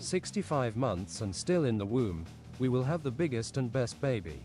65 months and still in the womb, we will have the biggest and best baby.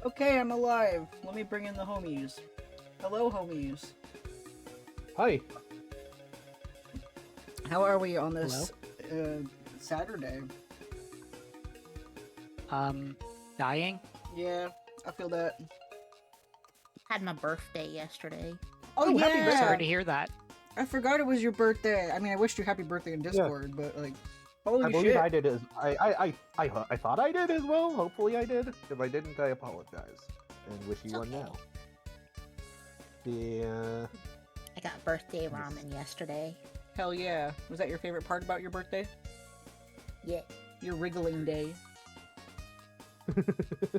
Okay, I'm alive. Let me bring in the homies. Hello, homies. Hi. How are we on this Saturday? Dying? Yeah, I feel that. Had my birthday yesterday. Oh, happy yeah! birthday. Sorry to hear that. I forgot it was your birthday. I mean, I wished you happy birthday in Discord, but like, holy I believe shit. I did as I thought I did as well. Hopefully I did. If I didn't, I apologize and wish you one now. Yeah. I got birthday ramen yesterday. Hell yeah. Was that your favorite part about your birthday? Yeah. Your wriggling day.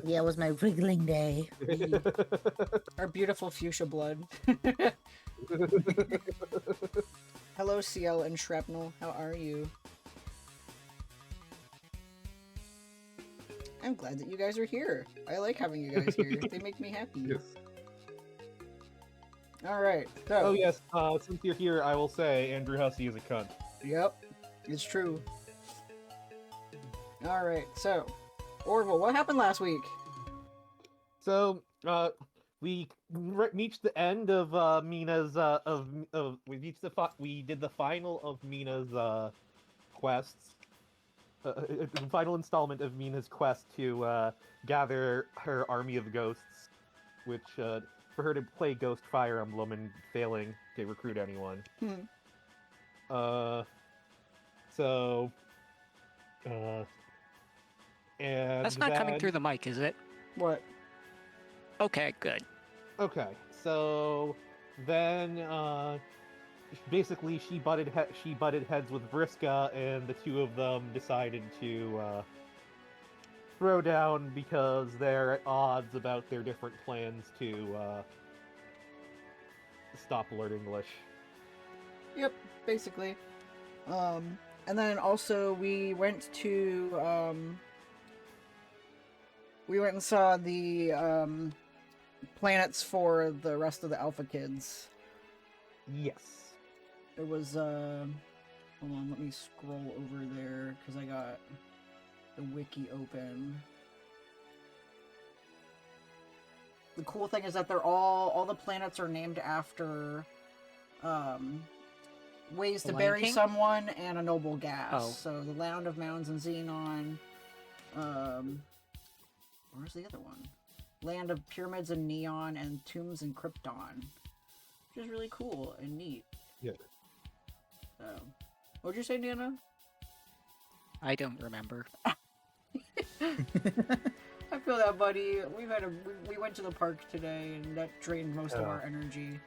Yeah, it was my wriggling day. Our beautiful fuchsia blood. Hello, CL and Shrapnel. How are you? I'm glad that you guys are here. I like having you guys here. They make me happy. Yes. Alright, so... Oh yes, since you're here, I will say Andrew Hussey is a cunt. Yep, it's true. Alright, so... Orville, what happened last week? So, we reached the end of Mina's we did the final of Mina's quests. The final installment of Mina's quest to gather her army of ghosts, which for her to play Ghost Fire Emblem and failing to recruit anyone. And That's not coming through the mic, is it? What? Okay, good. Okay, so then basically she butted heads with Vriska, and the two of them decided to throw down because they're at odds about their different plans to stop Lord English. Yep, basically. And then also we went and saw the planets for the rest of the Alpha Kids. Yes. It was hold on, let me scroll over there because I got the wiki open. The cool thing is that they're all the planets are named after ways to bury someone and a noble gas. Oh. So the Land of Mounds and Xenon. Where's the other one? Land of Pyramids and Neon, and Tombs and Krypton. Which is really cool and neat. Yeah. So, what'd you say, Nana? I don't remember. I feel that, buddy. We went to the park today, and that drained most of our energy.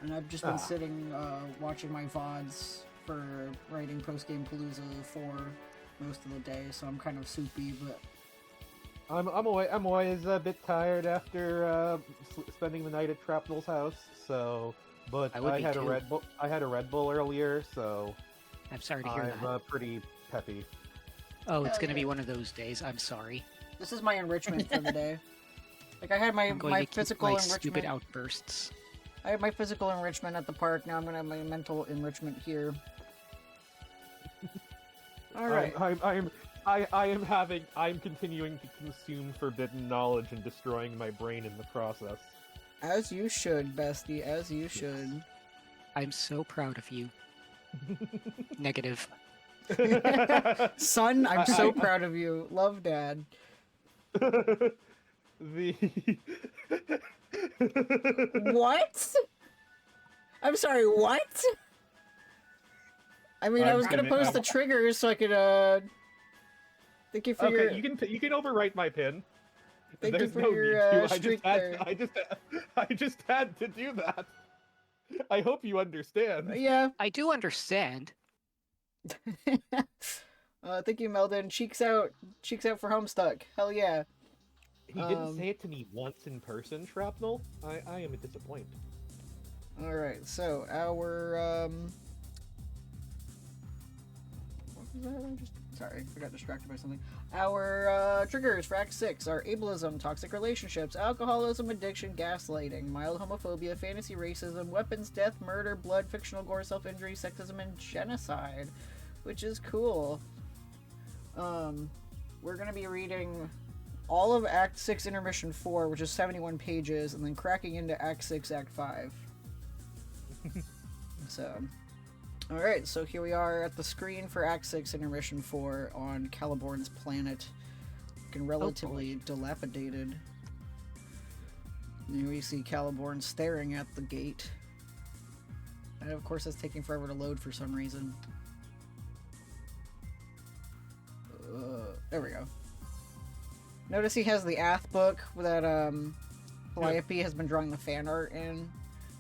And I've just been sitting, watching my VODs for writing post-game Palooza 4 most of the day, so I'm kind of soupy, but... I'm always a bit tired after spending the night at Trapnell's house, so... But I had a Red Bull. I had a Red Bull earlier, so... I'm sorry to hear that. I'm pretty peppy. Oh, it's gonna be one of those days. I'm sorry. This is my enrichment for the day. Like, I had my physical my enrichment... stupid outbursts. I had my physical enrichment at the park, now I'm gonna have my mental enrichment here. Alright. I'm continuing to consume forbidden knowledge and destroying my brain in the process. As you should, bestie, as you should. I'm so proud of you. Negative. Son, I'm so proud of you. Love, Dad. What? I'm sorry, what? I mean, I was gonna post the triggers so I could, thank you for your... you can overwrite my pin. Thank There's you for no your, need to. streak there. I just had to do that. I hope you understand. Yeah. I do understand. Thank you, Meldon. Cheeks out for Homestuck. Hell yeah. He didn't say it to me once in person, Shrapnel. I am disappointed. Alright, so our, what was that? Sorry, I got distracted by something. Our triggers for Act 6 are ableism, toxic relationships, alcoholism, addiction, gaslighting, mild homophobia, fantasy racism, weapons, death, murder, blood, fictional gore, self-injury, sexism, and genocide, which is cool. We're going to be reading all of Act 6 Intermission 4, which is 71 pages, and then cracking into Act 6, Act 5. So... Alright, so here we are at the screen for Act 6 Intermission 4 on Caliborn's planet. Looking relatively dilapidated. And here we see Caliborn staring at the gate. And of course it's taking forever to load for some reason. There we go. Notice he has the Ath book that Calliope has been drawing the fan art in.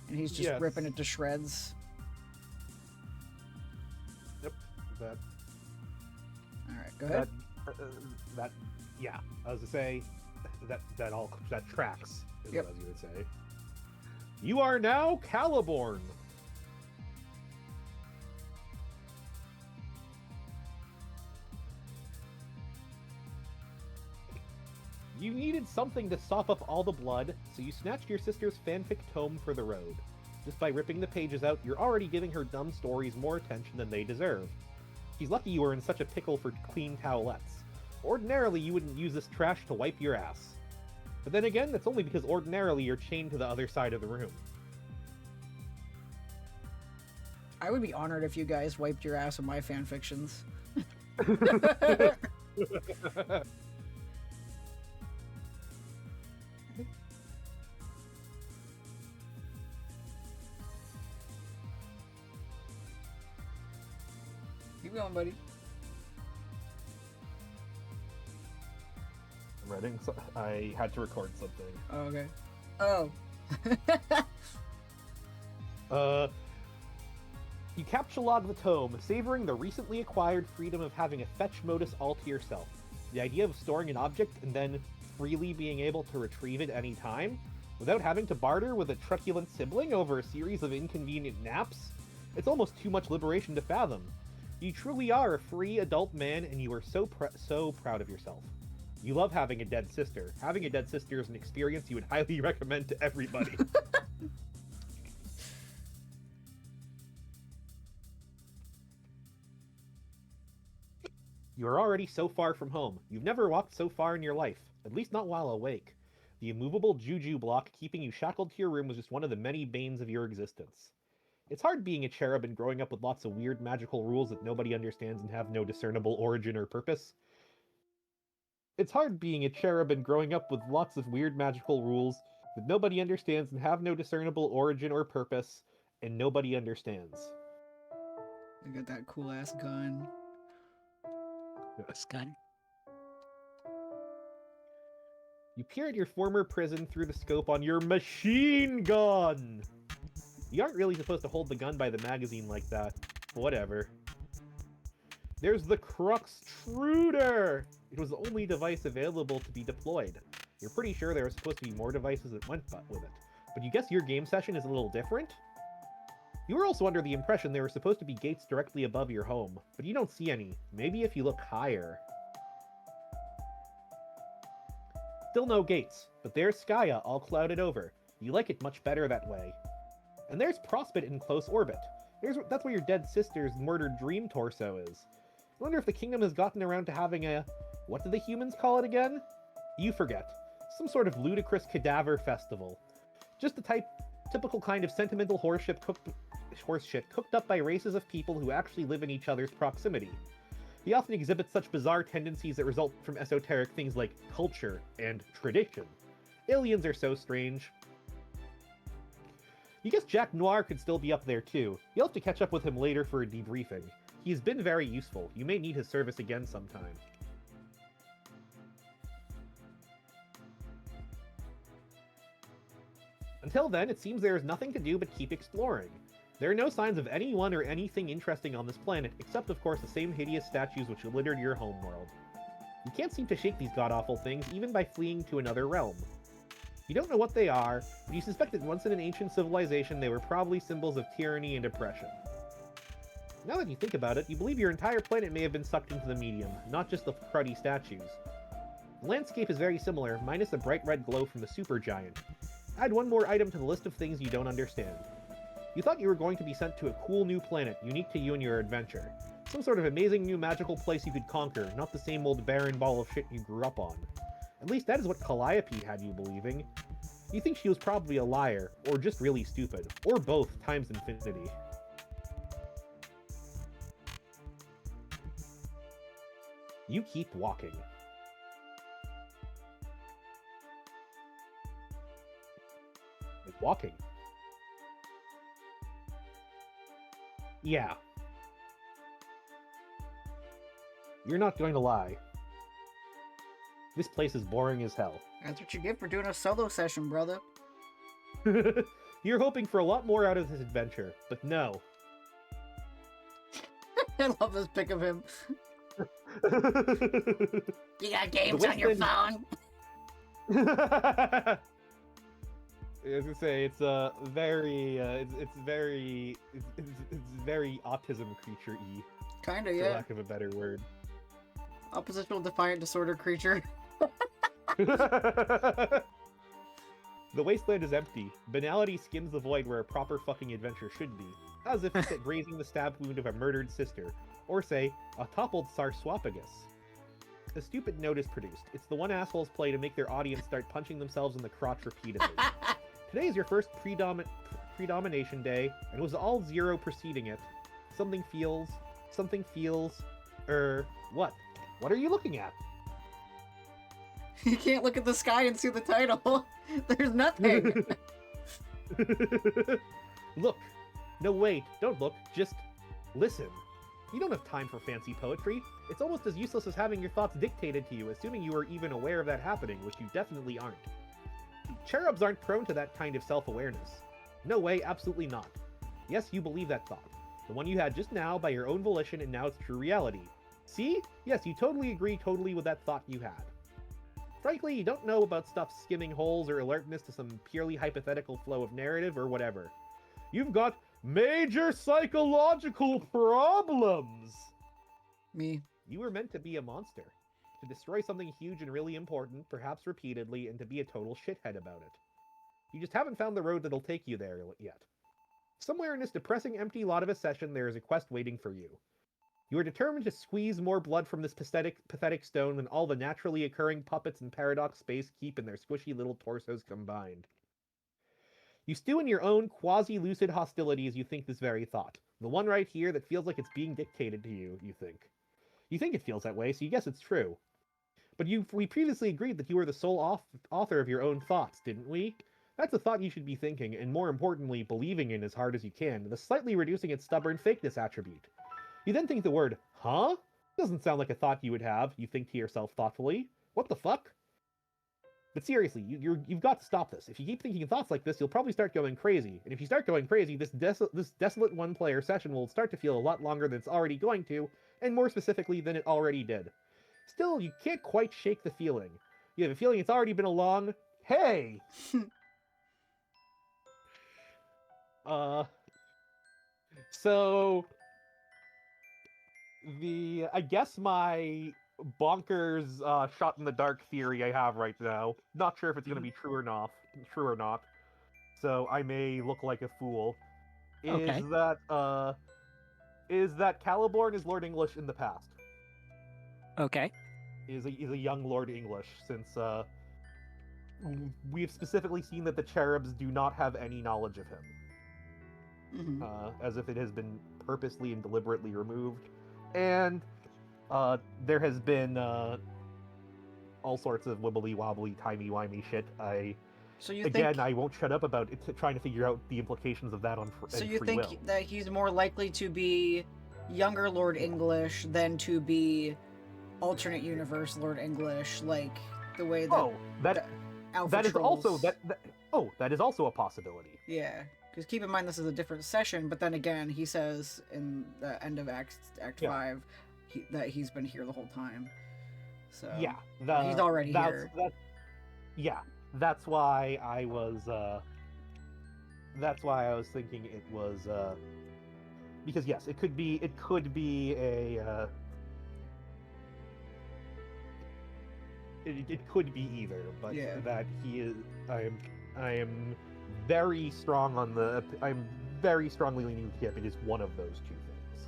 And he's just ripping it to shreds. That. Alright, go ahead. Yeah, I was to say, that tracks, is what I was going to say. You are now Caliborn! You needed something to sop up all the blood, so you snatched your sister's fanfic tome for the road. Just by ripping the pages out, you're already giving her dumb stories more attention than they deserve. She's lucky you were in such a pickle for clean towelettes. Ordinarily, you wouldn't use this trash to wipe your ass. But then again, that's only because ordinarily you're chained to the other side of the room. I would be honored if you guys wiped your ass with my fanfictions. Keep going, buddy. I'm writing. I had to record something. Oh, okay. Oh. You captchalogue the tome, savoring the recently acquired freedom of having a fetch modus all to yourself. The idea of storing an object and then freely being able to retrieve it any time, without having to barter with a truculent sibling over a series of inconvenient naps? It's almost too much liberation to fathom. You truly are a free adult man, and you are so proud of yourself. You love having a dead sister. Having a dead sister is an experience you would highly recommend to everybody. You are already so far from home. You've never walked so far in your life, at least not while awake. The immovable juju block keeping you shackled to your room was just one of the many banes of your existence. It's hard being a cherub and growing up with lots of weird magical rules that nobody understands and have no discernible origin or purpose. It's hard being a cherub and growing up with lots of weird magical rules that nobody understands and have no discernible origin or purpose, and nobody understands. I got that cool ass gun. This gun. You peer at your former prison through the scope on your machine gun! You aren't really supposed to hold the gun by the magazine like that. Whatever. There's the Cruxtruder! It was the only device available to be deployed. You're pretty sure there were supposed to be more devices that went with it. But you guess your game session is a little different? You were also under the impression there were supposed to be gates directly above your home, but you don't see any. Maybe if you look higher. Still no gates, but there's Skya all clouded over. You like it much better that way. And there's Prospect in close orbit. That's where your dead sister's murdered dream torso is. I wonder if the kingdom has gotten around to having a... What do the humans call it again? You forget. Some sort of ludicrous cadaver festival. Just the typical kind of sentimental horseshit cooked up by races of people who actually live in each other's proximity. He often exhibits such bizarre tendencies that result from esoteric things like culture and tradition. Aliens are so strange. You guess Jack Noir could still be up there too. You'll have to catch up with him later for a debriefing. He's been very useful. You may need his service again sometime. Until then, it seems there is nothing to do but keep exploring. There are no signs of anyone or anything interesting on this planet, except of course the same hideous statues which littered your homeworld. You can't seem to shake these god-awful things, even by fleeing to another realm. You don't know what they are, but you suspect that once in an ancient civilization they were probably symbols of tyranny and oppression. Now that you think about it, you believe your entire planet may have been sucked into the medium, not just the cruddy statues. The landscape is very similar, minus the bright red glow from the supergiant. Add one more item to the list of things you don't understand. You thought you were going to be sent to a cool new planet, unique to you and your adventure. Some sort of amazing new magical place you could conquer, not the same old barren ball of shit you grew up on. At least that is what Calliope had you believing. You think she was probably a liar, or just really stupid, or both times infinity. You keep walking. Walking. Yeah. You're not going to lie. This place is boring as hell. That's what you get for doing a solo session, brother. You're hoping for a lot more out of this adventure, but no. I love this pic of him. You got games on your phone? I was gonna say it's very very autism creature-y. Kinda, For yeah. lack of a better word. Oppositional defiant disorder creature. The wasteland is empty. Banality skims the void where a proper fucking adventure should be. As if it's grazing the stab wound of a murdered sister. Or say, a toppled sarswappagus. A stupid note is produced. It's the one assholes play to make their audience start punching themselves in the crotch repeatedly. Today is your first predomination day, and it was all zero preceding it. Something feels... what? What are you looking at? You can't look at the sky and see the title. There's nothing. Look. No, wait. Don't look. Just listen. You don't have time for fancy poetry. It's almost as useless as having your thoughts dictated to you, assuming you are even aware of that happening, which you definitely aren't. Cherubs aren't prone to that kind of self-awareness. No way, absolutely not. Yes, you believe that thought. The one you had just now by your own volition, and now it's true reality. See? Yes, you totally agree with that thought you had. Frankly, you don't know about stuff skimming holes or alertness to some purely hypothetical flow of narrative or whatever. You've got major psychological problems! Me. You were meant to be a monster. To destroy something huge and really important, perhaps repeatedly, and to be a total shithead about it. You just haven't found the road that'll take you there yet. Somewhere in this depressing empty lot of a session, there is a quest waiting for you. You are determined to squeeze more blood from this pathetic stone than all the naturally occurring puppets in Paradox Space keep in their squishy little torsos combined. You stew in your own quasi-lucid hostility as you think this very thought. The one right here that feels like it's being dictated to you, you think. You think it feels that way, so you guess it's true. But we previously agreed that you were the sole author of your own thoughts, didn't we? That's a thought you should be thinking, and more importantly, believing in as hard as you can, thus slightly reducing its stubborn fakeness attribute. You then think the word, huh? Doesn't sound like a thought you would have, you think to yourself thoughtfully. What the fuck? But seriously, you've got to stop this. If you keep thinking thoughts like this, you'll probably start going crazy. And if you start going crazy, this desolate one-player session will start to feel a lot longer than it's already going to, and more specifically than it already did. Still, you can't quite shake the feeling. You have a feeling it's already been a long... Hey! So... I guess my bonkers shot in the dark theory I have right now. Not sure if it's going to be true or not. So I may look like a fool. Okay. Is that Caliborn is Lord English in the past? Okay. Is a young Lord English, since we've specifically seen that the cherubs do not have any knowledge of him, as if it has been purposely and deliberately removed, and there has been all sorts of wibbly wobbly timey wimey shit. I won't shut up about it, trying to figure out the implications of that on So you free think will. that he's more likely to be younger Lord English than to be alternate universe Lord English, like the way that Alpha that is Trolls... also that is also a possibility. Yeah, because keep in mind this is a different session, but then again, he says in the end of Act 5 that he's been here the whole time. So yeah, he's already here. That's why I was thinking it was because yes, it could be a it could be either, but that he is I am very strong on the I'm very strongly leaning with him. It is one of those two things.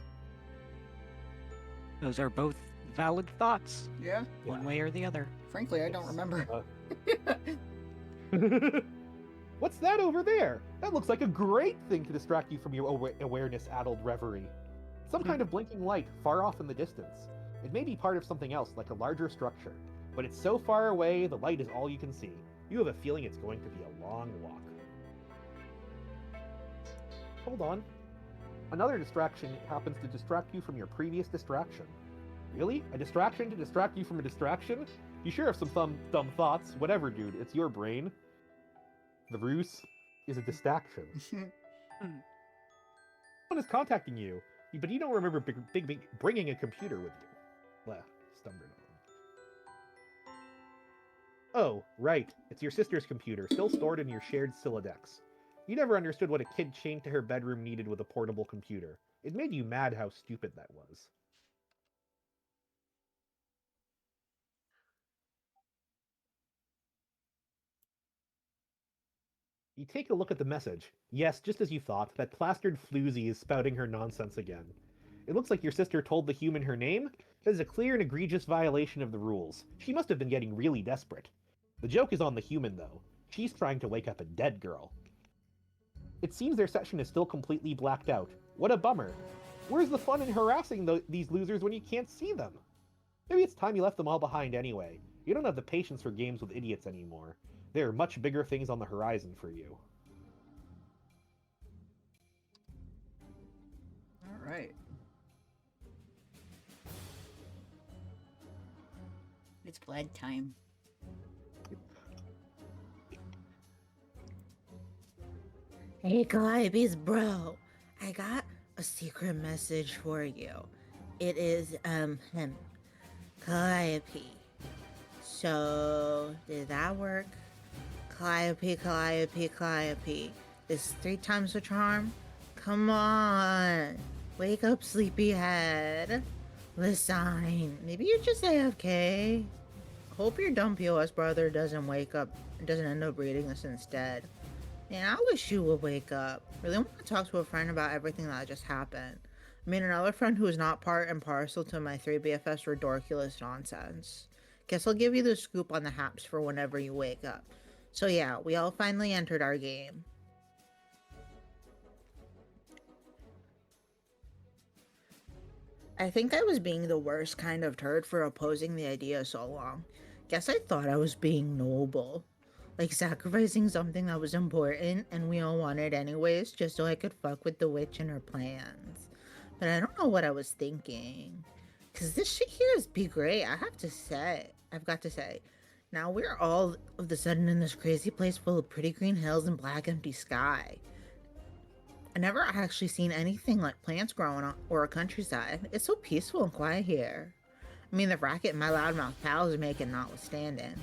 Those are both valid thoughts. Yeah. One way or the other. Frankly, I don't remember. What's that over there? That looks like a great thing to distract you from your awareness-addled reverie. Some kind of blinking light far off in the distance. It may be part of something else, like a larger structure. But it's so far away, the light is all you can see. You have a feeling it's going to be a long walk. Hold on. Another distraction happens to distract you from your previous distraction. Really? A distraction to distract you from a distraction? You sure have some dumb thoughts. Whatever, dude. It's your brain. The ruse is a distraction. Someone is contacting you, but you don't remember bringing a computer with you. Well, stumbled on. Oh, right. It's your sister's computer, still stored in your shared Silodex. You never understood what a kid chained to her bedroom needed with a portable computer. It made you mad how stupid that was. You take a look at the message. Yes, just as you thought, that plastered floozy is spouting her nonsense again. It looks like your sister told the human her name. That is a clear and egregious violation of the rules. She must have been getting really desperate. The joke is on the human, though. She's trying to wake up a dead girl. It seems their session is still completely blacked out. What a bummer. Where's the fun in harassing these losers when you can't see them? Maybe it's time you left them all behind anyway. You don't have the patience for games with idiots anymore. There are much bigger things on the horizon for you. All right. It's blood time. Hey, Calliope's bro, I got a secret message for you. It is, him. Calliope. So, did that work? Calliope, Calliope, Calliope. Is 3 times the charm? Come on. Wake up, sleepyhead. Listen, maybe you're just AFK. Hope your dumb POS brother doesn't wake up and doesn't end up reading us instead. Yeah, I wish you would wake up. Really want to talk to a friend about everything that just happened. I mean, another friend who is not part and parcel to my 3 BFS ridiculous nonsense. Guess I'll give you the scoop on the haps for whenever you wake up. So yeah, we all finally entered our game. I think I was being the worst kind of turd for opposing the idea so long. Guess I thought I was being noble. Like sacrificing something that was important and we all wanted anyways, just so I could fuck with the witch and her plans. But I don't know what I was thinking. Because this shit here is be great, I've got to say. Now we're all of the sudden in this crazy place full of pretty green hills and black empty sky. I never actually seen anything like plants growing on or a countryside. It's so peaceful and quiet here. I mean, the racket my loudmouth pals are making notwithstanding.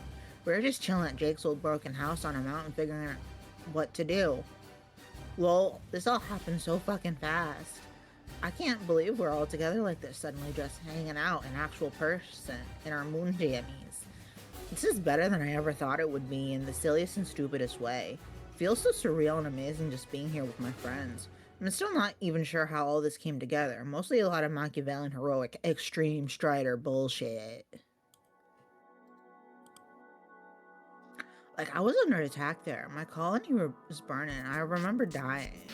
We're just chilling at Jake's old broken house on a mountain figuring out what to do. Lol, this all happened so fucking fast. I can't believe we're all together like this, suddenly just hanging out in actual person in our moon jammies. This is better than I ever thought it would be in the silliest and stupidest way. Feels so surreal and amazing just being here with my friends. I'm still not even sure how all this came together. Mostly a lot of Machiavellian heroic extreme strider bullshit. Like, I was under attack there. My colony was burning. I remember dying.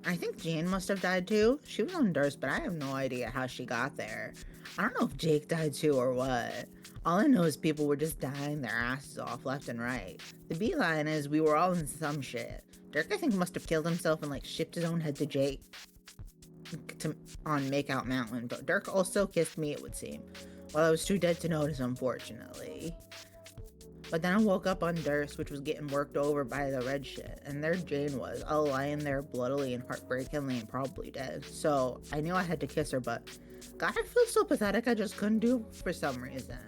I think Jane must have died too. She was on Durst, but I have no idea how she got there. I don't know if Jake died too or what. All I know is people were just dying their asses off left and right. The beeline is we were all in some shit. Dirk, I think, must have killed himself and like shipped his own head to Jake on Makeout Mountain, but Dirk also kissed me, it would seem. While I was too dead to notice, unfortunately. But then I woke up on Durst, which was getting worked over by the red shit, and there Jane was, all lying there bloodily and heartbreakingly and probably dead. So I knew I had to kiss her, but God, I feel so pathetic I just couldn't do it for some reason.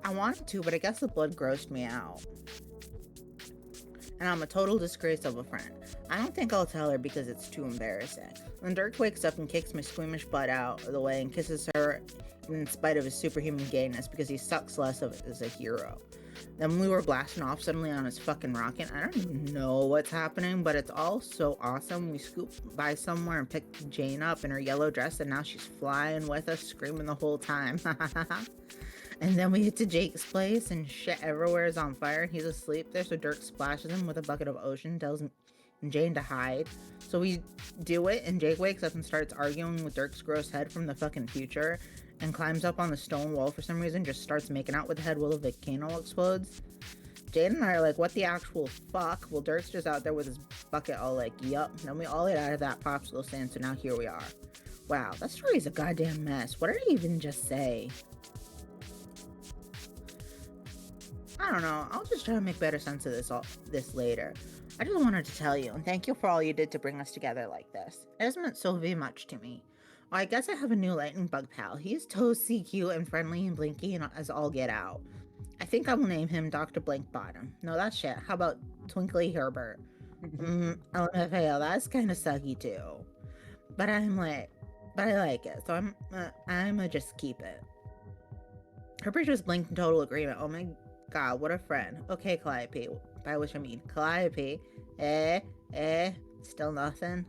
I wanted to, but I guess the blood grossed me out. And I'm a total disgrace of a friend. I don't think I'll tell her because it's too embarrassing. When Dirk wakes up and kicks my squeamish butt out of the way and kisses her in spite of his superhuman gayness because he sucks less of it as a hero. Then we were blasting off suddenly on his fucking rocket. I don't even know what's happening, but it's all so awesome. We scoop by somewhere and pick Jane up in her yellow dress, and now she's flying with us, screaming the whole time. And then we get to Jake's place, and shit everywhere is on fire. He's asleep there, so Dirk splashes him with a bucket of ocean, tells Jane to hide. So we do it, and Jake wakes up and starts arguing with Dirk's gross head from the fucking future, and climbs up on the stone wall for some reason, just starts making out with the head while the volcano explodes. Jane and I are like, what the actual fuck? Well, Dirk's just out there with his bucket all like, yup. Then we all ate out of that popsicle stand, so now here we are. Wow, that story is a goddamn mess. What did I even just say? I don't know. I'll just try to make better sense of this later. I just wanted to tell you, and thank you for all you did to bring us together like this. It has meant so very much to me. Well, I guess I have a new lightning bug pal. He's toasty, cute, and friendly and blinky and as all get out. I think I will name him Dr. Blankbottom. No, that's shit. How about Twinkly Herbert? LMFAO, that's kind of sucky too. But I like it, so I'ma just keep it. Herbert just blinked in total agreement. Oh my God, what a friend. Okay, Calliope, by which I mean Calliope. Still nothing?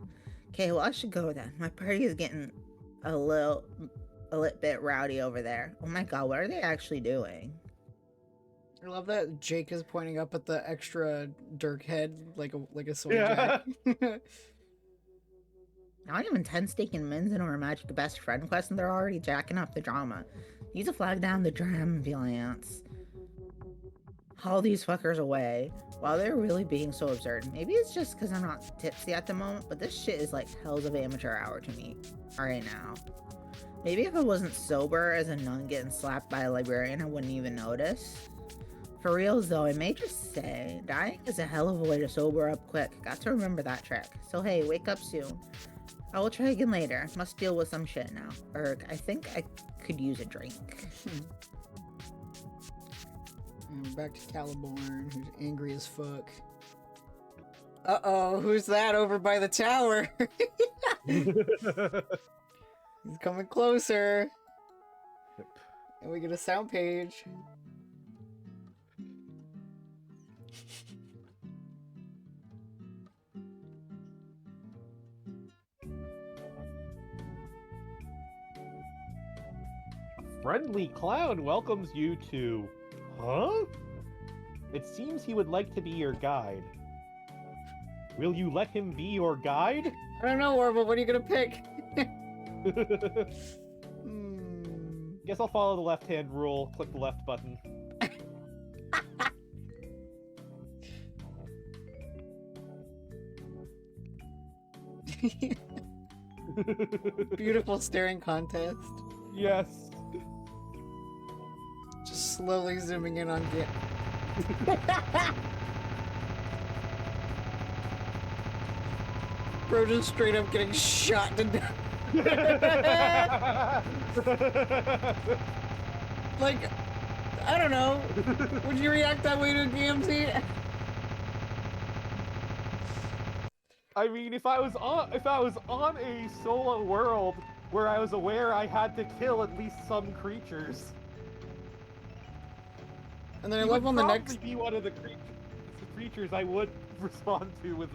Okay, well, I should go then. My party is getting a little bit rowdy over there. Oh my God, what are they actually doing? I love that Jake is pointing up at the extra Dirk head like a soy jack. Not even 10 staking mins into our magic best friend quest, and they're already jacking up the drama. Need to flag down the drama violence. Haul these fuckers away. Wow, they're really being so absurd. Maybe it's just because I'm not tipsy at the moment, but this shit is like hells of amateur hour to me right now. Maybe if I wasn't sober as a nun getting slapped by a librarian, I wouldn't even notice. For reals though, I may just say, dying is a hell of a way to sober up quick. Got to remember that trick. So hey, wake up soon. I will try again later. Must deal with some shit now. Erg, I think I could use a drink. And back to Caliborn, who's angry as fuck. Uh-oh, who's that over by the tower? He's coming closer. Yep. And we get a sound page. Friendly clown welcomes you to... Huh? It seems he would like to be your guide. Will you let him be your guide? I don't know, Orville, what are you gonna pick? Guess I'll follow the left-hand rule, click the left button. Beautiful staring contest. Yes. slowly zooming in on Git. Bro just straight up getting shot to death. Like, I don't know. Would you react that way to a GMC? I mean, if I was on a solo world where I was aware I had to kill at least some creatures, And then I love on the next. He would be one of the creatures I would respond to with.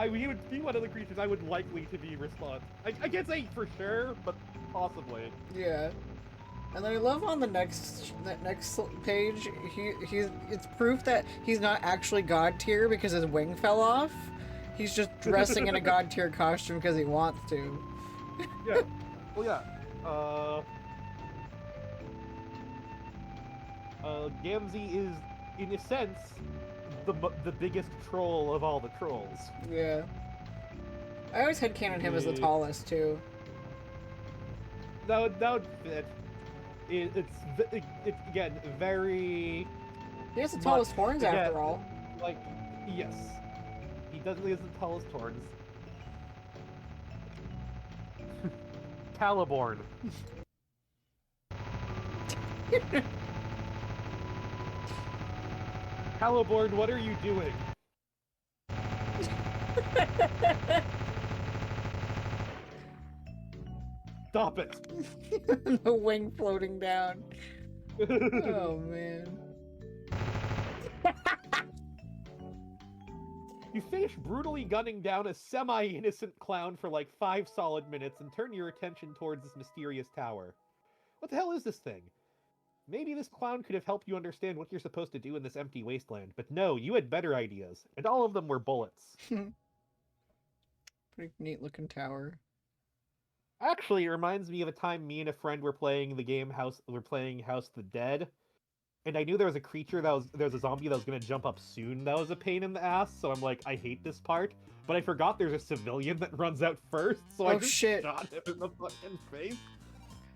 He would be one of the creatures I would likely to be respond. I can't say for sure, but possibly. Yeah. And then I love on the next page. It's proof that he's not actually god tier because his wing fell off. He's just dressing in a god tier costume because he wants to. Yeah. Well, yeah. Gamzee is, in a sense, the biggest troll of all the trolls. Yeah. I always headcanon him as the tallest too. That would fit. It's again very. He has the tallest horns after all. Like, yes, he definitely has the tallest horns. Caliborn. Caliborn, what are you doing? Stop it! The wing floating down. Oh man. You finish brutally gunning down a semi-innocent clown for like 5 solid minutes and turn your attention towards this mysterious tower. What the hell is this thing? Maybe this clown could have helped you understand what you're supposed to do in this empty wasteland, but no, you had better ideas, and all of them were bullets. Pretty neat looking tower. Actually, it reminds me of a time me and a friend were playing the game House of the Dead, and I knew there was a creature there was a zombie that was gonna jump up soon that was a pain in the ass, so I'm like, I hate this part, but I forgot there's a civilian that runs out first, so I just shot him in the fucking face,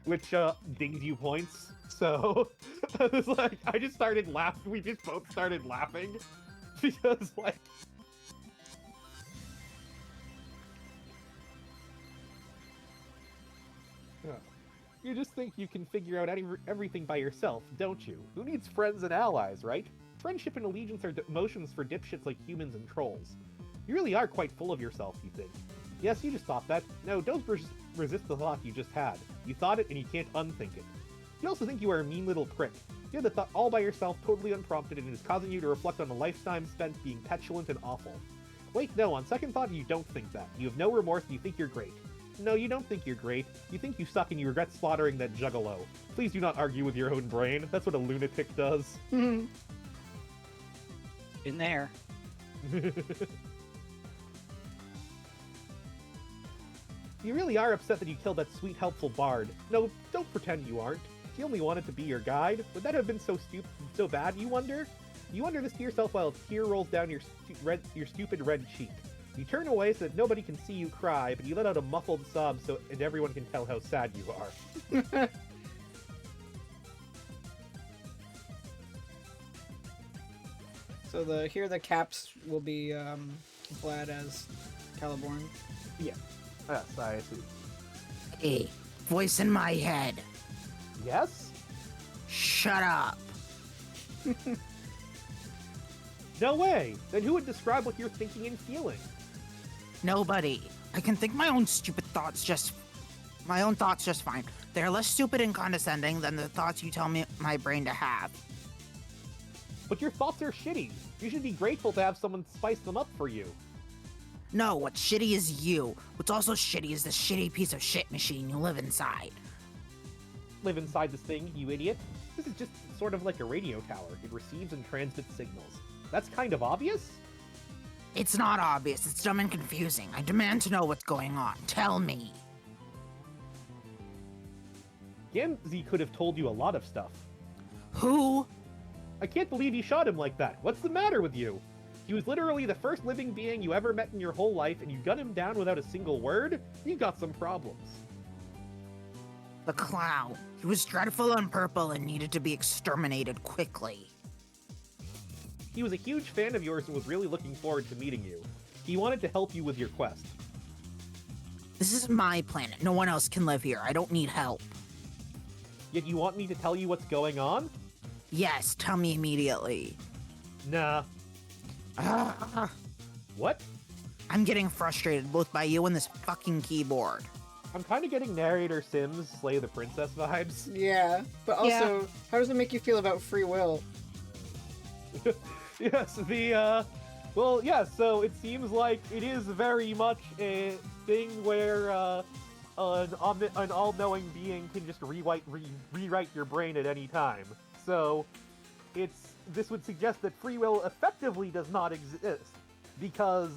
which dings you points, so I was like, I just started laughing, we just both started laughing, because like, you just think you can figure out everything by yourself, don't you? Who needs friends and allies, right? Friendship and allegiance are emotions for dipshits like humans and trolls. You really are quite full of yourself, you think. Yes, you just thought that. No, don't resist the thought you just had. You thought it and you can't unthink it. You also think you are a mean little prick. You had the thought all by yourself, totally unprompted, and it is causing you to reflect on a lifetime spent being petulant and awful. Wait, no, on second thought, you don't think that. You have no remorse and you think you're great. No, you don't think you're great. You think you suck and you regret slaughtering that juggalo. Please do not argue with your own brain. That's what a lunatic does. In there. You really are upset that you killed that sweet, helpful bard. No, don't pretend you aren't. He only wanted to be your guide. Would that have been so bad, you wonder? You wonder this to yourself while a tear rolls down your stupid red cheek. You turn away so that nobody can see you cry, but you let out a muffled sob and everyone can tell how sad you are. So here the caps will be Vlad as Caliborn. Yeah. Yes, I see. Hey, voice in my head. Yes? Shut up. No way! Then who would describe what you're thinking and feeling? Nobody. I can think my own thoughts just fine. They're less stupid and condescending than the thoughts you tell me my brain to have. But your thoughts are shitty. You should be grateful to have someone spice them up for you. No, what's shitty is you. What's also shitty is the shitty piece of shit machine you live inside. Live inside this thing, you idiot. This is just sort of like a radio tower. It receives and transmits signals. That's kind of obvious? It's not obvious. It's dumb and confusing. I demand to know what's going on. Tell me. Gamzee could have told you a lot of stuff. Who? I can't believe you shot him like that. What's the matter with you? He was literally the first living being you ever met in your whole life, and you gunned him down without a single word? You got some problems. The clown. He was dreadful and purple and needed to be exterminated quickly. He was a huge fan of yours and was really looking forward to meeting you. He wanted to help you with your quest. This is my planet. No one else can live here. I don't need help. Yet you want me to tell you what's going on? Yes, tell me immediately. Nah. What? I'm getting frustrated both by you and this fucking keyboard. I'm kind of getting narrator Sims Slay the Princess vibes. Yeah, but also, how does it make you feel about free will? Yes, well, yeah, so it seems like it is very much a thing where, an all-knowing being can just rewrite your brain at any time. So, this would suggest that free will effectively does not exist, because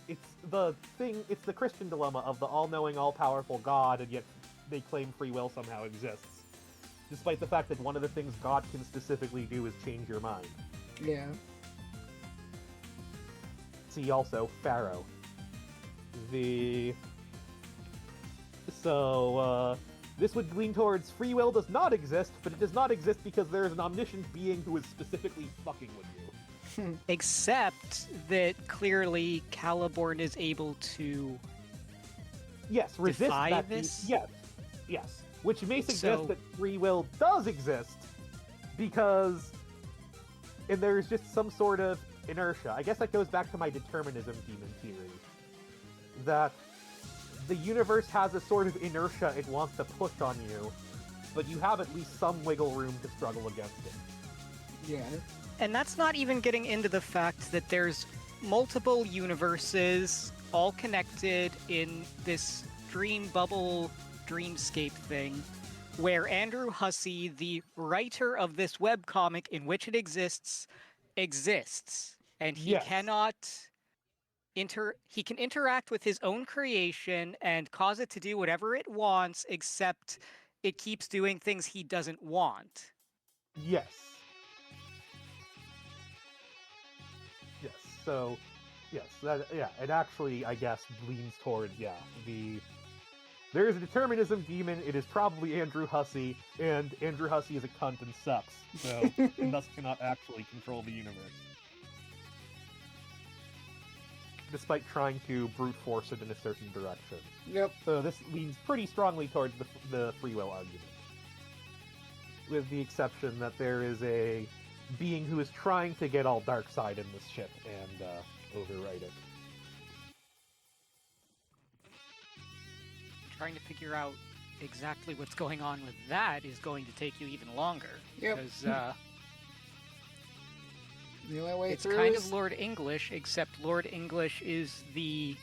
it's the Christian dilemma of the all-knowing, all-powerful God, and yet they claim free will somehow exists. Despite the fact that one of the things God can specifically do is change your mind. Yeah. See also Pharaoh. This would lean towards free will does not exist, but it does not exist because there is an omniscient being who is specifically fucking with you. Except that clearly Caliborn is able to Yes, resist defy that. this? Yes. Which may suggest So- that free will does exist, because there's just some sort of inertia. I guess that goes back to my determinism demon theory. That the universe has a sort of inertia it wants to push on you, but you have at least some wiggle room to struggle against it. Yeah. And that's not even getting into the fact that there's multiple universes all connected in this dream bubble dreamscape thing, where Andrew Hussey, the writer of this webcomic in which it exists, and he Yes. cannot he can interact with his own creation and cause it to do whatever it wants, except it keeps doing things he doesn't want. Yes. Yes. So, yes, it actually, I guess, leans toward, there is a determinism demon, it is probably Andrew Hussey, and Andrew Hussey is a cunt and sucks, so, and thus cannot actually control the universe. Despite trying to brute force it in a certain direction. Yep. So this leans pretty strongly towards the free will argument. With the exception that there is a being who is trying to get all dark side in this ship and overwrite it. Trying to figure out exactly what's going on with that is going to take you even longer. Yep. Because The only way it's through kind is... of Lord English, except Lord English is the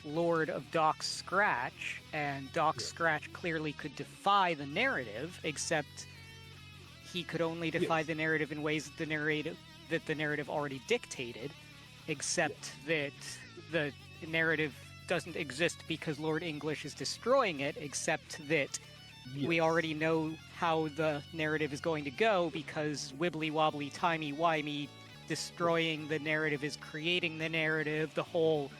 Lord of Doc Scratch, and Doc Scratch clearly could defy the narrative, except he could only defy the narrative in ways that the narrative already dictated, except that the narrative doesn't exist because Lord English is destroying it, except that we already know how the narrative is going to go because wibbly wobbly timey wimey destroying the narrative is creating the narrative, the whole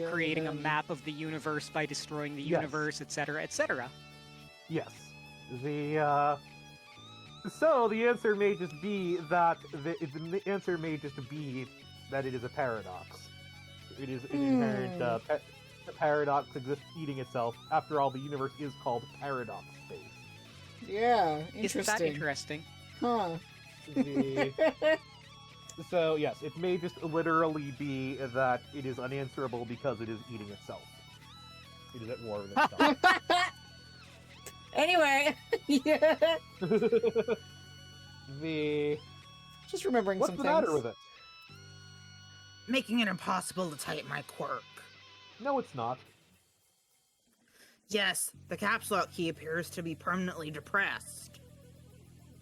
creating a map of the universe by destroying the universe, etc., etc. Yes. So the answer may just be that the answer may just be that it is a paradox. It is an inherent the paradox exists eating itself. After all, the universe is called paradox space. Yeah, interesting. Isn't that interesting? Huh. So yes, it may just literally be that it is unanswerable because it is eating itself. It is at war with itself. Anyway, yeah. Just remembering What's some the things. matter with it? Making it impossible to type my quirk. No, it's not. Yes, the caps lock key appears to be permanently depressed.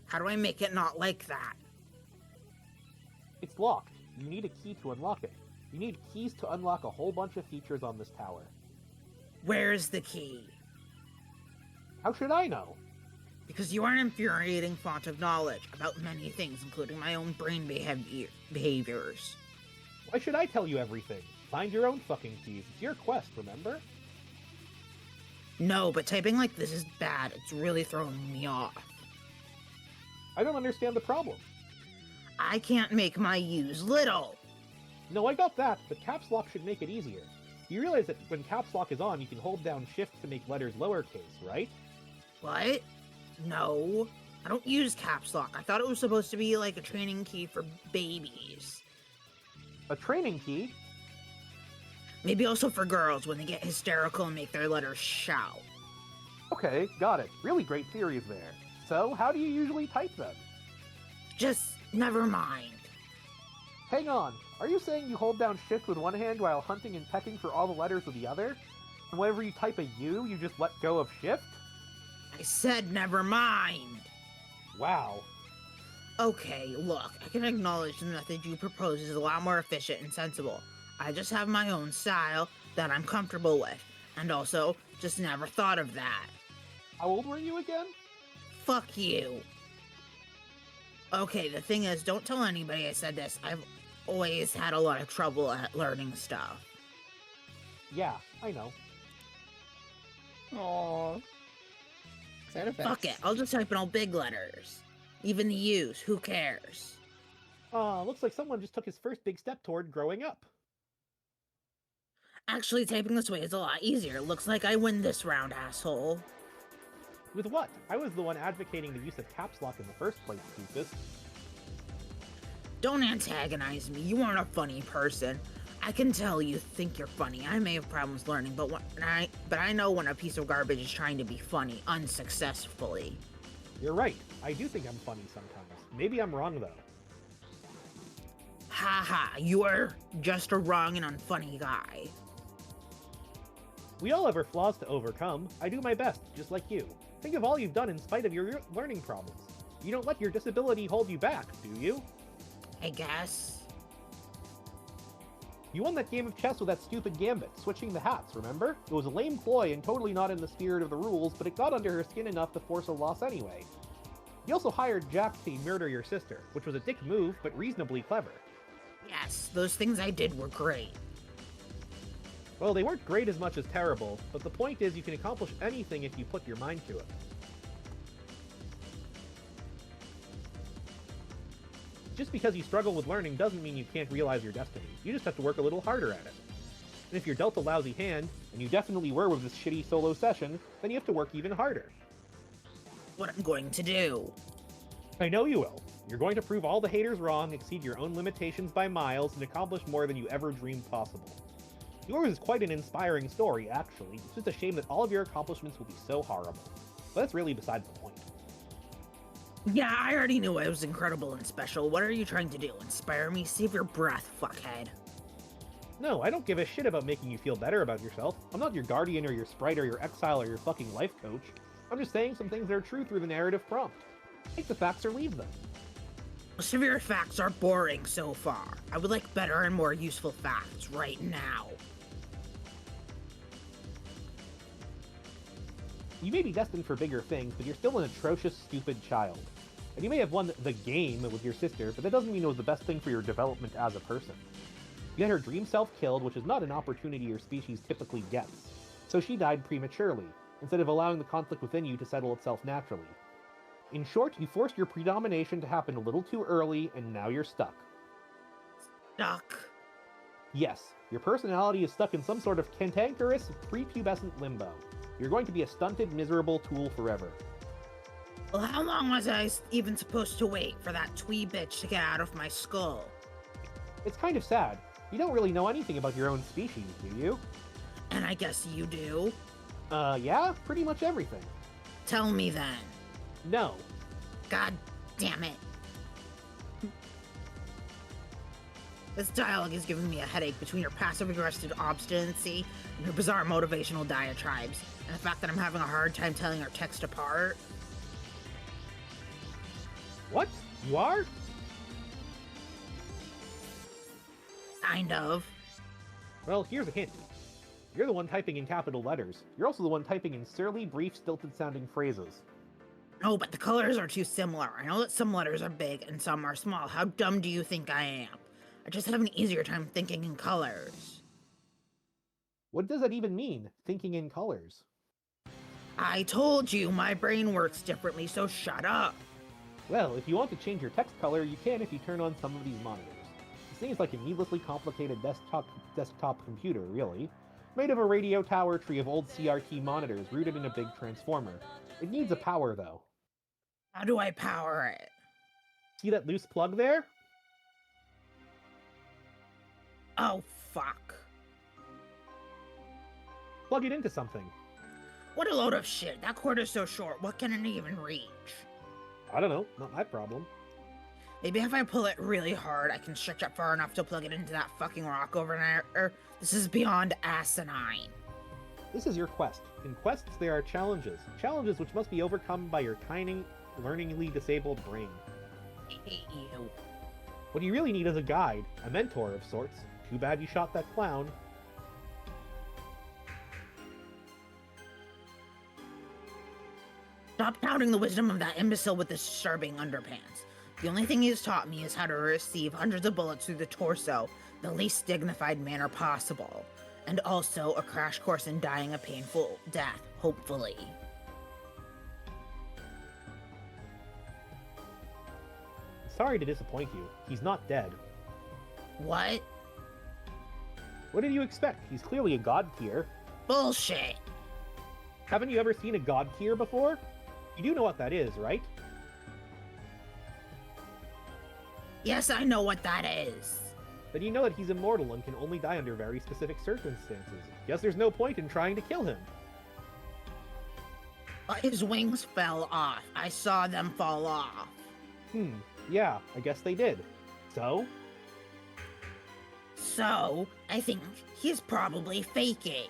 How do I make it not like that? It's locked. You need a key to unlock it. You need keys to unlock a whole bunch of features on this tower. Where's the key? How should I know? Because you are an infuriating font of knowledge about many things, including my own brain behaviors. Why should I tell you everything? Find your own fucking keys. It's your quest, remember? No, but typing like this is bad. It's really throwing me off. I don't understand the problem. I can't make my U's little. No, I got that, but caps lock should make it easier. You realize that when caps lock is on, you can hold down shift to make letters lowercase, right? What? No. I don't use caps lock. I thought it was supposed to be like a training key for babies. A training key? Maybe also for girls when they get hysterical and make their letters shout. Okay, got it. Really great theories there. So, how do you usually type them? Just never mind. Hang on, are you saying you hold down shift with one hand while hunting and pecking for all the letters with the other? And whenever you type a U, you just let go of shift? I said never mind. Wow. Okay, look, I can acknowledge the method you propose is a lot more efficient and sensible. I just have my own style that I'm comfortable with, and also just never thought of that. How old were you again? Fuck you. Okay, the thing is, don't tell anybody I said this. I've always had a lot of trouble at learning stuff. Yeah, I know. Aww. Side effects. Fuck it, I'll just type in all big letters. Even the U's, who cares? Looks like someone just took his first big step toward growing up. Actually, typing this way is a lot easier. Looks like I win this round, asshole. With what? I was the one advocating the use of caps lock in the first place, Doofus. Don't antagonize me, you aren't a funny person. I can tell you think you're funny. I may have problems learning, but I know when a piece of garbage is trying to be funny unsuccessfully. You're right. I do think I'm funny sometimes. Maybe I'm wrong, though. Haha, you are just a wrong and unfunny guy. We all have our flaws to overcome. I do my best, just like you. Think of all you've done in spite of your learning problems. You don't let your disability hold you back, do you? I guess. You won that game of chess with that stupid gambit, switching the hats, remember? It was a lame ploy and totally not in the spirit of the rules, but it got under her skin enough to force a loss anyway. You also hired Jack to murder your sister, which was a dick move, but reasonably clever. Yes, those things I did were great. Well, they weren't great as much as terrible, but the point is you can accomplish anything if you put your mind to it. Just because you struggle with learning doesn't mean you can't realize your destiny. You just have to work a little harder at it. And if you're dealt a lousy hand, and you definitely were with this shitty solo session, then you have to work even harder. What I'm going to do. I know you will. You're going to prove all the haters wrong, exceed your own limitations by miles, and accomplish more than you ever dreamed possible. Yours is quite an inspiring story, actually. It's just a shame that all of your accomplishments will be so horrible. But that's really beside the point. Yeah, I already knew I was incredible and special. What are you trying to do? Inspire me? Save your breath, fuckhead. No, I don't give a shit about making you feel better about yourself. I'm not your guardian or your sprite or your exile or your fucking life coach. I'm just saying some things that are true through the narrative prompt. Take the facts or leave them. Most of your facts are boring so far. I would like better and more useful facts right now. You may be destined for bigger things, but you're still an atrocious, stupid child. And you may have won the game with your sister, but that doesn't mean it was the best thing for your development as a person. You had her dream self killed, which is not an opportunity your species typically gets. So she died prematurely, instead of allowing the conflict within you to settle itself naturally. In short, you forced your predomination to happen a little too early, and now you're stuck. Stuck? Yes, your personality is stuck in some sort of cantankerous, prepubescent limbo. You're going to be a stunted, miserable tool forever. Well, how long was I even supposed to wait for that twee bitch to get out of my skull? It's kind of sad. You don't really know anything about your own species, do you? And I guess you do? Yeah, pretty much everything. Tell me then. No. God damn it. This dialogue is giving me a headache between your passive-aggressive obstinacy and your bizarre motivational diatribes, and the fact that I'm having a hard time telling our text apart. What? You are? Kind of. Well, here's a hint. You're the one typing in capital letters. You're also the one typing in surly, brief, stilted-sounding phrases. No, but the colors are too similar. I know that some letters are big and some are small. How dumb do you think I am? I just have an easier time thinking in colors. What does that even mean, thinking in colors? I told you my brain works differently, so shut up. Well, if you want to change your text color, you can if you turn on some of these monitors. It seems like a needlessly complicated desktop computer, really. Made of a radio tower tree of old CRT monitors rooted in a big transformer. It needs a power, though. How do I power it? See that loose plug there? Oh, fuck. Plug it into something. What a load of shit. That cord is so short. What can it even reach? I don't know, not my problem. Maybe if I pull it really hard, I can stretch it far enough to plug it into that fucking rock over there. This is beyond asinine. This is your quest. In quests, there are challenges. Challenges which must be overcome by your tiny, learningly disabled brain. I hate you. What you really need is a guide, a mentor of sorts. Too bad you shot that clown. Stop doubting the wisdom of that imbecile with the disturbing underpants. The only thing he's taught me is how to receive hundreds of bullets through the torso, the least dignified manner possible. And also a crash course in dying a painful death, hopefully. Sorry to disappoint you. He's not dead. What? What did you expect? He's clearly a god tier. Bullshit! Haven't you ever seen a god tier before? You do know what that is, right? Yes, I know what that is. Then you know that he's immortal and can only die under very specific circumstances. Guess there's no point in trying to kill him. But his wings fell off. I saw them fall off. Yeah, I guess they did. So? So, I think he's probably faking.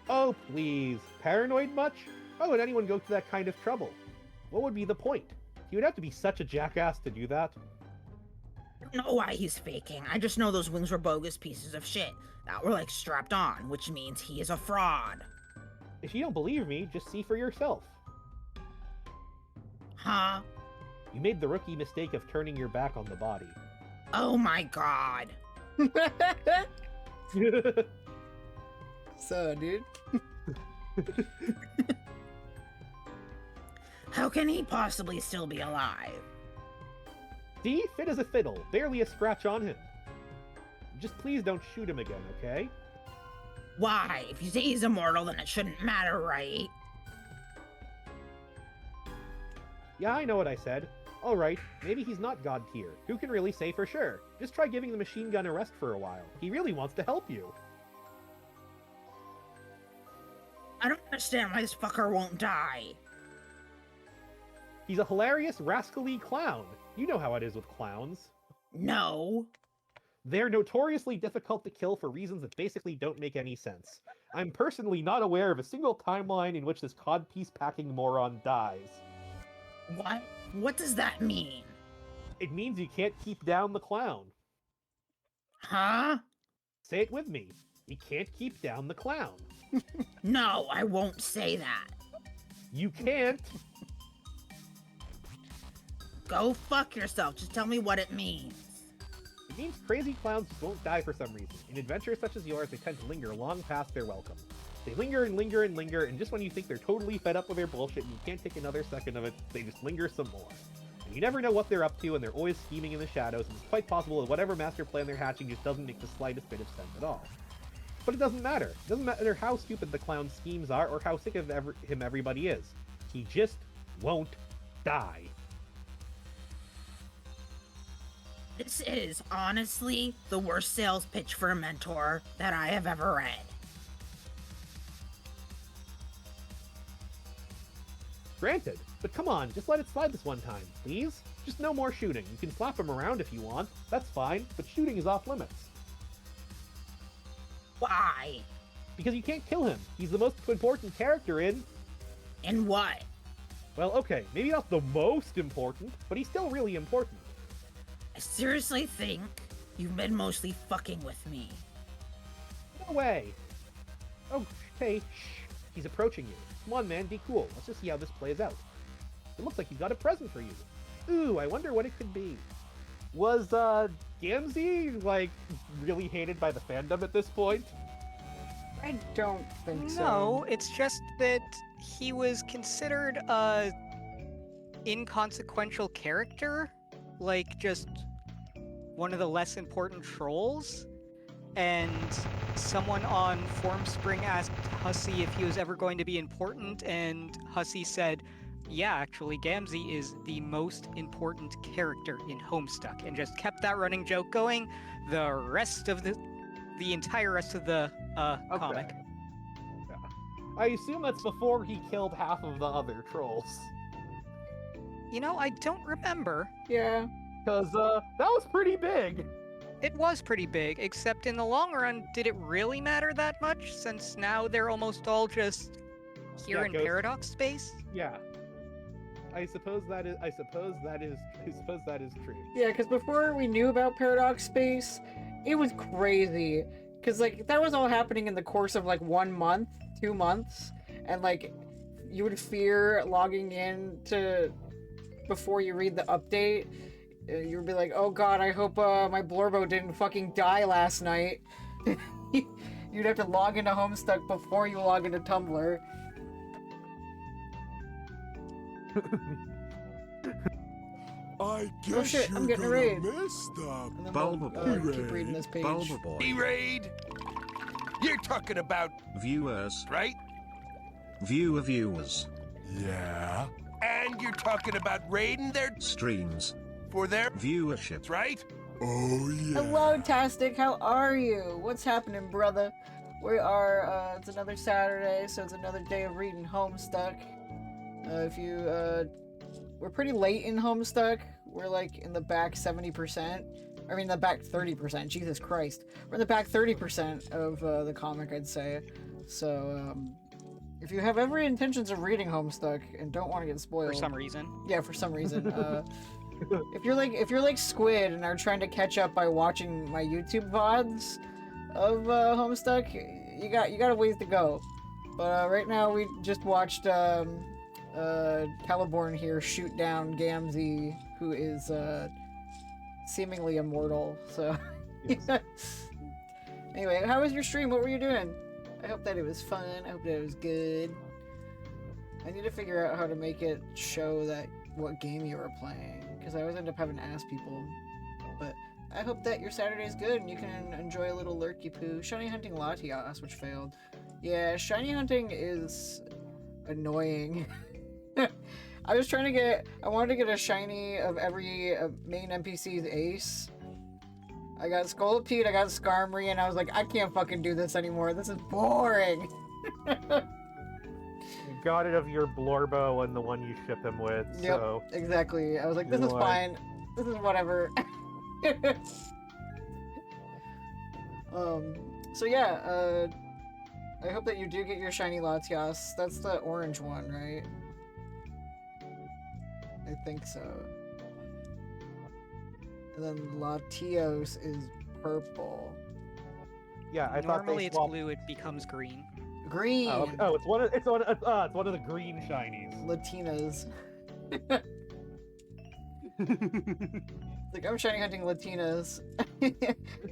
Oh, please. Paranoid much? Why would anyone go to that kind of trouble? What would be the point? He would have to be such a jackass to do that. I don't know why he's faking. I just know those wings were bogus pieces of shit that were like strapped on, which means he is a fraud. If you don't believe me, just see for yourself. Huh? You made the rookie mistake of turning your back on the body. Oh my god. So, dude. How can he possibly still be alive? See? Fit as a fiddle. Barely a scratch on him. Just please don't shoot him again, okay? Why? If you say he's immortal, then it shouldn't matter, right? Yeah, I know what I said. Alright, maybe he's not god tier. Who can really say for sure? Just try giving the machine gun a rest for a while. He really wants to help you. I don't understand why this fucker won't die. He's a hilarious, rascally clown. You know how it is with clowns. No. They're notoriously difficult to kill for reasons that basically don't make any sense. I'm personally not aware of a single timeline in which this codpiece-packing moron dies. What? What does that mean? It means you can't keep down the clown. Huh? Say it with me. You can't keep down the clown. No, I won't say that. You can't. Go fuck yourself. Just tell me what it means. It means crazy clowns just won't die for some reason. In adventures such as yours, they tend to linger long past their welcome. They linger and linger and linger, and just when you think they're totally fed up with their bullshit and you can't take another second of it, they just linger some more. And you never know what they're up to, and they're always scheming in the shadows, and it's quite possible that whatever master plan they're hatching just doesn't make the slightest bit of sense at all. But it doesn't matter. It doesn't matter how stupid the clown's schemes are, or how sick of him everybody is. He just won't die. This is, honestly, the worst sales pitch for a mentor that I have ever read. Granted, but come on, just let it slide this one time, please? Just no more shooting. You can slap him around if you want, that's fine, but shooting is off limits. Why? Because you can't kill him. He's the most important character in... In what? Well, okay, maybe not the most important, but he's still really important. I seriously think you've been mostly fucking with me. No way. Oh, hey, shh. He's approaching you. Come on, man, be cool. Let's just see how this plays out. It looks like he's got a present for you. Ooh, I wonder what it could be. Was, Gamzee, like, really hated by the fandom at this point? I don't think so. No, it's just that he was considered a inconsequential character, like just one of the less important trolls. And someone on Formspring asked Hussey if he was ever going to be important, and Hussey said, yeah, actually, Gamzee is the most important character in Homestuck, and just kept that running joke going the rest of the entire rest of the comic. Yeah. I assume that's before he killed half of the other trolls. You know, I don't remember. Yeah. Because that was pretty big. It was pretty big, except in the long run, did it really matter that much, since now they're almost all just here in Paradox space? Yeah. I suppose that is true. Yeah, because before we knew about Paradox Space, it was crazy. Because, like, that was all happening in the course of, like, 1 month, 2 months. And, like, you would fear logging in to... before you read the update. You would be like, oh god, I hope my Blorbo didn't fucking die last night. You'd have to log into Homestuck before you log into Tumblr. I guess Oh shit, I'm getting a raid. miss them. And then Bulbaboy. we'll keep reading this page. Bulbaboy. E-raid? You're talking about, Viewers. right? Viewers. Yeah. And you're talking about raiding their Streams. for their Viewership. right? Oh yeah. Hello, Tastic. How are you? What's happening, brother? We are, it's another Saturday, so it's another day of reading Homestuck. We're pretty late in Homestuck. We're, like, in the back 70%. I mean, the back 30%. Jesus Christ. We're in the back 30% of, the comic, I'd say. So, if you have every intentions of reading Homestuck and don't want to get spoiled... For some reason. Yeah, for some reason. If you're like Squid and are trying to catch up by watching my YouTube VODs of Homestuck, you got a ways to go. But right now we just watched Caliborn here shoot down Gamzee, who is seemingly immortal. So anyway, how was your stream? What were you doing? I hope that it was fun. I hope that it was good. I need to figure out how to make it show that what game you were playing, because I always end up having to ask people. But I hope that your Saturday's good and you can enjoy a little lurky poo. Shiny hunting Latias, which failed. Yeah, shiny hunting is annoying. I wanted to get a shiny of every main NPC's ace. I got Skull of Pete, I got Skarmory, and I was like, I can't fucking do this anymore. This is boring. You got it of your Blorbo and the one you ship him with, Yep, so... exactly. I was like, this is Boy. fine. This is whatever. So yeah, I hope that you do get your shiny Latias. That's the orange one, right? I think so. And then Latios is purple. Yeah, I thought Normally they it's swapped... blue, it becomes green. Green! Oh, okay. Oh, it's one of the green shinies. Latinas. Like, I'm shiny hunting Latinas.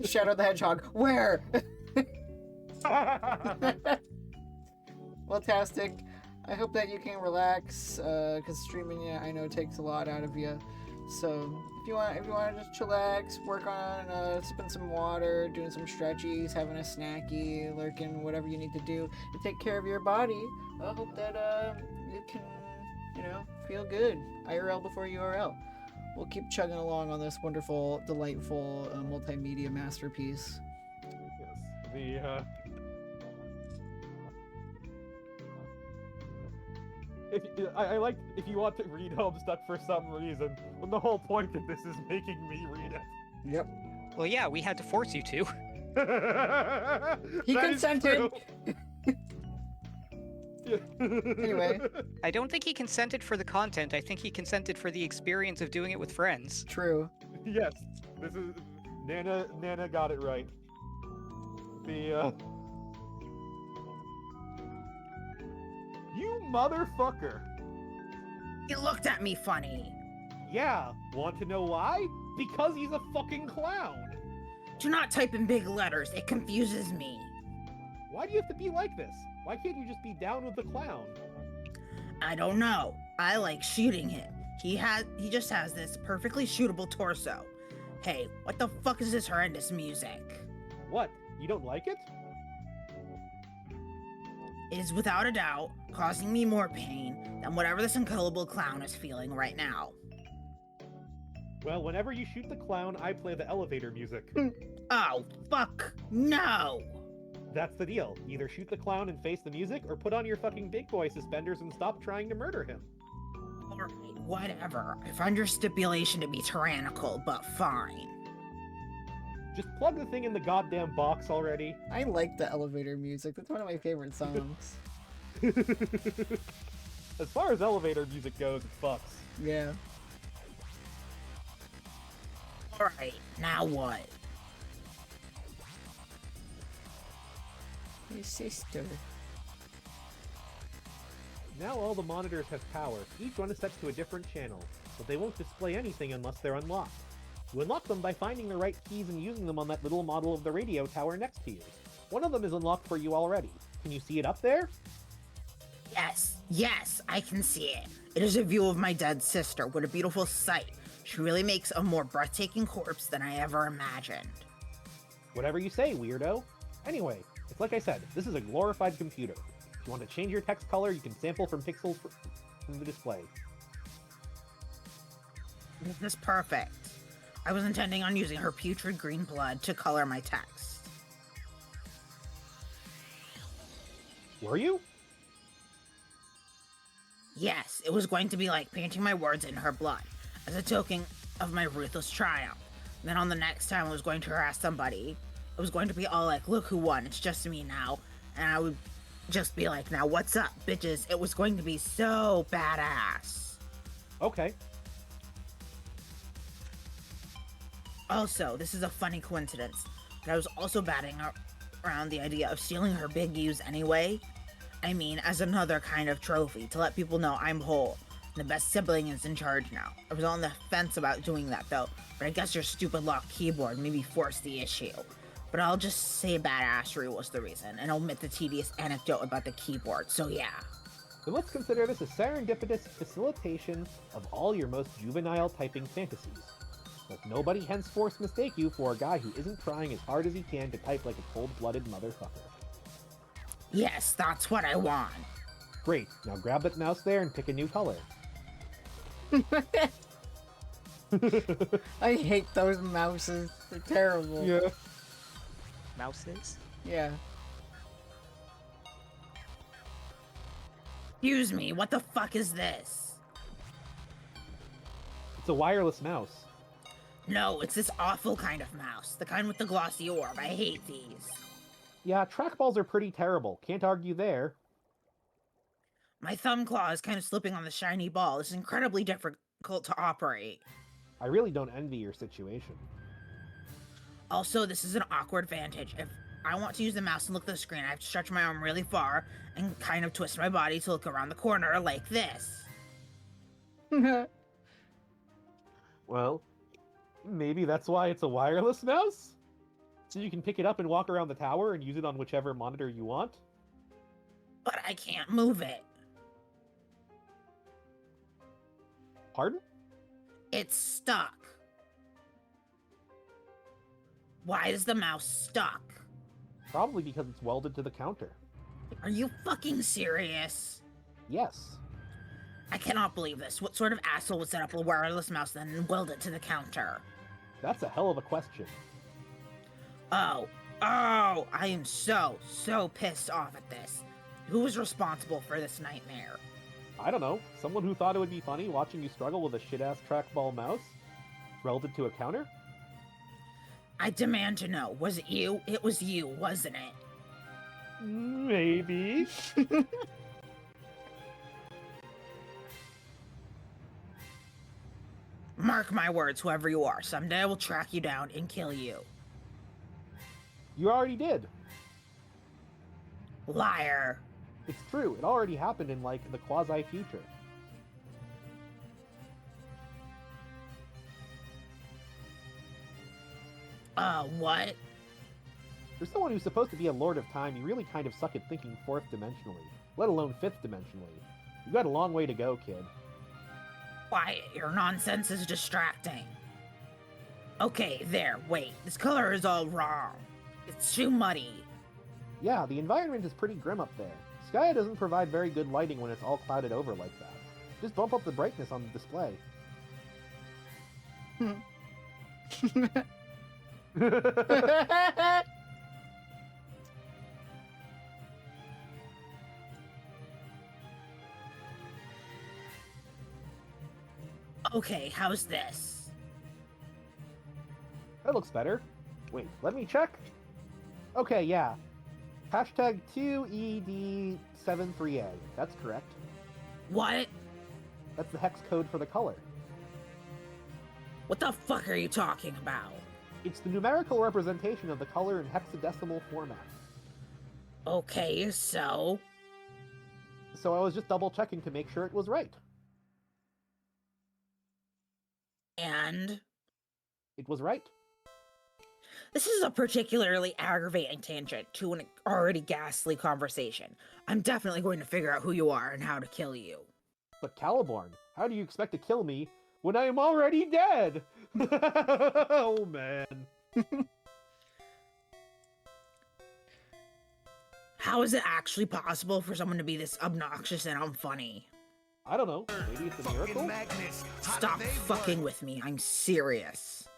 Shadow the Hedgehog. Where? Well, Tastic, I hope that you can relax, because streaming, yeah, I know takes a lot out of you. So, if you want to just chillax, work on sipping some water, doing some stretchies, having a snacky, lurking, whatever you need to do to take care of your body, I hope that you can, feel good. IRL before URL. We'll keep chugging along on this wonderful, delightful multimedia masterpiece. Yes, I like if you want to read Homestuck for some reason, when the whole point of this is making me read it. Yep. Well, yeah, we had to force you to. He That is consented. true. Anyway. I don't think he consented for the content. I think he consented for the experience of doing it with friends. True. Yes, this is Nana got it right. You motherfucker! He looked at me funny. Yeah, want to know why? Because he's a fucking clown! Do not type in big letters, it confuses me. Why do you have to be like this? Why can't you just be down with the clown? I don't know. I like shooting him. He just has this perfectly shootable torso. Hey, what the fuck is this horrendous music? What? You don't like it? It is without a doubt causing me more pain than whatever this unkillable clown is feeling right now. Well, whenever you shoot the clown, I play the elevator music. Oh, fuck. No! That's the deal. Either shoot the clown and face the music, or put on your fucking big boy suspenders and stop trying to murder him. Alright, whatever. I find your stipulation to be tyrannical, but fine. Just plug the thing in the goddamn box already. I like the elevator music. That's one of my favorite songs. As far as elevator music goes, it fucks. Yeah. Alright, now what? Your sister. Now all the monitors have power. Each one is set to a different channel, but they won't display anything unless they're unlocked. You unlock them by finding the right keys and using them on that little model of the radio tower next to you. One of them is unlocked for you already. Can you see it up there? Yes, I can see it. It is a view of my dead sister. What a beautiful sight. She really makes a more breathtaking corpse than I ever imagined. Whatever you say, weirdo. Anyway, it's like I said, this is a glorified computer. If you want to change your text color, you can sample from pixels from the display. This is perfect. I was intending on using her putrid green blood to color my text. Were you? Yes, it was going to be like painting my words in her blood, as a token of my ruthless triumph. And then on the next time I was going to harass somebody, it was going to be all like, look who won, it's just me now. And I would just be like, now what's up, bitches? It was going to be so badass. Okay. Also, this is a funny coincidence, but I was also batting around the idea of stealing her big U's anyway. I mean, as another kind of trophy, to let people know I'm whole. The best sibling is in charge now. I was on the fence about doing that though, but I guess your stupid locked keyboard maybe forced the issue. But I'll just say badassery was the reason, and omit the tedious anecdote about the keyboard, so yeah. Then let's consider this a serendipitous facilitation of all your most juvenile typing fantasies. Let nobody henceforth mistake you for a guy who isn't trying as hard as he can to type like a cold-blooded motherfucker. Yes, that's what I want. Great, now grab that mouse there and pick a new color. I hate those mouses. They're terrible. Yeah. Mouses? Yeah. Excuse me, what the fuck is this? It's a wireless mouse. No, it's this awful kind of mouse. The kind with the glossy orb. I hate these. Yeah, trackballs are pretty terrible. Can't argue there. My thumb claw is kind of slipping on the shiny ball. It's incredibly difficult to operate. I really don't envy your situation. Also, this is an awkward vantage. If I want to use the mouse and look at the screen, I have to stretch my arm really far and kind of twist my body to look around the corner like this. Well, maybe that's why it's a wireless mouse? So you can pick it up and walk around the tower and use it on whichever monitor you want? But I can't move it. Pardon? It's stuck. Why is the mouse stuck? Probably because it's welded to the counter. Are you fucking serious? Yes. I cannot believe this. What sort of asshole would set up a wireless mouse then and weld it to the counter? That's a hell of a question. Oh, I am so pissed off at this. Who was responsible for this nightmare? I don't know. Someone who thought it would be funny watching you struggle with a shit-ass trackball mouse? Welded to a counter? I demand to know. Was it you? It was you, wasn't it? Maybe. Mark my words, whoever you are. Someday I will track you down and kill you. You already did. Liar. It's true. It already happened in, like, the quasi-future. What? For someone who's supposed to be a lord of time, you really kind of suck at thinking fourth dimensionally, let alone fifth dimensionally. You got a long way to go, kid. Quiet, your nonsense is distracting. Okay, there, wait. This color is all wrong. It's too muddy. Yeah, the environment is pretty grim up there. Skya doesn't provide very good lighting when it's all clouded over like that. Just bump up the brightness on the display. Okay, how's this? That looks better. Wait, let me check. Okay, yeah. Hashtag 2ED73A. That's correct. What? That's the hex code for the color. What the fuck are you talking about? It's the numerical representation of the color in hexadecimal format. Okay, so? So I was just double checking to make sure it was right. And? It was right. This is a particularly aggravating tangent to an already ghastly conversation. I'm definitely going to figure out who you are and how to kill you. But Caliborn, how do you expect to kill me when I am already dead? Oh, man. How is it actually possible for someone to be this obnoxious and unfunny? I don't know. Maybe it's a miracle? Stop fucking with me. I'm serious.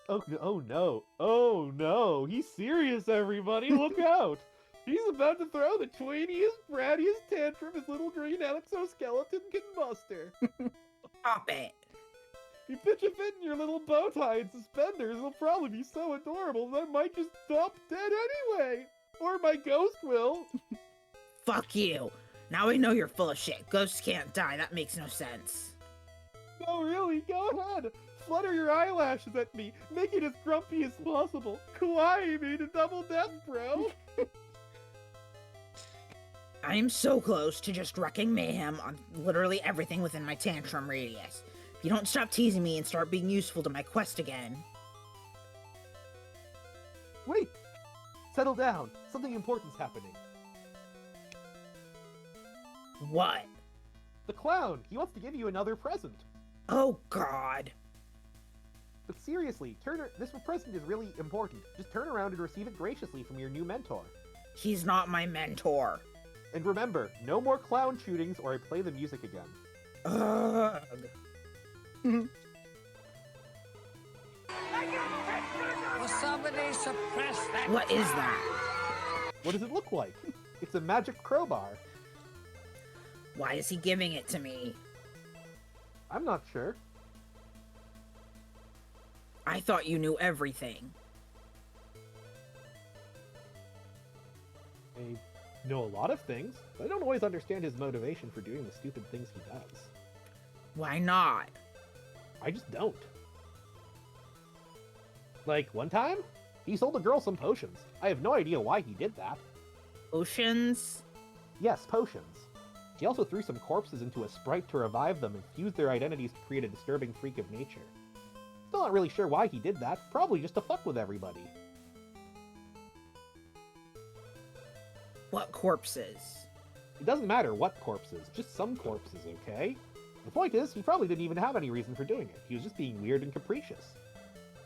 Oh no. Oh no. He's serious, everybody. Look out. He's about to throw the tweeniest, brattiest tantrum his little green exoskeleton can muster. Stop it. You pitch a fit in your little bow tie and suspenders. It'll probably be so adorable that I might just stop dead anyway. Or my ghost will. Fuck you. Now I know you're full of shit. Ghosts can't die. That makes no sense. No, really, go ahead. Flutter your eyelashes at me. Make it as grumpy as possible. Kawaii me to double death, bro. I am so close to just wrecking mayhem on literally everything within my tantrum radius. If you don't stop teasing me and start being useful to my quest again. Wait. Settle down. Something important's happening. What? The clown. He wants to give you another present. Oh, God. But seriously, this present is really important. Just turn around and receive it graciously from your new mentor. He's not my mentor. And remember, no more clown shootings or I play the music again. Ugh. What is that? What does it look like? It's a magic crowbar. Why is he giving it to me? I'm not sure. I thought you knew everything. I know a lot of things, but I don't always understand his motivation for doing the stupid things he does. Why not? I just don't. Like, one time, he sold a girl some potions. I have no idea why he did that. Potions? Yes, potions. He also threw some corpses into a sprite to revive them and fused their identities to create a disturbing freak of nature. Still not really sure why he did that, probably just to fuck with everybody. What corpses? It doesn't matter what corpses, just some corpses, okay? The point is, he probably didn't even have any reason for doing it. He was just being weird and capricious.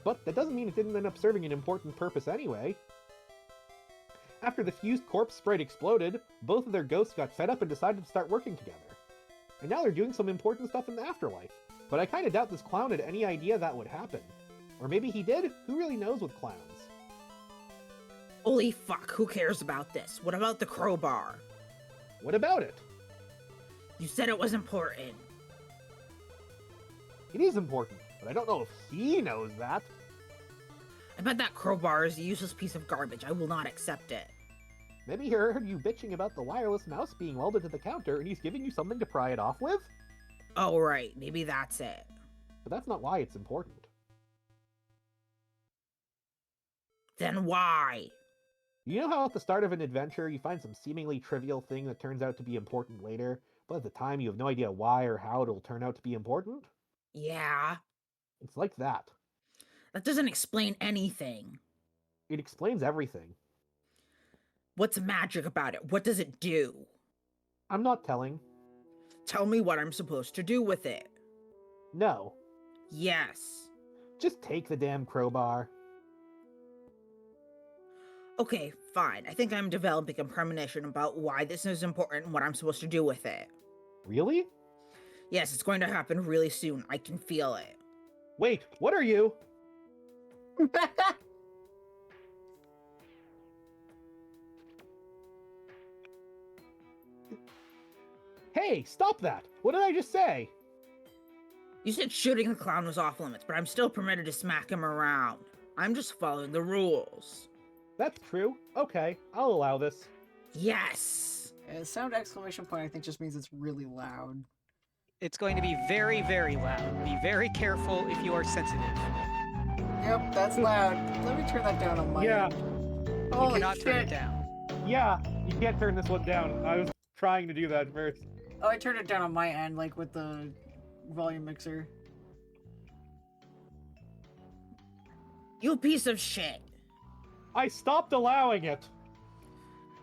But that doesn't mean it didn't end up serving an important purpose anyway. After the fused corpse sprite exploded, both of their ghosts got fed up and decided to start working together. And now they're doing some important stuff in the afterlife. But I kinda doubt this clown had any idea that would happen. Or maybe he did? Who really knows with clowns? Holy fuck, who cares about this? What about the crowbar? What about it? You said it was important. It is important, but I don't know if he knows that. I bet that crowbar is a useless piece of garbage. I will not accept it. Maybe he heard you bitching about the wireless mouse being welded to the counter and he's giving you something to pry it off with? Oh, right. Maybe that's it. But that's not why it's important. Then why? You know how at the start of an adventure you find some seemingly trivial thing that turns out to be important later, but at the time you have no idea why or how it'll turn out to be important? Yeah. It's like that. That doesn't explain anything. It explains everything. What's magic about it? What does it do? I'm not telling. Tell me what I'm supposed to do with it. No. Yes. Just take the damn crowbar. Okay, fine. I think I'm developing a premonition about why this is important and what I'm supposed to do with it. Really? Yes, it's going to happen really soon. I can feel it. Wait, what are you? Hey, stop that! What did I just say? You said shooting the clown was off limits, but I'm still permitted to smack him around. I'm just following the rules. That's true. Okay, I'll allow this. Yes! Sound exclamation point I think just means it's really loud. It's going to be very, very loud. Be very careful if you are sensitive. Yep, that's loud. Let me turn that down on my end. You Holy cannot shit. turn it down. Yeah, you can't turn this one down. I was trying to do that first. Oh, I turned it down on my end, like with the volume mixer. You piece of shit. I stopped allowing it.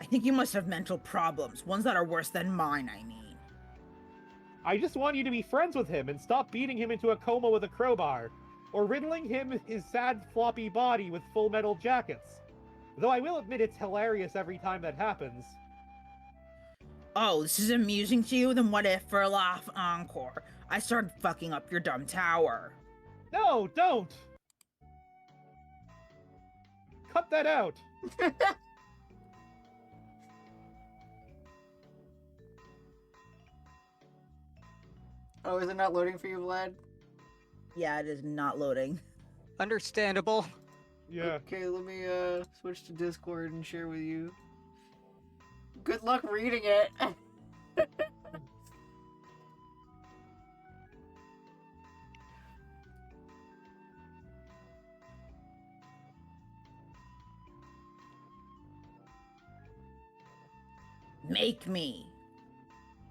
I think you must have mental problems, ones that are worse than mine, I mean. I just want you to be friends with him and stop beating him into a coma with a crowbar, or riddling him his sad floppy body with full metal jackets. Though I will admit it's hilarious every time that happens. Oh, this is amusing to you? Then what if, for a laugh encore, I started fucking up your dumb tower? No, don't! Cut that out! Oh, is it not loading for you, Vlad? Yeah, it is not loading. Understandable. Yeah. Okay, let me switch to Discord and share with you. Good luck reading it. Make me.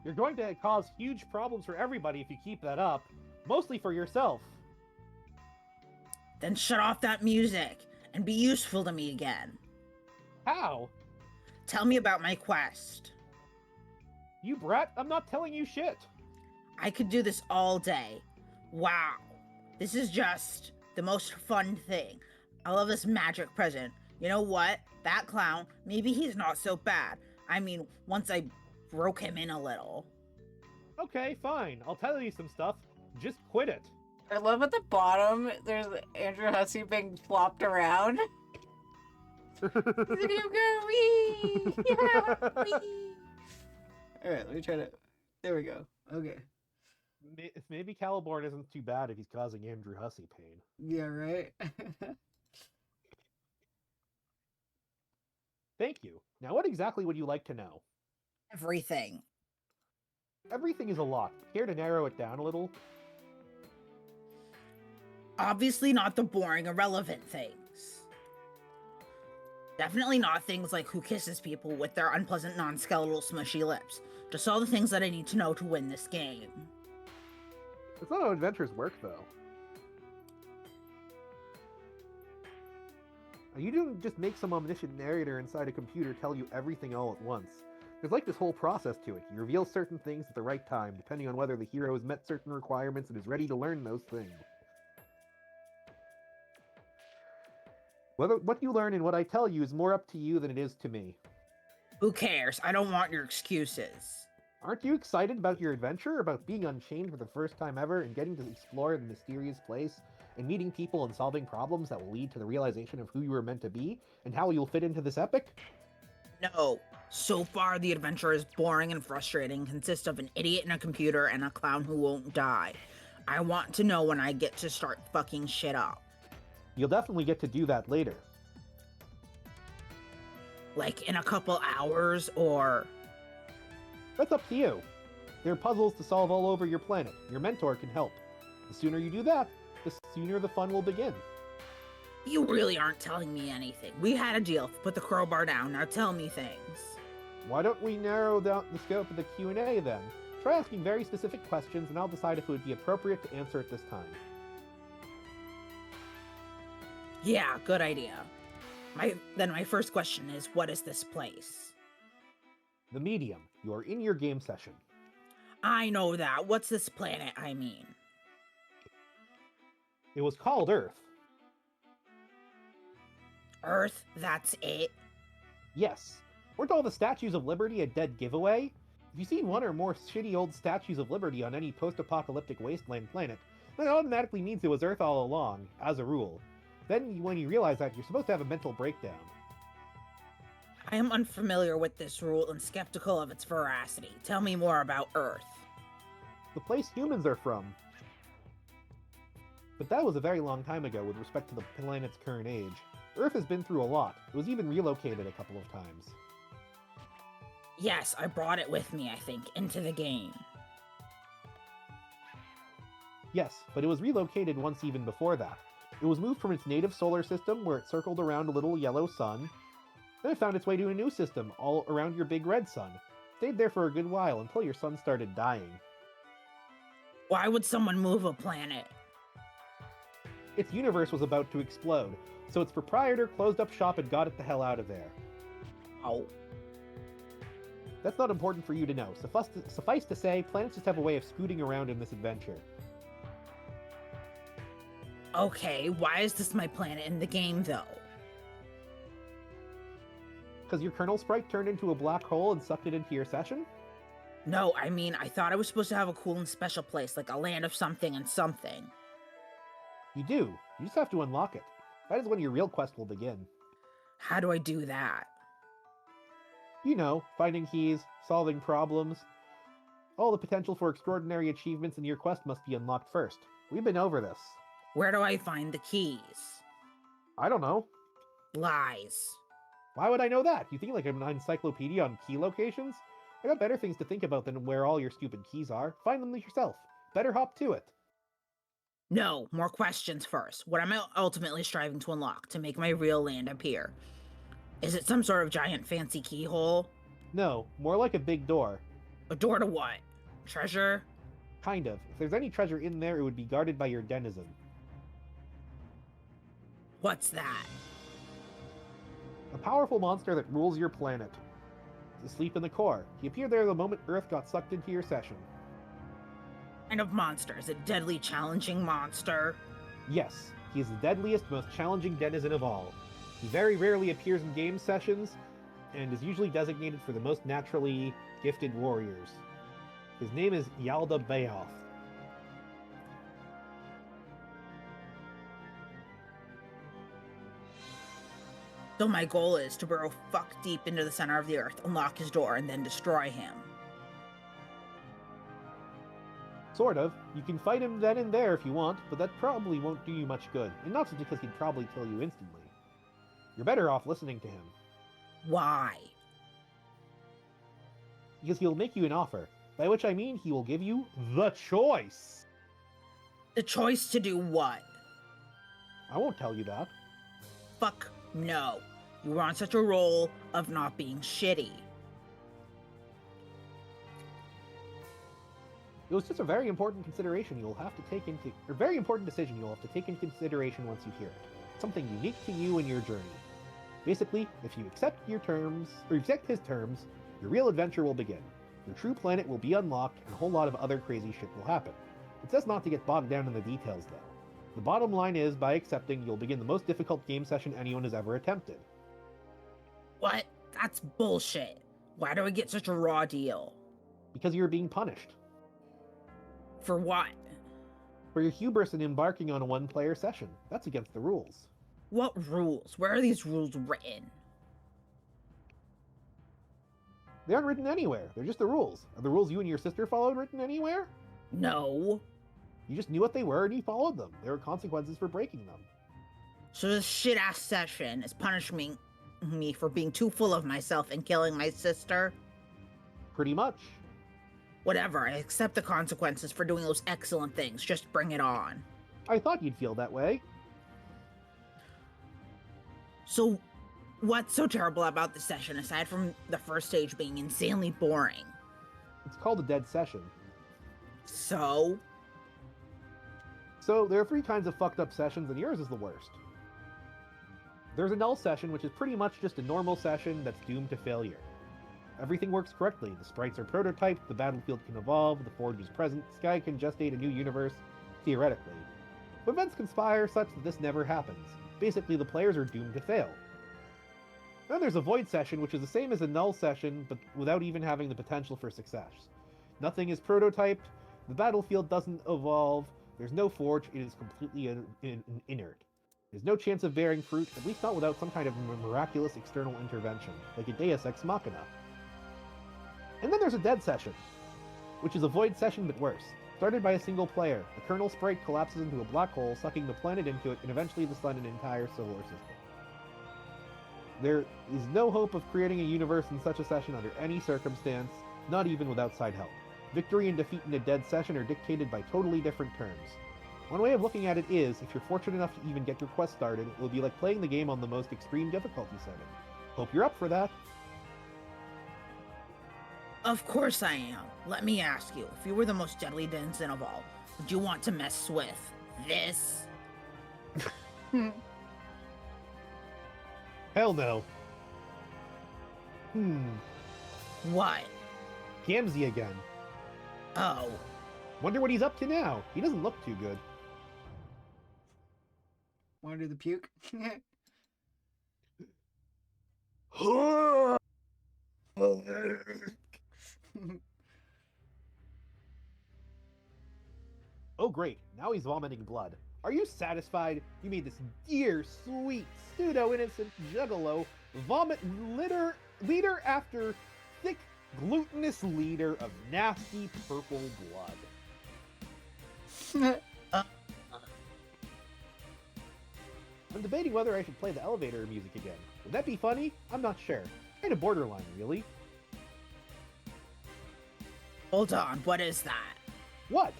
You're going to cause huge problems for everybody if you keep that up. Mostly for yourself. Then shut off that music and be useful to me again. How? Tell me about my quest. You brat, I'm not telling you shit. I could do this all day. Wow. This is just the most fun thing. I love this magic present. You know what? That clown, maybe he's not so bad. I mean, once I broke him in a little. Okay, fine. I'll tell you some stuff. Just quit it. I love at the bottom, there's Andrew Hussey being flopped around. He's like, you go, wee! Yeah, wee! Alright, let me try to... There we go. Okay. Maybe Caliborn isn't too bad if he's causing Andrew Hussey pain. Yeah, right? Thank you. Now what exactly would you like to know? Everything. Everything is a lot. Care to narrow it down a little? Obviously not the boring, irrelevant things. Definitely not things like who kisses people with their unpleasant, non-skeletal, smushy lips. Just all the things that I need to know to win this game. That's not how adventures work, though. You don't just make some omniscient narrator inside a computer tell you everything all at once. There's like this whole process to it. You reveal certain things at the right time, depending on whether the hero has met certain requirements and is ready to learn those things. What you learn and what I tell you is more up to you than it is to me. Who cares? I don't want your excuses. Aren't you excited about your adventure, about being unchained for the first time ever and getting to explore the mysterious place and meeting people and solving problems that will lead to the realization of who you were meant to be and how you'll fit into this epic? No. So far, the adventure is boring and frustrating, consists of an idiot and a computer and a clown who won't die. I want to know when I get to start fucking shit up. You'll definitely get to do that later. Like in a couple hours, or... That's up to you. There are puzzles to solve all over your planet. Your mentor can help. The sooner you do that, the sooner the fun will begin. You really aren't telling me anything. We had a deal. Put the crowbar down. Now tell me things. Why don't we narrow down the scope of the Q&A then? Try asking very specific questions and I'll decide if it would be appropriate to answer at this time. Yeah, good idea. My first question is, what is this place? The medium. You are in your game session. I know that. What's this planet, I mean? It was called Earth. Earth, that's it? Yes. Weren't all the statues of Liberty a dead giveaway? If you see one or more shitty old statues of Liberty on any post-apocalyptic wasteland planet, that automatically means it was Earth all along, as a rule. Then, when you realize that, you're supposed to have a mental breakdown. I am unfamiliar with this rule and skeptical of its veracity. Tell me more about Earth. The place humans are from. But that was a very long time ago with respect to the planet's current age. Earth has been through a lot. It was even relocated a couple of times. Yes, I brought it with me, I think, into the game. Yes, but it was relocated once even before that. It was moved from its native solar system, where it circled around a little yellow sun. Then it found its way to a new system, all around your big red sun. Stayed there for a good while, until your sun started dying. Why would someone move a planet? Its universe was about to explode, so its proprietor closed up shop and got it the hell out of there. Oh. That's not important for you to know. Suffice to say, planets just have a way of scooting around in this adventure. Okay, why is this my planet in the game, though? Because your kernel sprite turned into a black hole and sucked it into your session? No, I mean, I thought I was supposed to have a cool and special place, like a land of something and something. You do. You just have to unlock it. That is when your real quest will begin. How do I do that? You know, finding keys, solving problems. All the potential for extraordinary achievements in your quest must be unlocked first. We've been over this. Where do I find the keys? I don't know. Lies. Why would I know that? You think like I'm an encyclopedia on key locations? I got better things to think about than where all your stupid keys are. Find them yourself. Better hop to it. No, more questions first. What am I ultimately striving to unlock to make my real land appear? Is it some sort of giant fancy keyhole? No, more like a big door. A door to what? Treasure? Kind of. If there's any treasure in there, it would be guarded by your denizen. What's that? A powerful monster that rules your planet. He's asleep in the core. He appeared there the moment Earth got sucked into your session. What kind of monster? Is it a deadly challenging monster? Yes, he is the deadliest, most challenging denizen of all. He very rarely appears in game sessions, and is usually designated for the most naturally gifted warriors. His name is Yalda Bayoth. So my goal is to burrow fuck deep into the center of the earth, unlock his door, and then destroy him. Sort of. You can fight him then and there if you want, but that probably won't do you much good, and not just because he'd probably kill you instantly. You're better off listening to him, Why? because he'll make you an offer, by which I mean he will give you the choice. The choice to do what? I won't tell you that. Fuck no. You were on such a roll of not being shitty. It was just a very important consideration you'll have to take into, or very important decision you'll have to take into consideration once you hear it. Something unique to you and your journey. Basically, if you accept your terms, or accept his terms, your real adventure will begin. Your true planet will be unlocked, and a whole lot of other crazy shit will happen. It says not to get bogged down in the details, though. The bottom line is, by accepting, you'll begin the most difficult game session anyone has ever attempted. What? That's bullshit. Why do I get such a raw deal? Because you're being punished. For what? For your hubris in embarking on a one-player session. That's against the rules. What rules? Where are these rules written? They aren't written anywhere. They're just the rules. Are the rules you and your sister followed written anywhere? No. You just knew what they were and you followed them. There were consequences for breaking them. So this shit-ass session is punishing me for being too full of myself and killing my sister? Pretty much. Whatever, I accept the consequences for doing those excellent things. Just bring it on. I thought you'd feel that way. So, what's so terrible about this session, aside from the first stage being insanely boring? It's called a dead session. So? So, there are 3 kinds of fucked up sessions, and yours is the worst. There's a null session, which is pretty much just a normal session that's doomed to failure. Everything works correctly. The sprites are prototyped, the battlefield can evolve, the forge is present, Sky can gestate a new universe, theoretically. But events conspire such that this never happens. Basically, the players are doomed to fail. Then there's a void session, which is the same as a null session, but without even having the potential for success. Nothing is prototyped, the battlefield doesn't evolve, there's no forge, it is completely inert. There's no chance of bearing fruit, at least not without some kind of miraculous external intervention, like a Deus Ex Machina. And then there's a dead session, which is a void session but worse. Started by a single player, the kernel sprite collapses into a black hole, sucking the planet into it, and eventually the sun and entire solar system. There is no hope of creating a universe in such a session under any circumstance, not even with outside help. Victory and defeat in a dead session are dictated by totally different terms. One way of looking at it is, if you're fortunate enough to even get your quest started, it will be like playing the game on the most extreme difficulty setting. Hope you're up for that. Of course I am. Let me ask you, if you were the most deadly denizen of all, would you want to mess with this? Hell no. What? Gamzee again. Oh. Wonder what he's up to now. He doesn't look too good. Want to do the puke? Oh great, now he's vomiting blood. Are you satisfied? You made this dear, sweet, pseudo-innocent juggalo vomit liter after thick, glutinous liter of nasty purple blood. I'm debating whether I should play the elevator music again. Would that be funny? I'm not sure. Kind of borderline, really. Hold on, what is that? What?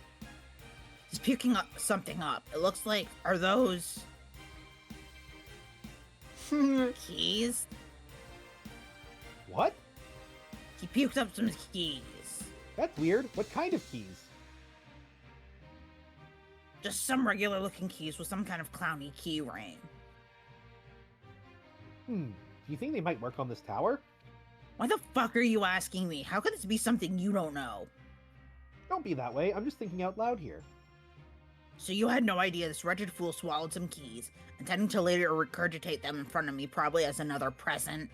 He's puking up something up. It looks like, are those keys? What? He puked up some keys. That's weird. What kind of keys? Just some regular looking keys with some kind of clowny key ring. Do you think they might work on this tower? Why the fuck are you asking me? How could this be something you don't know? Don't be that way. I'm just thinking out loud here. So you had no idea this wretched fool swallowed some keys, intending to later regurgitate them in front of me, probably as another present?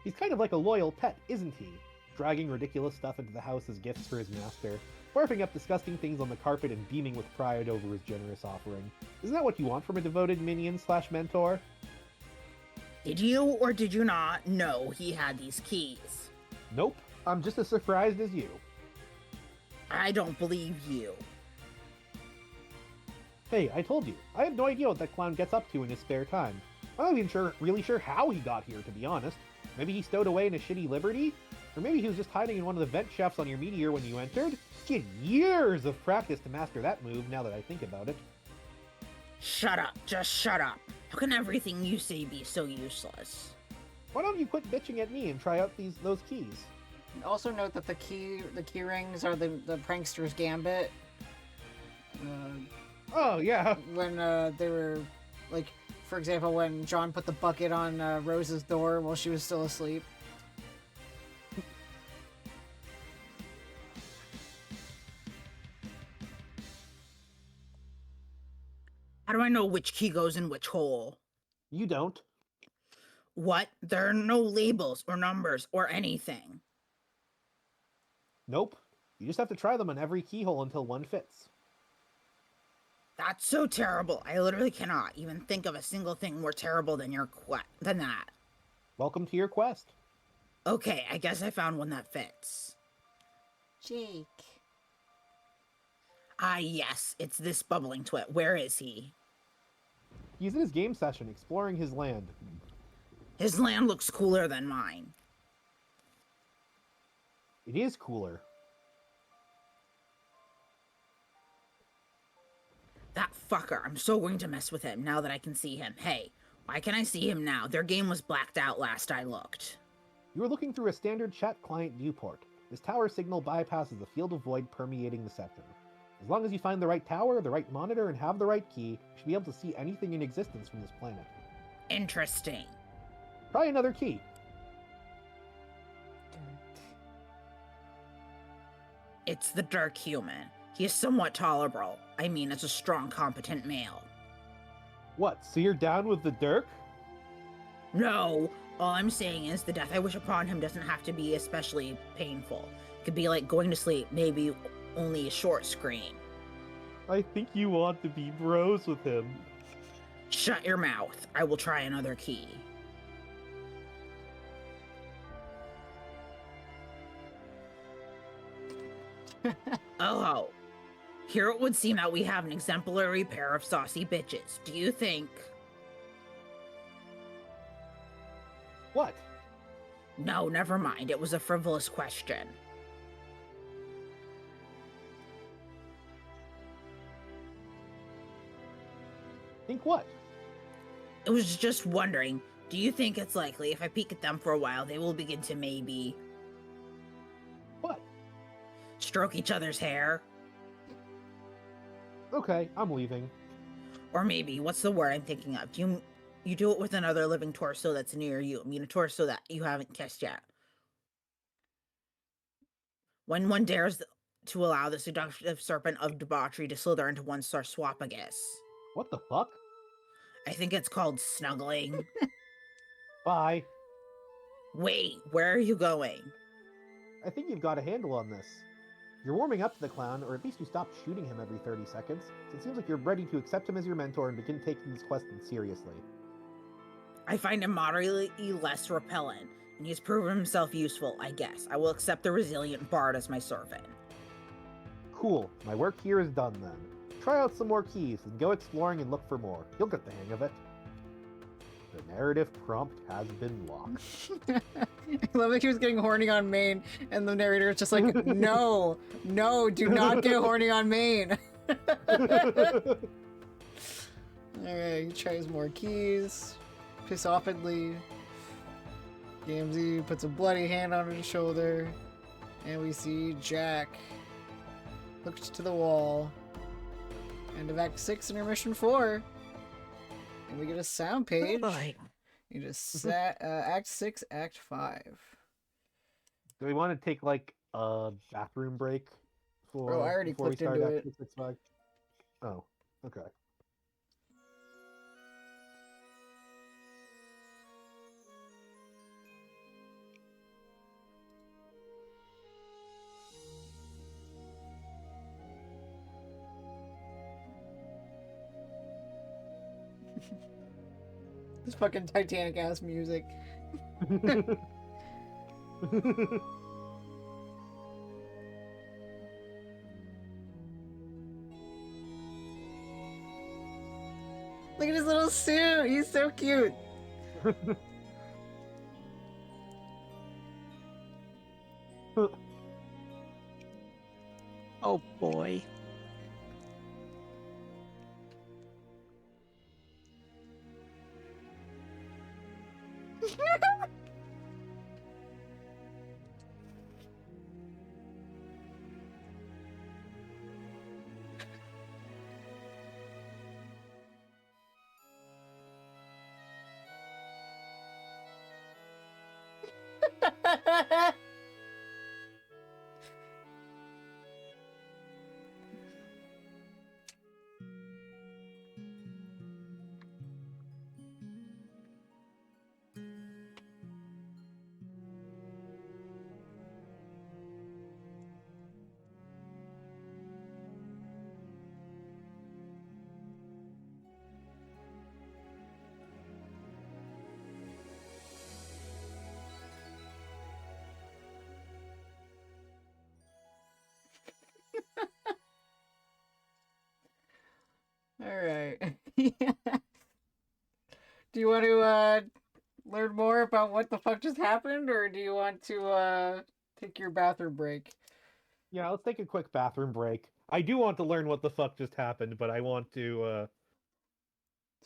He's kind of like a loyal pet, isn't he? Dragging ridiculous stuff into the house as gifts for his master, barfing up disgusting things on the carpet and beaming with pride over his generous offering. Isn't that what you want from a devoted minion/mentor? Did you or did you not know he had these keys? Nope. I'm just as surprised as you. I don't believe you. Hey, I told you. I have no idea what that clown gets up to in his spare time. I'm not even really sure how he got here, to be honest. Maybe he stowed away in a shitty Liberty? Or maybe he was just hiding in one of the vent shafts on your meteor when you entered? He had years of practice to master that move, now that I think about it. Shut up. Just shut up. How can everything you say be so useless? Why don't you quit bitching at me and try out those keys? Also note that the key rings are the prankster's gambit. Oh, yeah. When they were, like, for example, when John put the bucket on Rose's door while she was still asleep. How do I know which key goes in which hole? You don't. What? There are no labels or numbers or anything. Nope. You just have to try them on every keyhole until one fits. That's so terrible. I literally cannot even think of a single thing more terrible than than that. Welcome to your quest. Okay, I guess I found one that fits. Jake. Ah, yes, it's this bubbling twit. Where is he? He's in his game session, exploring his land. His land looks cooler than mine. It is cooler. That fucker, I'm so going to mess with him now that I can see him. Hey, why can I see him now? Their game was blacked out last I looked. You are looking through a standard chat client viewport. This tower signal bypasses the field of void permeating the sector. As long as you find the right tower, the right monitor, and have the right key, you should be able to see anything in existence from this planet. Interesting. Try another key. It's the Dark Human. He is somewhat tolerable. I mean, as a strong, competent male. What, so you're down with the Dirk? No, all I'm saying is the death I wish upon him doesn't have to be especially painful. It could be like going to sleep, maybe only a short scream. I think you want to be bros with him. Shut your mouth. I will try another key. Oh, here it would seem that we have an exemplary pair of saucy bitches. Do you think? What? No, never mind. It was a frivolous question. Think what? I was just wondering, do you think it's likely if I peek at them for a while, they will begin to maybe What? stroke each other's hair? Okay, I'm leaving. Or maybe, what's the word I'm thinking of? You do it with another living torso that's near you. I mean, a torso that you haven't kissed yet. When one dares to allow the seductive serpent of debauchery to slither into one's sarcophagus. What the fuck? I think it's called snuggling. Bye. Wait, where are you going? I think you've got a handle on this. You're warming up to the clown, or at least you stopped shooting him every 30 seconds, so it seems like you're ready to accept him as your mentor and begin taking this quest seriously. I find him moderately less repellent, and he's proven himself useful, I guess. I will accept the resilient bard as my servant. Cool, my work here is done then. Try out some more keys and go exploring and look for more. You'll get the hang of it. The narrative prompt has been locked. I love that he was getting horny on Maine, and the narrator is just like, no, do not get horny on Maine. Alright, he tries more keys. Piss off and leave. Gamzee puts a bloody hand on his shoulder, and we see Jack hooked to the wall. End of Act 6, Intermission 4. And we get a sound page. You just Act 6, Act 5. Do we want to take like a bathroom break for? Bro, I already before we clicked start into Act it. 6, 5? Oh, okay. This fucking Titanic ass music. Look at his little suit. He's so cute. Oh boy. Alright. Do you want to learn more about what the fuck just happened, or do you want to take your bathroom break? Yeah, let's take a quick bathroom break. I do want to learn what the fuck just happened, but I want to,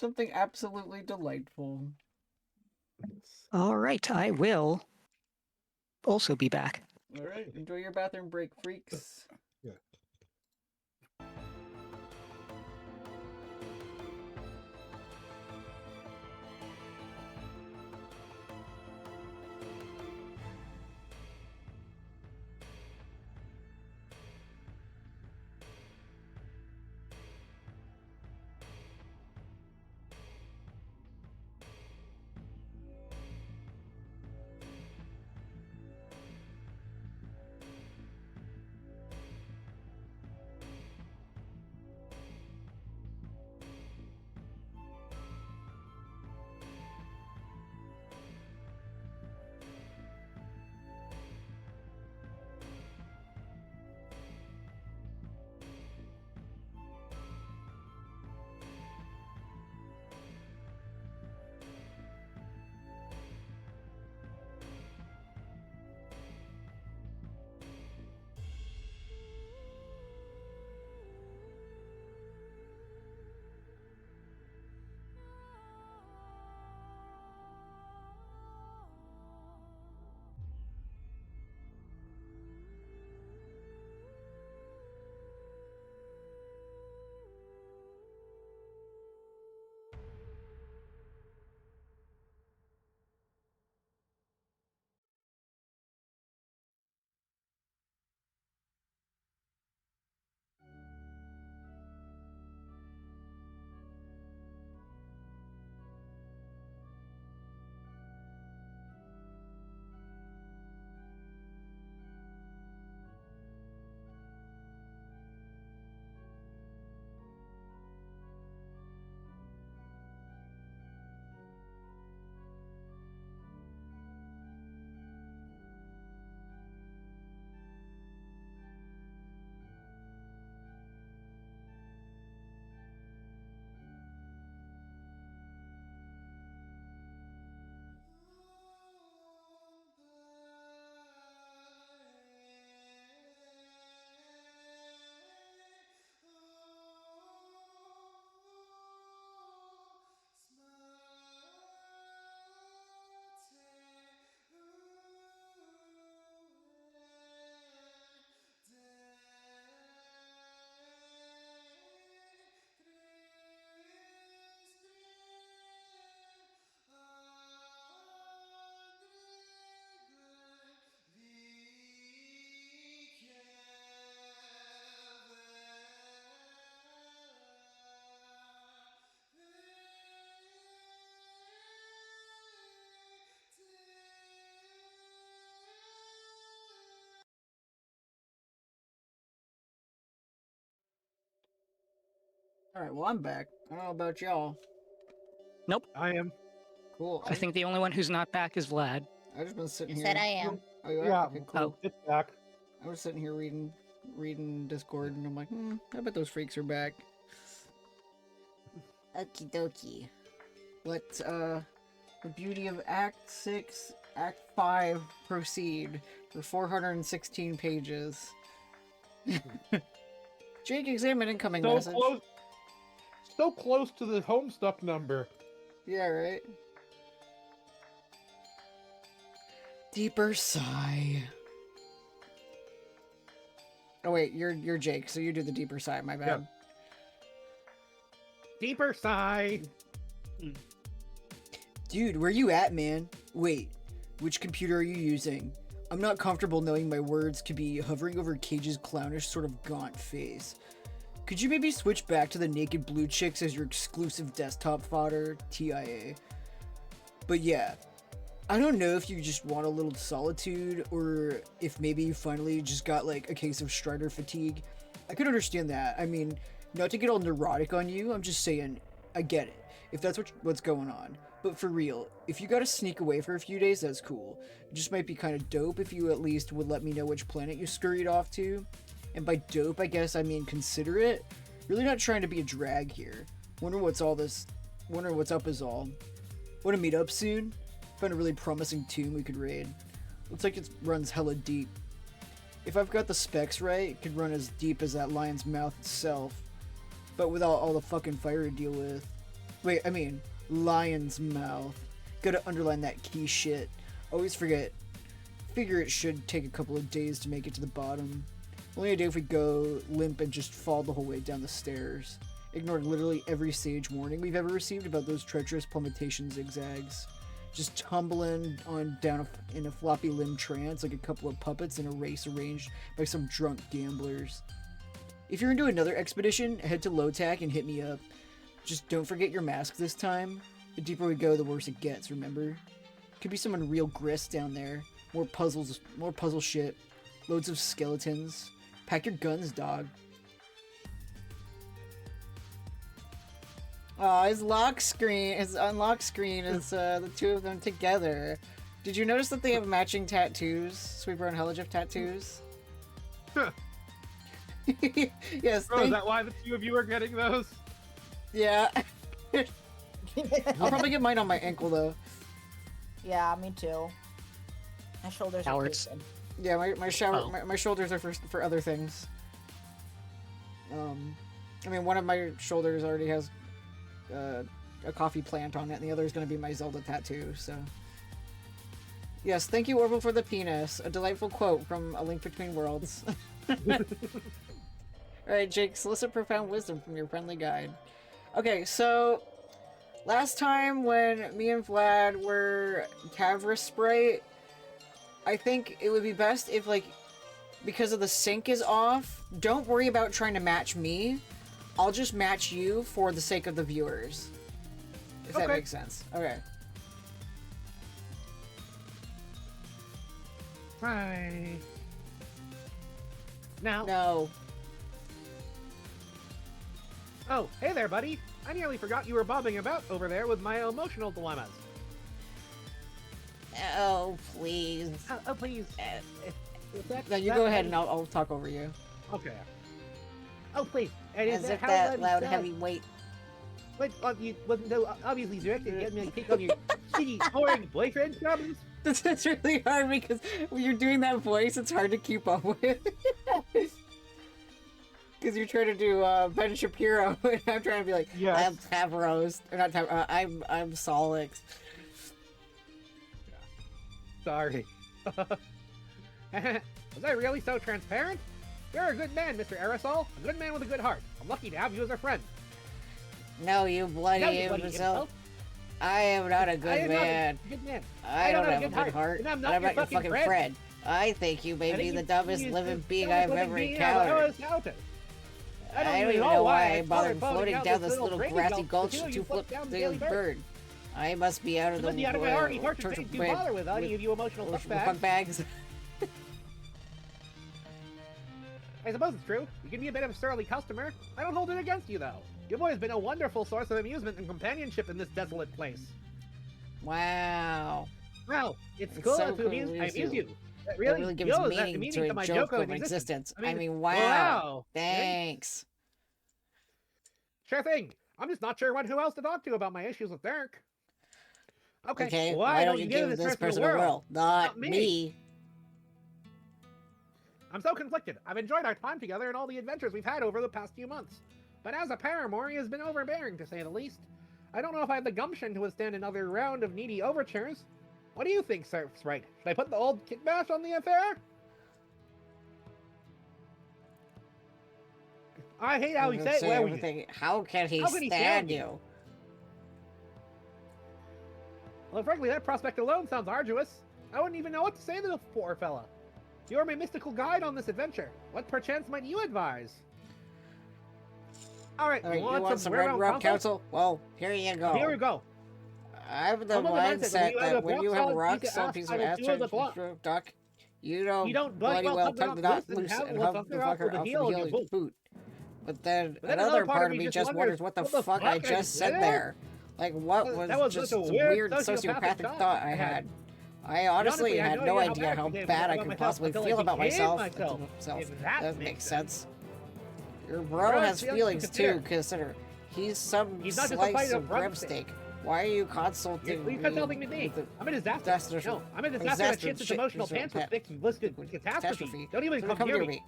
Something absolutely delightful. All right, I will also be back. Alright, enjoy your bathroom break, freaks. Yeah. Alright, well, I'm back. I don't know about y'all. I am. Cool. I think the only one who's not back is Vlad. I've just been sitting You here. said I am. Oh, you are? Yeah. Okay, cool. It's back. I was sitting here reading Discord, and I'm like, I bet those freaks are back. Okie dokie. Let the beauty of Act 6, Act 5 proceed for 416 pages. Jake, examine incoming So message. close. So close to the Homestuck number. Yeah, right. Deeper sigh. Oh wait, you're Jake, so you do the deeper sigh. My bad. Deeper sigh. Dude, where you at, man? Wait, which computer are you using? I'm not comfortable knowing my words could be hovering over Cage's clownish sort of gaunt face. Could you maybe switch back to the naked blue chicks as your exclusive desktop fodder? TIA. But yeah, I don't know if you just want a little solitude, or if maybe you finally just got like a case of Strider fatigue. I could understand that. I mean, not to get all neurotic on you, I'm just saying, I get it, if that's what's going on. But for real, if you gotta sneak away for a few days, that's cool. It just might be kind of dope if you at least would let me know which planet you scurried off to. And by dope, I guess I mean considerate. Really not trying to be a drag here. Wonder what's up is all. Wanna meet up soon? Found a really promising tomb we could raid. Looks like it runs hella deep. If I've got the specs right, it could run as deep as that lion's mouth itself. But without all the fucking fire to deal with. Wait, I mean, lion's mouth. Gotta underline that key shit. Always forget. Figure it should take a couple of days to make it to the bottom. Only a day if we go limp and just fall the whole way down the stairs. Ignored literally every sage warning we've ever received about those treacherous plummetation zigzags. Just tumbling on down in a floppy limb trance like a couple of puppets in a race arranged by some drunk gamblers. If you're into another expedition, head to Low-Tac and hit me up. Just don't forget your mask this time. The deeper we go, the worse it gets, remember? Could be some unreal grist down there. More puzzles, more puzzle shit. Loads of skeletons. Pack your guns, dog. Oh, his lock screen, his unlock screen is the two of them together. Did you notice that they have matching tattoos? Sweeper and Helligift tattoos? Huh. Yes. Oh, is that why the two of you are getting those? Yeah. I'll probably get mine on my ankle though. Yeah, me too. My shoulders Cowards. are creasing. Yeah, Oh. my shoulders are for other things. I mean, one of my shoulders already has a coffee plant on it, and the other is going to be my Zelda tattoo. So, yes, thank you, Orville, for the penis. A delightful quote from A Link Between Worlds. All right, Jake, solicit profound wisdom from your friendly guide. Okay, so last time when me and Vlad were Tavris Sprite, I think it would be best if, like, because of the sync is off, don't worry about trying to match me. I'll just match you for the sake of the viewers. If that Okay. makes sense. Okay. Hi. Now. No. Oh, hey there, buddy. I nearly forgot you were bobbing about over there with my emotional dilemmas. Oh, please. Oh, please. No, you go ahead and I'll talk over you. Okay. Oh, please. And As is if how that bloody loud, sad. heavy weight. Wait, you wasn't so obviously directed to get me to take on your shitty, boring boyfriend problems? It's really hard because when you're doing that voice, it's hard to keep up with. Because you're trying to do Ben Shapiro, and I'm trying to be like, Yes. I'm Tavros, or not Tavros, I'm Solix. Sorry. Was I really so transparent? You're a good man, Mr. Aerosol. A good man with a good heart. I'm lucky to have you as a friend. No, you bloody No, you bloody imbecile. imbecile. I am not a I good am not man. a good man. I don't have have a good heart. And I'm And not I'm your not your fucking fucking friend. friend. I think you may I be think the you- dumbest you- living the being dumbest I've living ever being I've ever encountered. encountered. I don't even know why I bothered bothered floating down this little drainage grassy belt gulch until to you flip flipped down the the daily daily bird. I must be out of It the must be out of my already tortured torture brain to bother with any of you emotional fuck fuckbags. bags. I suppose it's true. You can be a bit of a surly customer. I don't hold it against you, though. You've always been a wonderful source of amusement and companionship in this desolate place. Wow. Well, it's It's cool so to cool amuse, to I amuse amuse you. you. That Really, really gives yo, that's the meaning meaning to to a my joke Joko of existence. I mean, wow. wow. Thanks. Sure thing. I'm just not sure who else to talk to about my issues with Dirk. Okay, Why don't you give this person a whirl? Not me. I'm so conflicted. I've enjoyed our time together and all the adventures we've had over the past few months. But as a paramour, he has been overbearing, to say the least. I don't know if I have the gumption to withstand another round of needy overtures. What do you think, Surf's right? Should I put the old kit bash on the affair? I hate how he said everything. How can he stand you? Well, frankly, that prospect alone sounds arduous. I wouldn't even know what to say to the poor fella. You are my mystical guide on this adventure. What perchance might you advise? Alright, you want some Red Rum Council? Well, here you go. Here we go. I have the mindset that when you have a rock solid piece of ass duck, you don't bloody well tug the knot loose and hump the fucker off the heel of your boot. But then another part of me just wonders what the fuck I just said there. Like, what was just a weird sociopathic thought I had? I honestly had no idea how bad I could possibly feel about myself. That makes sense. Your bro has feelings too, consider. He's some slice of rib steak. Why are you consulting me? I'm a disaster. No, I'm a disaster that shits its emotional pants with thick listed catastrophe. Don't even come near me.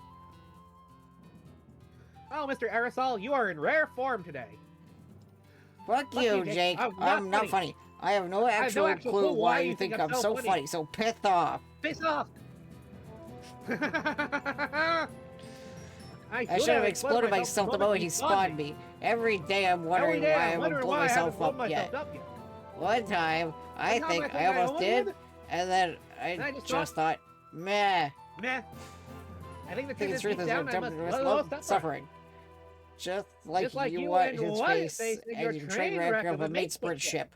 Oh, Mr. Aerosol, you are in rare form today. Fuck you, Jake. I'm not funny. I have no actual clue why you think I'm so funny, so piss off. Piss off! I should have exploded myself the moment he spawned me. Every day I'm wondering why I haven't blown myself up yet. One time, I think I almost did, and then I just thought, meh. Meh. I think the truth is I'm dumping the rest of suffering. Just like you want his face and your train wreck of a mate sprint ship.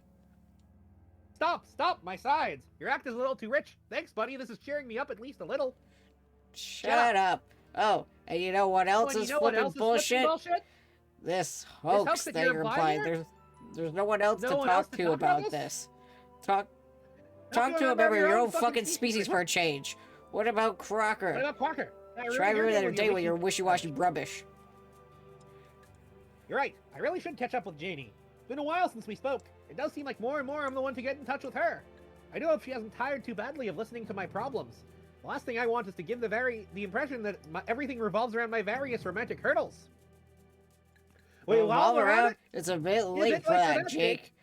Stop, my sides. Your act is a little too rich. Thanks, buddy. This is cheering me up at least a little. Shut up. Oh, and you know what else is flipping bullshit? This hoax that you're implying. There's no one else to talk to about this. Talk to him about your own fucking species for a change. What about Crocker? What about Crocker? Try remember the other day with your wishy-washy rubbish. You're right. I really should catch up with Janie. It's been a while since we spoke. It does seem like more and more I'm the one to get in touch with her. I do hope she hasn't tired too badly of listening to my problems. The last thing I want is to give the impression that everything revolves around my various romantic hurdles. Wait, while we're at it's a bit late for that, Jake.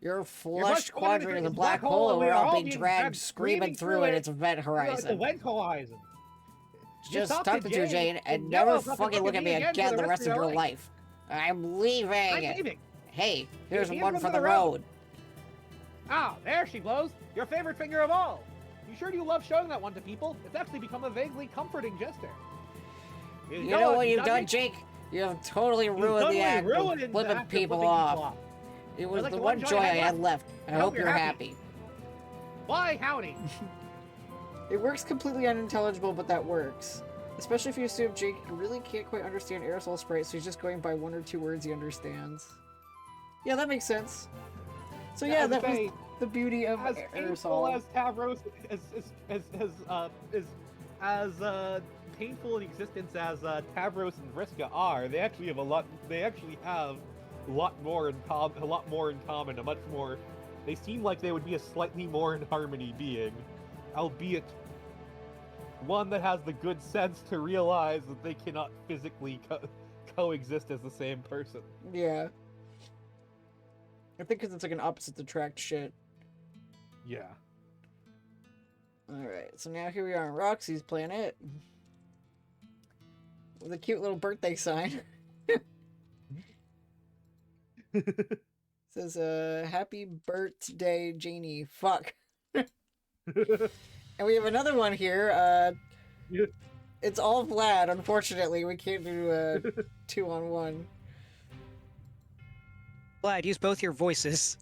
Your flushed quadrant is a black hole, and we're all being dragged screaming through at its event horizon. Event horizon. Just talk to Jane and never fucking look at me again the rest of your life. I'm leaving. Hey, here's one for the road. Ah, there she blows. Your favorite finger of all. You sure do love showing that one to people? It's actually become a vaguely comforting gesture. You know what you've done, Jake? You have totally ruined the act of flipping people off. It was the one joy I had left. I hope you're happy. Why, howdy. It works completely unintelligible, but that works. Especially if you assume Jake really can't quite understand aerosol spray, so he's just going by one or two words he understands. Yeah, that makes sense. So yeah, that was the beauty of aerosol. As Tavros as painful in existence as Tavros and Vriska are, they actually have a lot more in common. A much more. They seem like they would be a slightly more in harmony being, albeit one that has the good sense to realize that they cannot physically coexist as the same person. Yeah. I think because it's like an opposites attract shit. Yeah. Alright, so now here we are on Roxy's planet. With a cute little birthday sign. Says, happy birthday, Janie. Fuck. And we have another one here. It's all Vlad, unfortunately. We can't do 2-on-1. Vlad, use both your voices.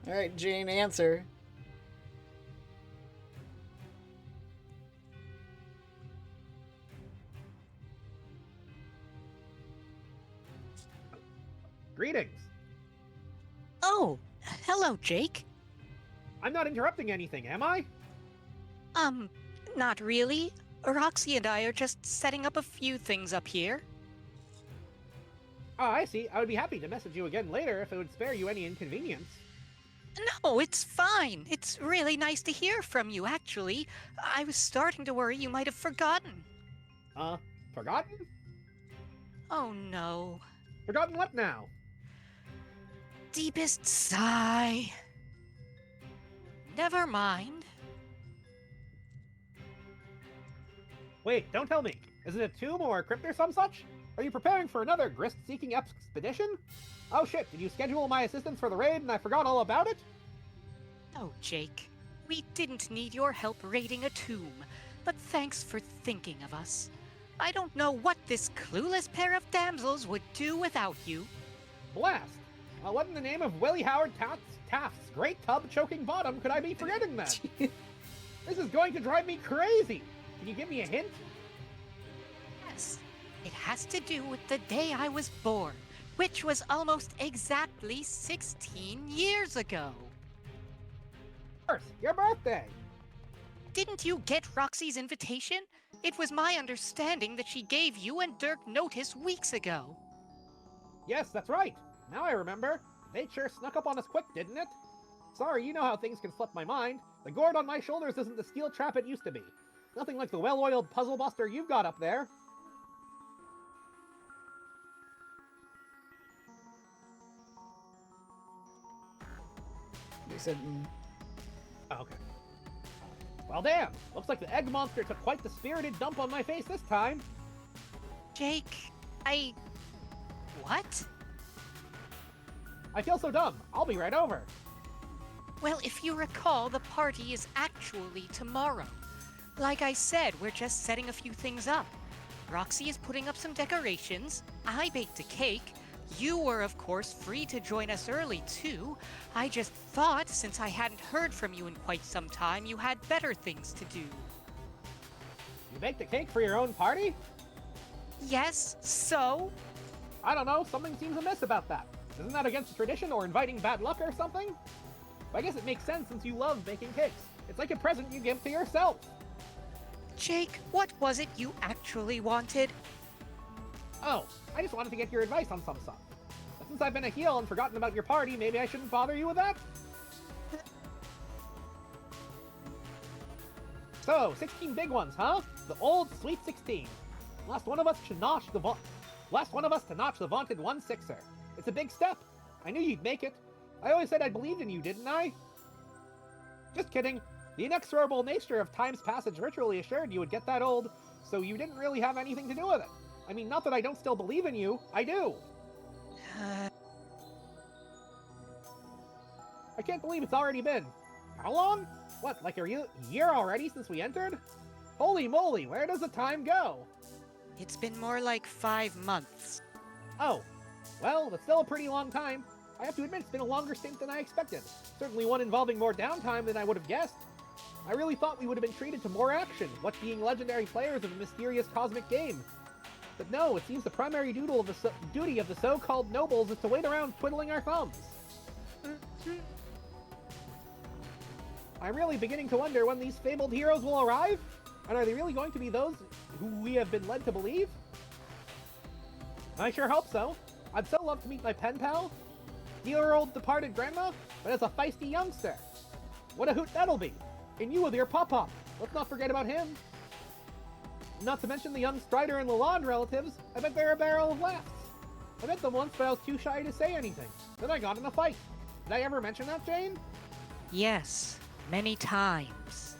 Alright, Jane, answer. Greetings. Oh, hello, Jake. I'm not interrupting anything, am I? Not really. Roxy and I are just setting up a few things up here. Oh, I see. I would be happy to message you again later if it would spare you any inconvenience. No, it's fine. It's really nice to hear from you, actually. I was starting to worry you might have forgotten. Forgotten? Oh, no. Forgotten what now? Deepest sigh. Never mind. Wait, don't tell me. Is it a tomb or a crypt or some such? Are you preparing for another grist-seeking expedition? Oh shit, did you schedule my assistance for the raid and I forgot all about it? Oh, Jake. We didn't need your help raiding a tomb, but thanks for thinking of us. I don't know what this clueless pair of damsels would do without you. Blast! Well, what in the name of Willie Howard Taft's great tub-choking bottom could I be forgetting then? This is going to drive me crazy! Can you give me a hint? Yes, it has to do with the day I was born, which was almost exactly 16 years ago. Of course, your birthday! Didn't you get Roxy's invitation? It was my understanding that she gave you and Dirk notice weeks ago. Yes, that's right. Now I remember. They sure snuck up on us quick, didn't it? Sorry, you know how things can slip my mind. The gourd on my shoulders isn't the steel trap it used to be. Nothing like the well-oiled puzzle buster you've got up there. They said, Oh, okay. Well, damn. Looks like the egg monster took quite the spirited dump on my face this time. Jake, What? I feel so dumb. I'll be right over. Well, if you recall, the party is actually tomorrow. Like I said, we're just setting a few things up. Roxy is putting up some decorations. I baked a cake. You were, of course, free to join us early, too. I just thought, since I hadn't heard from you in quite some time, you had better things to do. You baked a cake for your own party? Yes, so? I don't know. Something seems amiss about that. Isn't that against tradition or inviting bad luck or something? I guess it makes sense since you love baking cakes. It's like a present you give to yourself. Jake, what was it you actually wanted? Oh, I just wanted to get your advice on some stuff. But since I've been a heel and forgotten about your party, maybe I shouldn't bother you with that? So, 16 big ones, huh? The old Sweet 16. Last one of us to notch the vaunted 1/6er. It's a big step. I knew you'd make it. I always said I believed in you, didn't I? Just kidding. The inexorable nature of time's passage virtually assured you would get that old, so you didn't really have anything to do with it. I mean, not that I don't still believe in you. I do. I can't believe it's already been. How long? What, like a year already since we entered? Holy moly, where does the time go? It's been more like 5 months. Oh, well, that's still a pretty long time. I have to admit, it's been a longer stint than I expected. Certainly one involving more downtime than I would have guessed. I really thought we would have been treated to more action, what being legendary players of a mysterious cosmic game. But no, it seems the primary duty of the so-called nobles is to wait around twiddling our thumbs. I'm really beginning to wonder when these fabled heroes will arrive? And are they really going to be those who we have been led to believe? I sure hope so. I'd so love to meet my pen pal, dear-old departed grandma, but as a feisty youngster. What a hoot that'll be! And you with your pop-pop. Let's not forget about him. Not to mention the young Strider and Lalonde relatives. I bet they're a barrel of laughs. I met them once, but I was too shy to say anything. Then I got in a fight. Did I ever mention that, Jane? Yes, many times.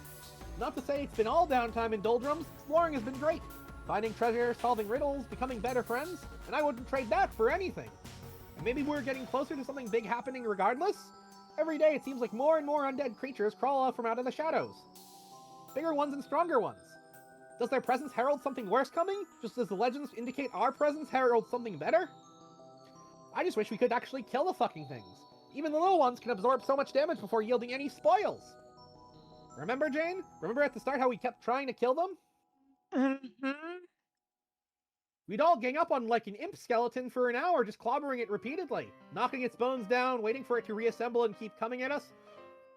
Not to say it's been all downtime in doldrums. Exploring has been great. Finding treasure, solving riddles, becoming better friends, and I wouldn't trade that for anything. And maybe we're getting closer to something big happening regardless? Every day it seems like more and more undead creatures crawl out from out of the shadows. Bigger ones and stronger ones. Does their presence herald something worse coming? Just as the legends indicate our presence heralds something better? I just wish we could actually kill the fucking things. Even the little ones can absorb so much damage before yielding any spoils. Remember, Jane? Remember at the start how we kept trying to kill them? Mm-hmm. We'd all gang up on like an imp skeleton for an hour, just clobbering it repeatedly, knocking its bones down, waiting for it to reassemble and keep coming at us,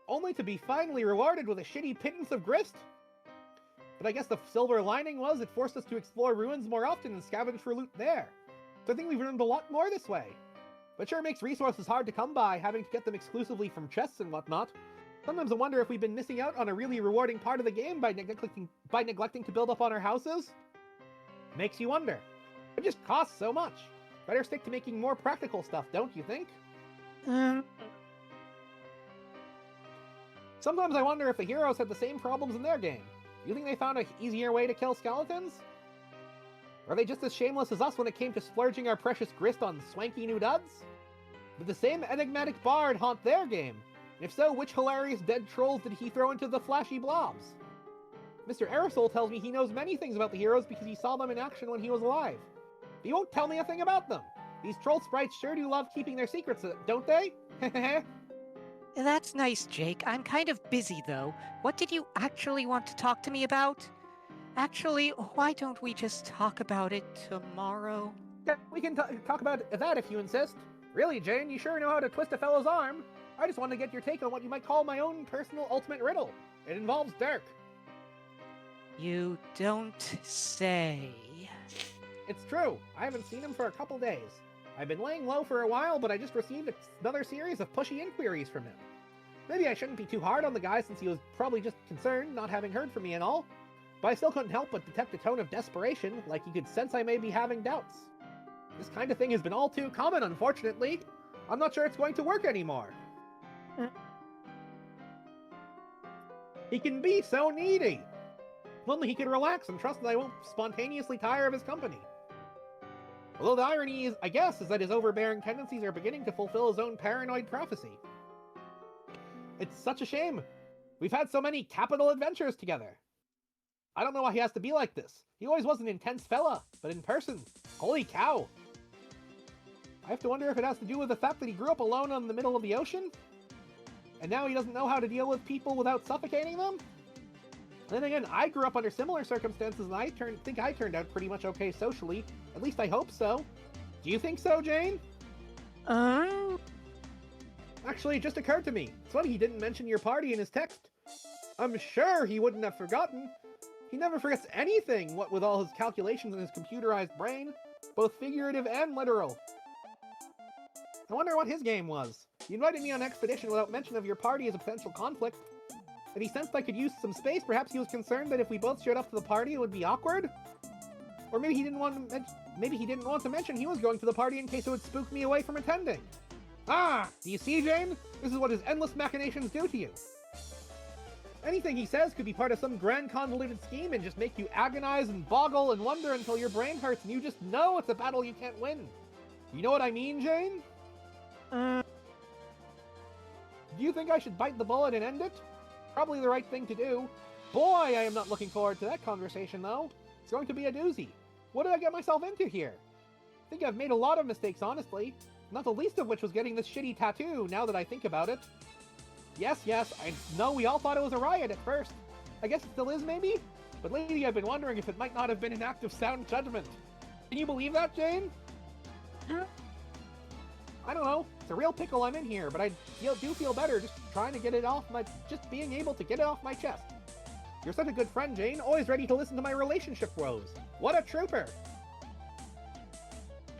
only to be finally rewarded with a shitty pittance of grist. But I guess the silver lining was it forced us to explore ruins more often and scavenge for loot there. So I think we've learned a lot more this way. But sure makes resources hard to come by, having to get them exclusively from chests and whatnot. Sometimes I wonder if we've been missing out on a really rewarding part of the game by neglecting to build up on our houses. Makes you wonder. It just costs so much. Better stick to making more practical stuff, don't you think? Sometimes I wonder if the heroes had the same problems in their game. You think they found an easier way to kill skeletons? Or are they just as shameless as us when it came to splurging our precious grist on swanky new duds? Did the same enigmatic bard haunt their game? And if so, which hilarious dead trolls did he throw into the flashy blobs? Mr. Aerosol tells me he knows many things about the heroes because he saw them in action when he was alive. But he won't tell me a thing about them. These troll sprites sure do love keeping their secrets, don't they? That's nice, Jake. I'm kind of busy, though. What did you actually want to talk to me about? Actually, why don't we just talk about it tomorrow? Yeah, we can talk about that if you insist. Really, Jane, you sure know how to twist a fellow's arm. I just want to get your take on what you might call my own personal ultimate riddle. It involves Dirk. You don't say. It's true. I haven't seen him for a couple days. I've been laying low for a while, but I just received another series of pushy inquiries from him. Maybe I shouldn't be too hard on the guy since he was probably just concerned, not having heard from me and all. But I still couldn't help but detect a tone of desperation, like he could sense I may be having doubts. This kind of thing has been all too common, unfortunately. I'm not sure it's going to work anymore. He can be so needy. If only he could relax and trust that I won't spontaneously tire of his company. Although the irony is, I guess, is that his overbearing tendencies are beginning to fulfill his own paranoid prophecy. It's such a shame. We've had so many capital adventures together. I don't know why he has to be like this. He always was an intense fella, but in person, holy cow. I have to wonder if it has to do with the fact that he grew up alone in the middle of the ocean? And now he doesn't know how to deal with people without suffocating them? Then again, I grew up under similar circumstances and I think I turned out pretty much okay socially. At least I hope so. Do you think so, Jane? Actually, it just occurred to me. It's funny he didn't mention your party in his text. I'm sure he wouldn't have forgotten. He never forgets anything, what with all his calculations in his computerized brain. Both figurative and literal. I wonder what his game was. You invited me on an expedition without mention of your party as a potential conflict. If he sensed I could use some space, perhaps he was concerned that if we both showed up to the party, it would be awkward? Or maybe he didn't want to mention he was going to the party in case it would spook me away from attending. Ah! Do you see, Jane? This is what his endless machinations do to you. Anything he says could be part of some grand convoluted scheme and just make you agonize and boggle and wonder until your brain hurts and you just know it's a battle you can't win. You know what I mean, Jane? Do you think I should bite the bullet and end it? Probably the right thing to do. Boy, I am not looking forward to that conversation, though. It's going to be a doozy. What did I get myself into here? I think I've made a lot of mistakes, honestly. Not the least of which was getting this shitty tattoo, now that I think about it. Yes, I know we all thought it was a riot at first. I guess it still is, maybe? But lately I've been wondering if it might not have been an act of sound judgment. Can you believe that, Jane? I don't know. It's a real pickle I'm in here, but I do feel better just trying to get it off just being able to get it off my chest. You're such a good friend, Jane, always ready to listen to my relationship woes. What a trooper!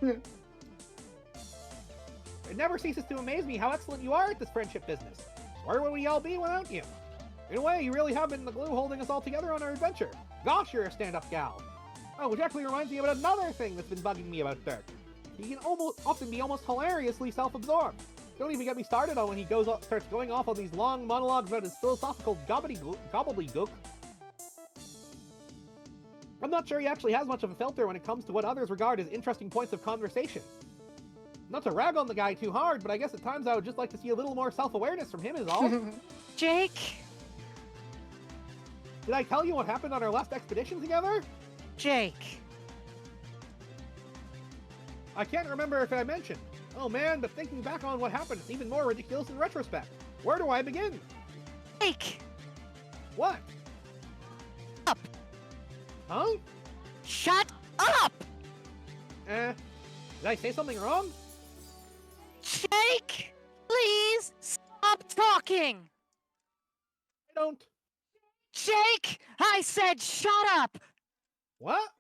It never ceases to amaze me how excellent you are at this friendship business. Where would we all be without you? In a way, you really have been the glue holding us all together on our adventure. Gosh, you're a stand-up gal. Oh, which actually reminds me about another thing that's been bugging me about Dirk. He can often be almost hilariously self-absorbed. Don't even get me started on when he starts going off on these long monologues about his philosophical gobbledygook. I'm not sure he actually has much of a filter when it comes to what others regard as interesting points of conversation. Not to rag on the guy too hard, but I guess at times I would just like to see a little more self-awareness from him is all. Jake! Did I tell you what happened on our last expedition together? Jake! I can't remember if I mentioned. Oh man, but thinking back on what happened, it's even more ridiculous in retrospect. Where do I begin? Jake! What? Up! Huh? Shut up! Did I say something wrong? Jake, please stop talking. I don't. Jake, I said shut up. What?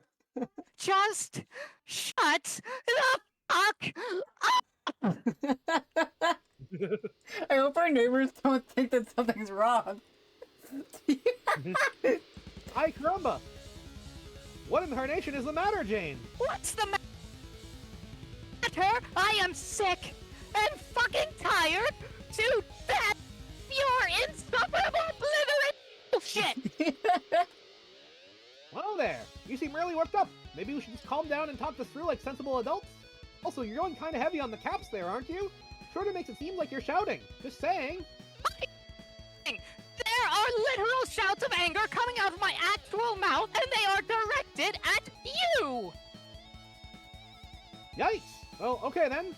Just shut the fuck up. I hope our neighbors don't think that something's wrong. Ay caramba! What in tarnation is the matter, Jane? What's the matter? I am sick and fucking tired to death. Your insufferable blithering bullshit. Whoa there! You seem really worked up. Maybe we should just calm down and talk this through like sensible adults? Also, you're going kind of heavy on the caps there, aren't you? Sort of makes it seem like you're shouting. Just saying. There are literal shouts of anger coming out of my actual mouth, and they are directed at you! Yikes! Well, okay then.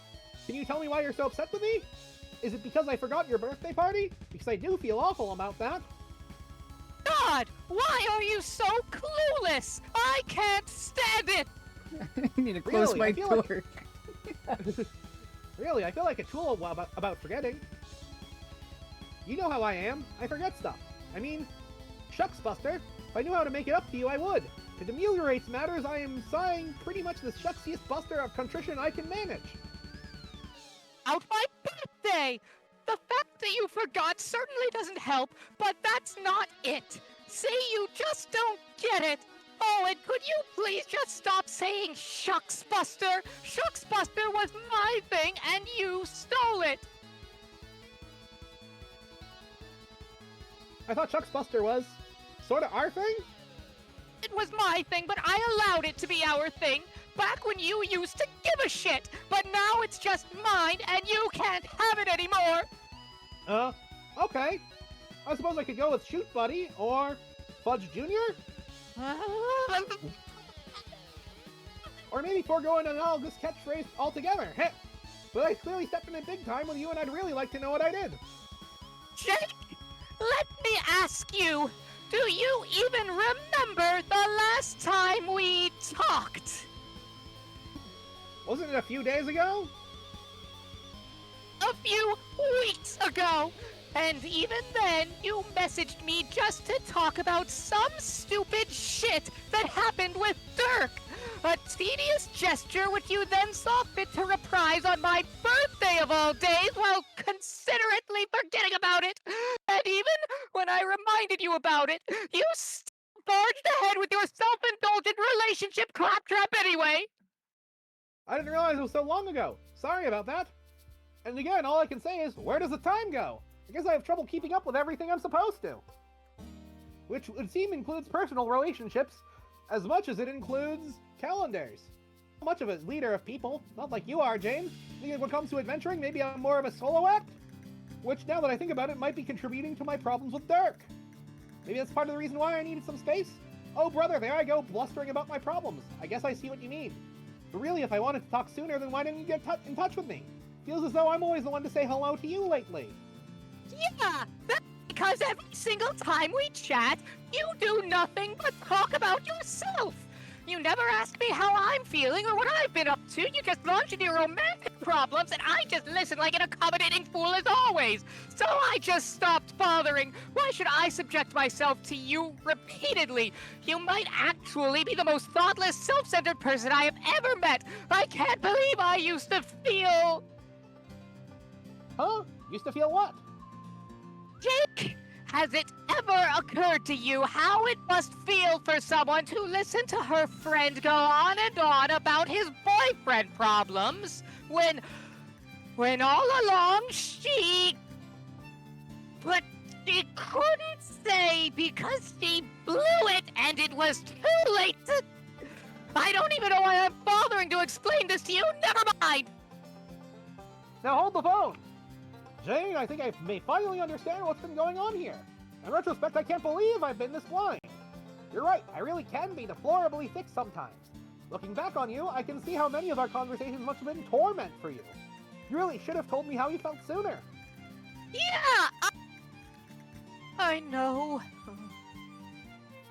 Can you tell me why you're so upset with me? Is it because I forgot your birthday party? Because I do feel awful about that. God, why are you so clueless? I can't stand it! I need to close Really? my I feel door. Really, I feel like a tool about forgetting. You know how I am. I forget stuff. I mean, shucks, Buster. If I knew how to make it up to you, I would. To ameliorate matters, I am sighing pretty much the shucksiest Buster of contrition I can manage. Out my birthday! The fact that you forgot certainly doesn't help, but that's not it. See, you just don't get it. Oh, and could you please just stop saying shucks, Buster? Shucks, Buster was my thing, and you stole it. I thought Shucks Buster was sorta our thing? It was my thing, but I allowed it to be our thing back when you used to give a shit. But now it's just mine, and you can't have it anymore. Okay. I suppose I could go with Shoot Buddy or Fudge Jr. Or maybe forego an analogous catchphrase altogether. Heh. But I clearly stepped in it big time with you, and I'd really like to know what I did. Jake, let me ask you, do you even remember the last time we talked? Wasn't it a few days ago? A few weeks ago. And even then, you messaged me just to talk about some stupid shit that happened with Dirk. A tedious gesture which you then saw fit to reprise on my birthday of all days while considerately forgetting about it. And even when I reminded you about it, you still barged ahead with your self-indulgent relationship claptrap anyway. I didn't realize it was so long ago. Sorry about that. And again, all I can say is, where does the time go? I guess I have trouble keeping up with everything I'm supposed to. Which would seem includes personal relationships as much as it includes calendars. Not much of a leader of people, not like you are, James. I think when it comes to adventuring, maybe I'm more of a solo act. Which, now that I think about it, might be contributing to my problems with Dirk. Maybe that's part of the reason why I needed some space. Oh brother, there I go, blustering about my problems. I guess I see what you mean. But really, if I wanted to talk sooner, then why didn't you get in touch with me? Feels as though I'm always the one to say hello to you lately. Yeah, that's because every single time we chat, you do nothing but talk about yourself. You never ask me how I'm feeling or what I've been up to. You just launch into your romantic problems, and I just listen like an accommodating fool as always. So I just stopped bothering. Why should I subject myself to you repeatedly? You might actually be the most thoughtless, self-centered person I have ever met. I can't believe I used to feel... Huh? Used to feel what? Jake, has it ever occurred to you how it must feel for someone to listen to her friend go on and on about his boyfriend problems when all along but she couldn't say because she blew it and it was too late to... I don't even know why I'm bothering to explain this to you. Never mind. Now hold the phone! Jane, I think I may finally understand what's been going on here. In retrospect, I can't believe I've been this blind. You're right, I really can be deplorably thick sometimes. Looking back on you, I can see how many of our conversations must have been torment for you. You really should have told me how you felt sooner. Yeah, I know.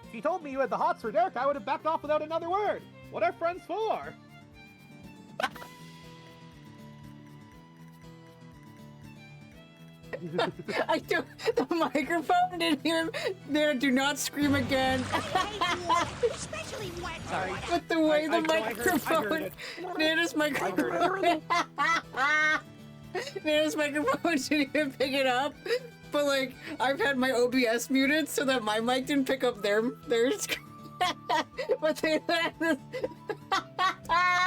If you told me you had the hots for Dirk, I would have backed off without another word. What are friends for? I do. The microphone didn't hear. There, do not scream again. Especially when Sorry. But the way the I heard microphone, it. Nana's microphone, Nana's microphone didn't even pick it up. But like, I've had my OBS muted so that my mic didn't pick up their screen. But they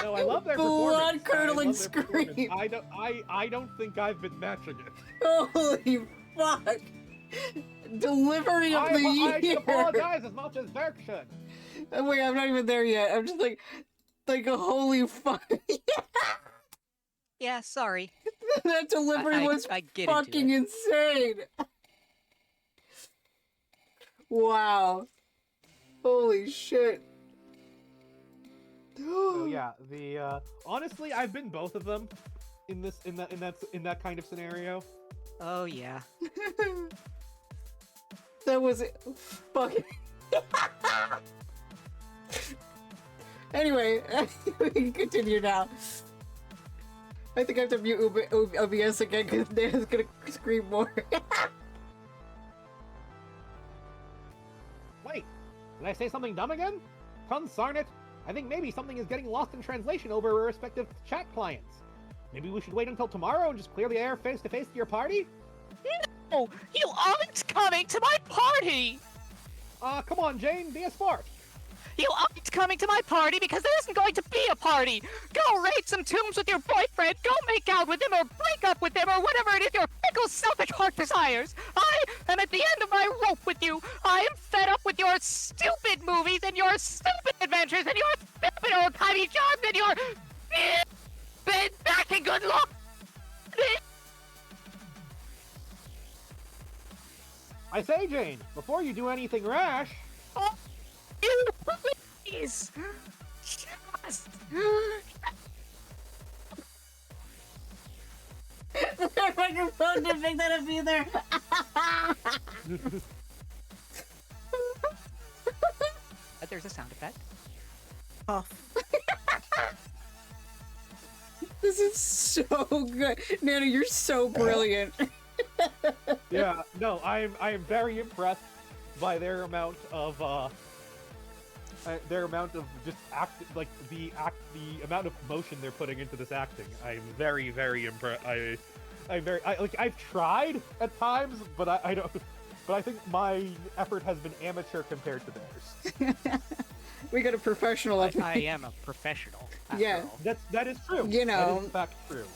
No, I love their blood performance. curdling I love their performance. scream. I don't think I've been matching it. Holy fuck! Delivery of the I year. apologize as much as Dirk should. Oh, wait, I'm not even there yet. I'm just like holy fuck. Yeah, sorry. That delivery was I get into fucking it. insane. Wow. Holy shit. So yeah, the honestly, I've been both of them in that kind of scenario. Oh yeah. That was fucking. Anyway, we can continue now. I think I have to mute OBS again because Nana's gonna scream more. Wait, did I say something dumb again? Consarn it! I think maybe something is getting lost in translation over our respective chat clients. Maybe we should wait until tomorrow and just clear the air face to face to your party? No, you aren't coming to my party. Come on, Jane, be a sport. You aren't coming to my party because there isn't going to be a party. Go raid some tombs with your boyfriend. Go make out with him or break up with him or whatever it is your fickle, selfish heart desires. I am at the end of my rope with you. I am fed up with your stupid movies and your stupid adventures and your stupid old-timey jobs and your bed back and good luck. I say, Jane, before you do anything rash... Oh, you please. Just... The microphone didn't pick that up either. There's a sound effect. Off. This is so good. Nana, you're so brilliant. Yeah, no, I am very impressed by their amount of just the amount of motion they're putting into this acting. I'm very, very impressed. I've tried at times, but I don't. But I think my effort has been amateur compared to theirs. We got a professional up I am a professional. After Yeah. all. That is true. You know. That is in fact true.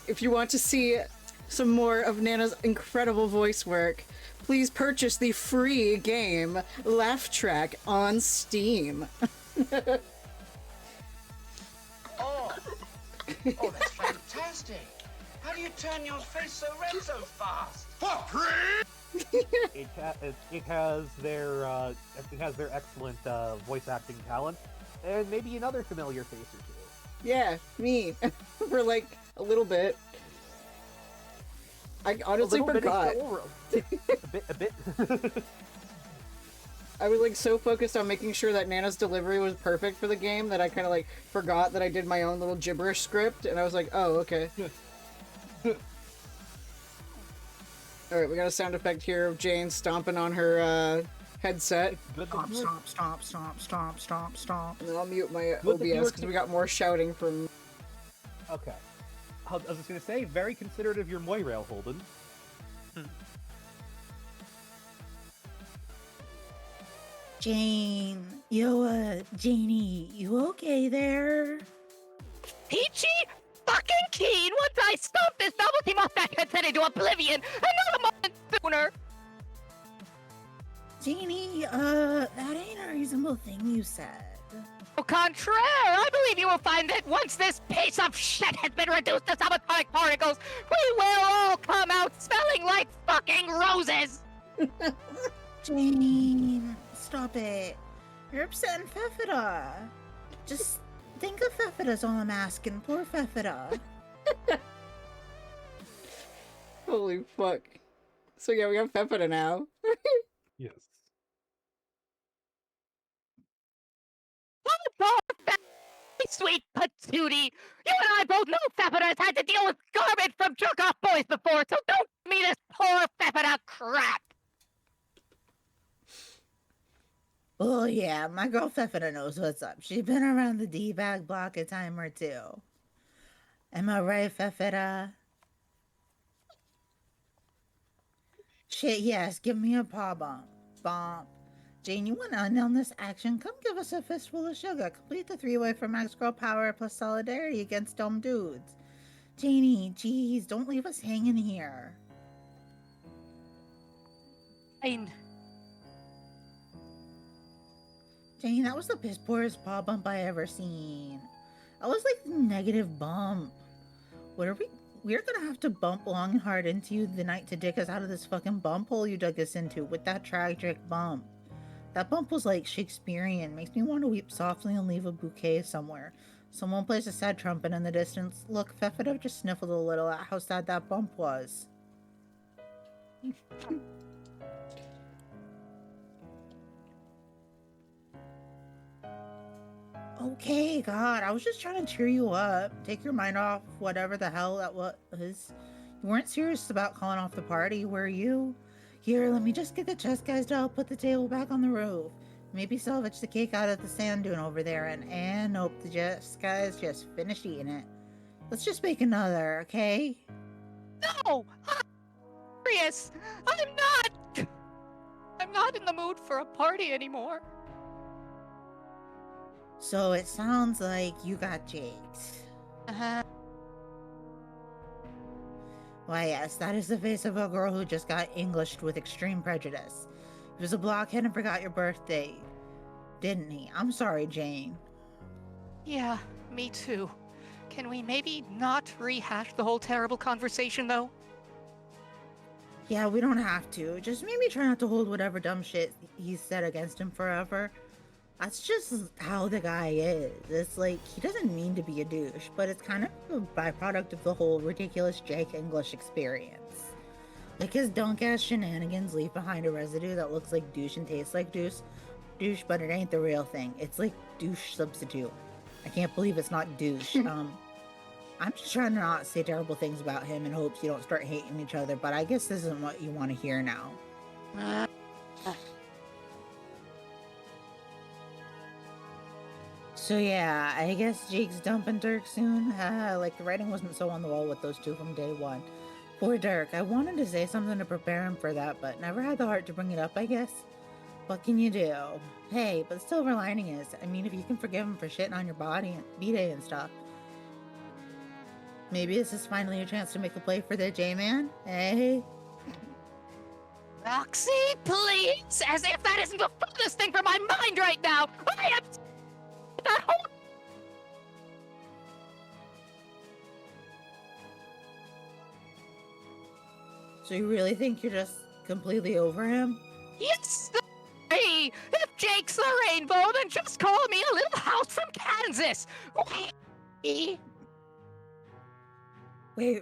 If you want to see some more of Nana's incredible voice work, please purchase the free game Laugh Track on Steam. Oh, that's fantastic! How do you turn your face so red so fast? It has their excellent voice acting talent, and maybe another familiar face or two. Yeah, me. For like a little bit. I honestly forgot. A bit. I was like so focused on making sure that Nana's delivery was perfect for the game that I kind of like forgot that I did my own little gibberish script, and I was like, oh, okay. Alright, we got a sound effect here of Jane stomping on her headset. Stomp, stomp, stomp, stomp, stomp, stomp, stomp. And then I'll mute my Good that you OBS were because we got more shouting from... Okay. I was just gonna say, very considerate of your Moirail, Holden. Jane, Janie, you okay there? Peachy fucking keen once I stomp this novelty mustache headset into oblivion, and not a moment sooner. Janie, that ain't a reasonable thing you said. Au contraire, I believe you will find that once this piece of shit has been reduced to subatomic particles, we will all come out smelling like fucking roses! Jane, stop it. You're upsetting Fefida. Just think of Fefida's all I'm asking. Poor Fefida. Holy fuck. So yeah, we got Fefida now. Yes. sweet patootie! You and I both know Feffida has had to deal with garbage from jerk-off boys before, so don't give me this poor Feffida crap! Oh yeah, my girl Feffida knows what's up. She's been around the D-bag block a time or two. Am I right, Feffida? Shit, yes, give me a paw bump. Bump. Jane, you want to end on this action? Come give us a fistful of sugar. Complete the three-way for max girl power plus solidarity against dumb dudes. Janie, geez, don't leave us hanging here. Jane, that was the piss poorest paw bump I ever seen. I was like the negative bump. What are we're gonna have to bump long and hard into you the night to dig us out of this fucking bump hole you dug us into with that tragic bump. That bump was like Shakespearean. Makes me want to weep softly and leave a bouquet somewhere. Someone plays a sad trumpet in the distance. Look, Feffida just sniffled a little at how sad that bump was. Okay, God, I was just trying to cheer you up. Take your mind off whatever the hell that was. You weren't serious about calling off the party, were you? Here, let me just get the chest guys to help put the table back on the roof. Maybe salvage the cake out of the sand dune over there, and nope, the chest guys just finished eating it. Let's just make another, okay? no! I'm serious! I'm not in the mood for a party anymore. So it sounds like you got jaked. Uh-huh. Why, yes, that is the face of a girl who just got Englished with extreme prejudice. He was a blockhead and forgot your birthday, didn't he? I'm sorry, Jane. Yeah, me too. Can we maybe not rehash the whole terrible conversation, though? Yeah, we don't have to. Just maybe try not to hold whatever dumb shit he said against him forever. That's just how the guy is. It's like, he doesn't mean to be a douche, but it's kind of a byproduct of the whole ridiculous Jake English experience. Like, his dunk-ass shenanigans leave behind a residue that looks like douche and tastes like douche, but it ain't the real thing. It's like douche substitute. I can't believe it's not douche. I'm just trying to not say terrible things about him in hopes you don't start hating each other, but I guess this isn't what you want to hear now. So yeah, I guess Jake's dumping Dirk soon. Like the writing wasn't so on the wall with those two from day one. Poor Dirk, I wanted to say something to prepare him for that, but never had the heart to bring it up, I guess. What can you do? Hey, but the silver lining is, I mean, if you can forgive him for shitting on your body and B-Day and stuff, maybe this is finally your chance to make a play for the J-Man? Hey? Roxy, please! As if that isn't the furthest thing from my mind right now! I am... that whole... So you really think you're just completely over him? Yes! Hey, if Jake's the rainbow, then just call me a little house from Kansas! Wait,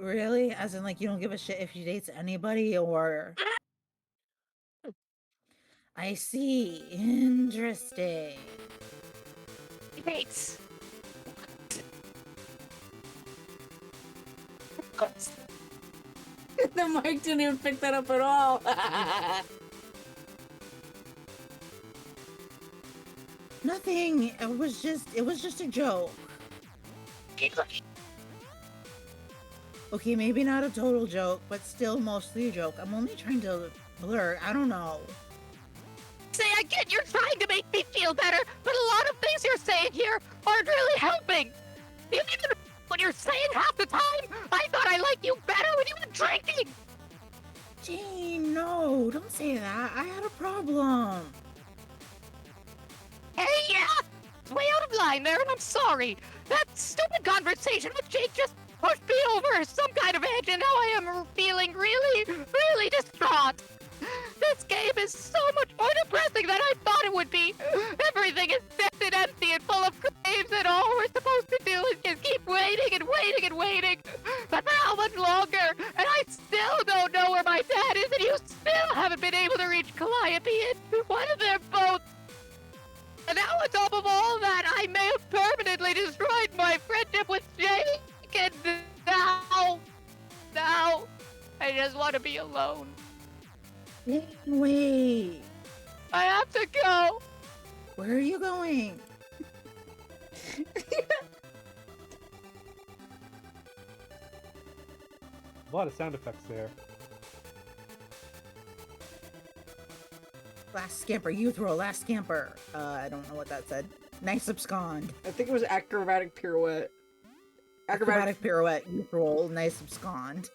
really? As in, like, you don't give a shit if she dates anybody, or... I see. Interesting. Dates. The mic didn't even pick that up at all. Nothing. It was just a joke. Okay, maybe not a total joke, but still mostly a joke. I'm only trying to flirt. I don't know. Say, I get you're trying to make me feel better, but a lot of things you're saying here aren't really helping. Even what you're saying half the time, I thought I liked you better when you were drinking. Jane, no, don't say that. I had a problem. Hey, yeah, it's way out of line there, and I'm sorry. That stupid conversation with Jake just pushed me over some kind of edge, and now I am feeling really, really distraught. This game is so much more depressing than I thought it would be. Everything is dead and empty and full of graves, and all we're supposed to do is just keep waiting and waiting and waiting. But for how much longer? And I still don't know where my dad is, and you still haven't been able to reach Calliope, and one of their boats. And now on top of all that, I may have permanently destroyed friendship with Jake, and now, I just want to be alone. Wait. I have to go. Where are you going? A lot of sound effects there. Last scamper, you throw. Last scamper. I don't know what that said. Nice abscond. I think it was acrobatic pirouette. Acrobatic pirouette, you roll. Nice abscond.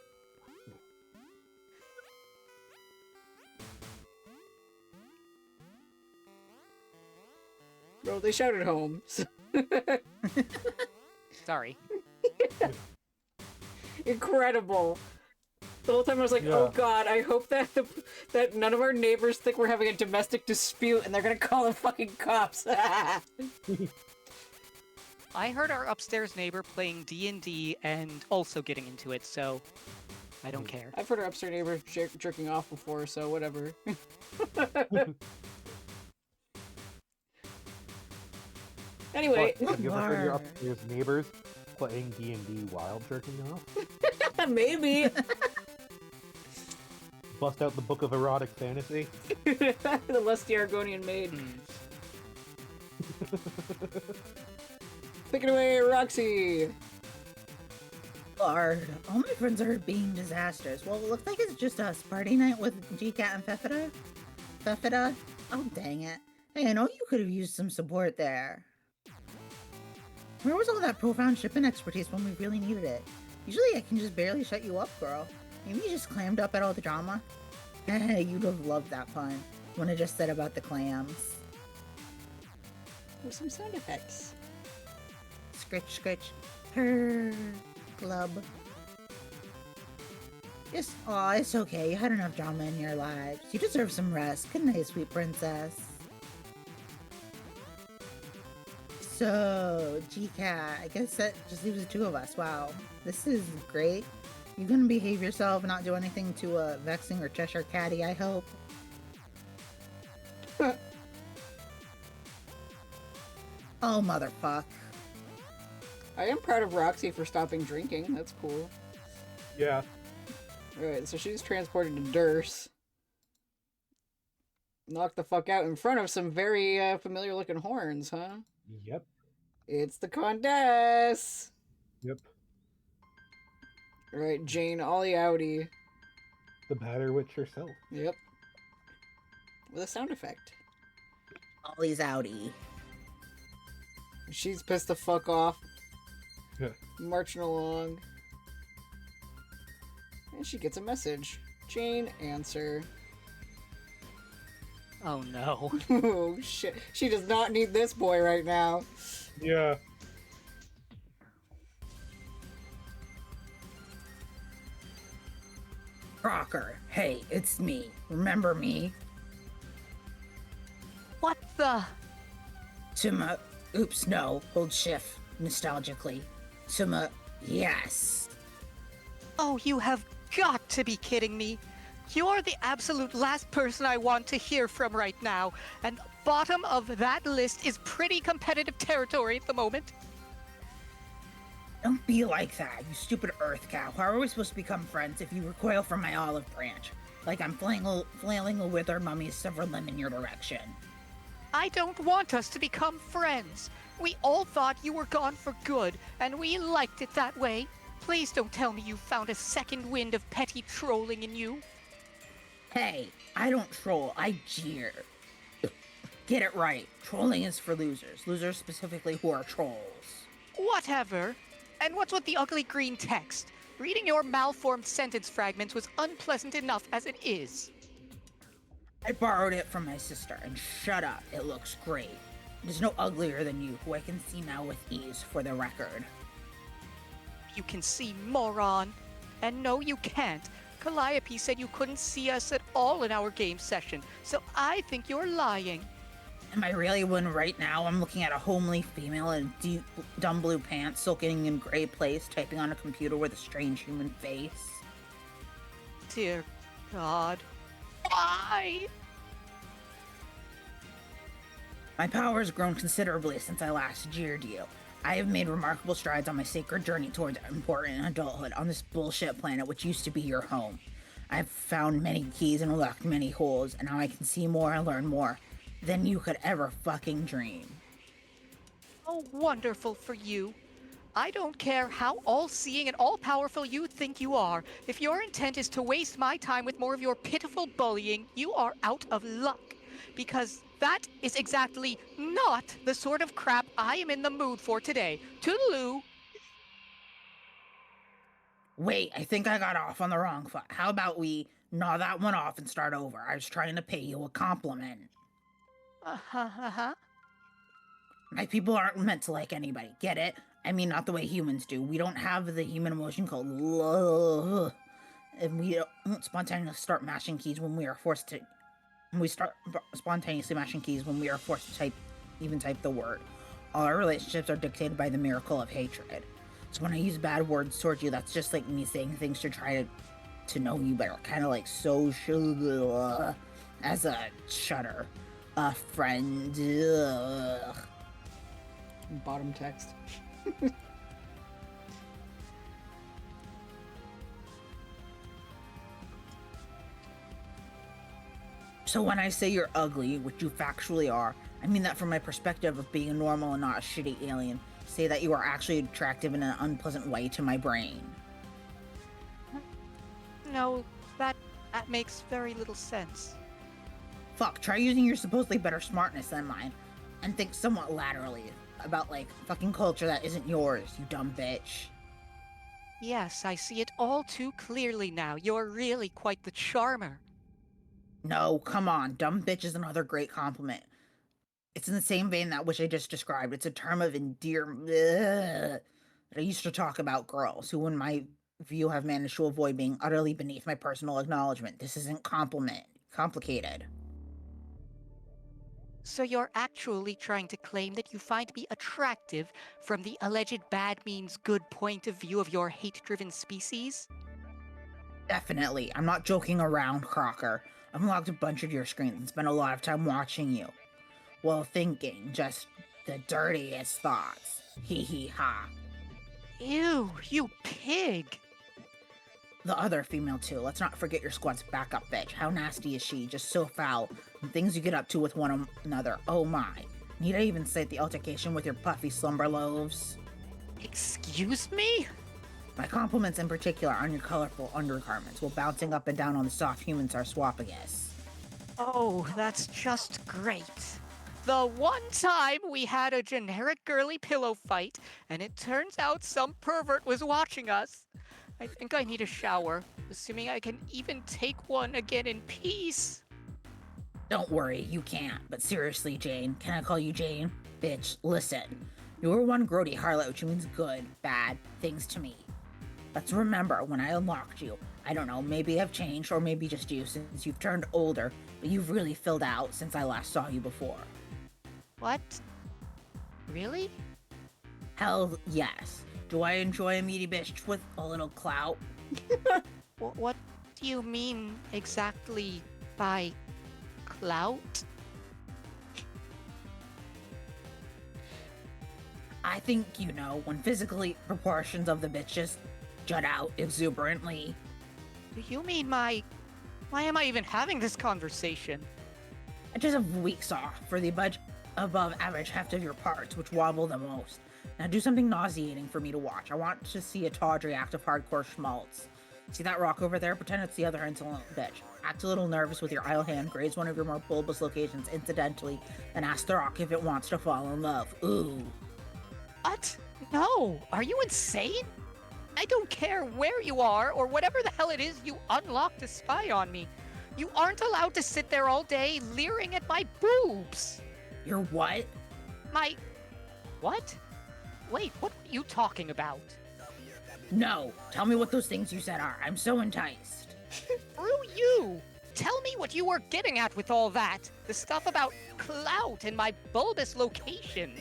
Bro, they shouted home. So- Sorry. Incredible. The whole time I was like, oh god, I hope that that none of our neighbors think we're having a domestic dispute and they're gonna call the fucking cops. I heard our upstairs neighbor playing D&D and also getting into it, so I don't care. I've heard our upstairs neighbor jerking off before, so whatever. Anyway. What, have you ever heard your upstairs neighbors playing D&D while jerking off? Maybe. Bust out the book of erotic fantasy. The lusty Argonian maid. Take it away, Roxy! Lord, all my friends are being disasters. Well, it looks like it's just us. Party night with GCat and Fefita? Fefita? Oh, dang it. Hey, I know you could have used some support there. Where was all that profound shipping expertise when we really needed it? Usually I can just barely shut you up, girl. Maybe you just clammed up at all the drama? You'd have loved that pun. When I just said about the clams. With some sound effects. Scritch, scritch. Purr. Club. Yes, aw, it's okay. You had enough drama in your lives. You deserve some rest. Good night, sweet princess. So, GCat, I guess that just leaves the two of us. Wow, this is great. You gonna behave yourself and not do anything to vexing or Cheshire Catty, I hope. Oh, motherfuck. I am proud of Roxy for stopping drinking. That's cool. Yeah. Alright, so she's transported to Durst. Knocked the fuck out in front of some very familiar looking horns, huh? Yep. It's the Condess! Yep. Alright, Jane Ollie Outie. The Batter Witch herself. Yep. With a sound effect. Ollie's outie. She's pissed the fuck off. Yeah. Marching along. And she gets a message. Jane, answer. Oh no. Oh shit. She does not need this boy right now. Yeah. Crocker, hey, it's me. Remember me? What the? Tuma, oops, no, hold shift, nostalgically. Tuma, yes. Oh, you have got to be kidding me. You're the absolute last person I want to hear from right now, and bottom of that list is pretty competitive territory at the moment. Don't be like that, you stupid earth cow. How are we supposed to become friends if you recoil from my olive branch? Like I'm flailing a withered mummy's severed limb in your direction. I don't want us to become friends. We all thought you were gone for good, and we liked it that way. Please don't tell me you found a second wind of petty trolling in you. Hey, I don't troll, I jeer. Get it right, trolling is for losers. Losers specifically who are trolls. Whatever. And what's with the ugly green text? Reading your malformed sentence fragments was unpleasant enough as it is. I borrowed it from my sister, and shut up, it looks great. It is no uglier than you, who I can see now with ease, for the record. You can see, moron. And no, you can't. Calliope said you couldn't see us at all in our game session, so I think you're lying. Am I really when right now I'm looking at a homely female in deep, dumb blue pants, sulking in gray place, typing on a computer with a strange human face? Dear God. Why? My power has grown considerably since I last jeered you. I have made remarkable strides on my sacred journey towards important adulthood on this bullshit planet which used to be your home. I've found many keys and unlocked many holes, and now I can see more and learn more than you could ever fucking dream. Oh, wonderful for you. I don't care how all-seeing and all-powerful you think you are. If your intent is to waste my time with more of your pitiful bullying, you are out of luck. Because that is exactly not the sort of crap I am in the mood for today. Toodaloo. Wait, I think I got off on the wrong foot. How about we gnaw that one off and start over? I was trying to pay you a compliment. Uh-huh. My people aren't meant to like anybody, get it? I mean, not the way humans do. We don't have the human emotion called love. And we don't spontaneously start mashing keys when we are forced to... We start spontaneously mashing keys when we are forced to type the word. All our relationships are dictated by the miracle of hatred. So when I use bad words towards you, that's just like me saying things to try to know you better. Kind of like social, as a shutter. A friend. Bottom text. So when I say you're ugly, which you factually are, I mean that from my perspective of being a normal and not a shitty alien. Say that you are actually attractive in an unpleasant way to my brain. No, that makes very little sense. Fuck, try using your supposedly better smartness than mine, and think somewhat laterally about, like, fucking culture that isn't yours, you dumb bitch. Yes, I see it all too clearly now. You're really quite the charmer. No, come on, dumb bitch is another great compliment. It's in the same vein that which I just described. It's a term of endearment that I used to talk about girls who, in my view, have managed to avoid being utterly beneath my personal acknowledgement. This isn't complicated. So you're actually trying to claim that you find me attractive from the alleged bad means good point of view of your hate-driven species? Definitely. I'm not joking around, Crocker. I've logged a bunch of your screens and spent a lot of time watching you. While thinking just the dirtiest thoughts. Hee hee ha. Ew, you pig! The other female too. Let's not forget your squad's backup bitch. How nasty is she? Just so foul. And things you get up to with one another. Oh my. Need I even cite the altercation with your puffy slumber loaves? Excuse me? My compliments in particular on your colorful undergarments while bouncing up and down on the soft human sarcophagus. Oh, that's just great. The one time we had a generic girly pillow fight, and it turns out some pervert was watching us. I think I need a shower, assuming I can even take one again in peace. Don't worry, you can't. But seriously, Jane, can I call you Jane? Bitch, listen. You were one grody harlot, which means good, bad things to me. Let's remember, when I unlocked you, I don't know, maybe I've changed, or maybe just you, since you've turned older, but you've really filled out since I last saw you before. What? Really? Hell yes. Do I enjoy a meaty bitch with a little clout? What do you mean exactly by clout? I think, you know, when physically proportions of the bitch just jut out exuberantly. Do you mean why am I even having this conversation? I just have weeks off for the above average heft of your parts, which wobble the most. Now do something nauseating for me to watch. I want to see a tawdry act of hardcore schmaltz. See that rock over there? Pretend it's the other insolent bitch. Act a little nervous with your idle hand, graze one of your more bulbous locations incidentally, and ask the rock if it wants to fall in love. Ooh. What? No! Are you insane? I don't care where you are or whatever the hell it is you unlocked to spy on me. You aren't allowed to sit there all day leering at my boobs. Your what? My... What? Wait, what are you talking about? No, tell me what those things you said are. I'm so enticed. Screw you! Tell me what you were getting at with all that. The stuff about clout and my bulbous locations.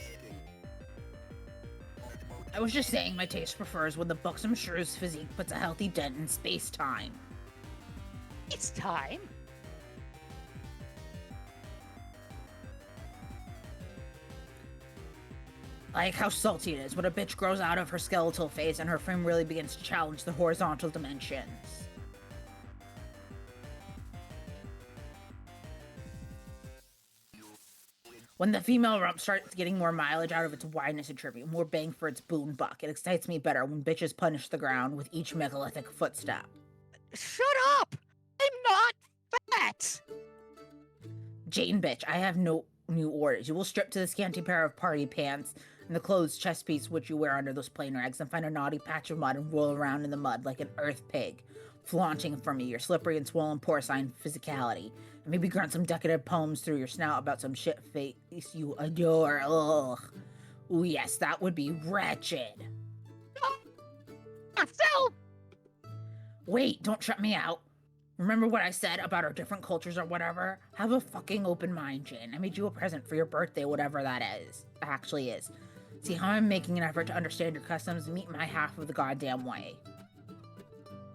I was just saying my taste prefers when the buxom shrew's physique puts a healthy dent in space-time. It's time. I like how salty it is when a bitch grows out of her skeletal phase and her frame really begins to challenge the horizontal dimensions. When the female rump starts getting more mileage out of its wideness attribute, more bang for its boon buck, it excites me better when bitches punish the ground with each megalithic footstep. Shut up! I'm not fat! Jane bitch, I have no new orders. You will strip to the scanty pair of party pants and the clothes chest piece which you wear under those plain rags and find a naughty patch of mud and roll around in the mud like an earth pig, flaunting from me your slippery and swollen porcine physicality, and maybe grunt some decadent poems through your snout about some shit face you adore. Ugh. Ooh, yes, that would be wretched. Yourself! Wait, don't shut me out. Remember what I said about our different cultures or whatever? Have a fucking open mind, Jane. I made you a present for your birthday, whatever that actually is. See how I'm making an effort to understand your customs and meet my half of the goddamn way.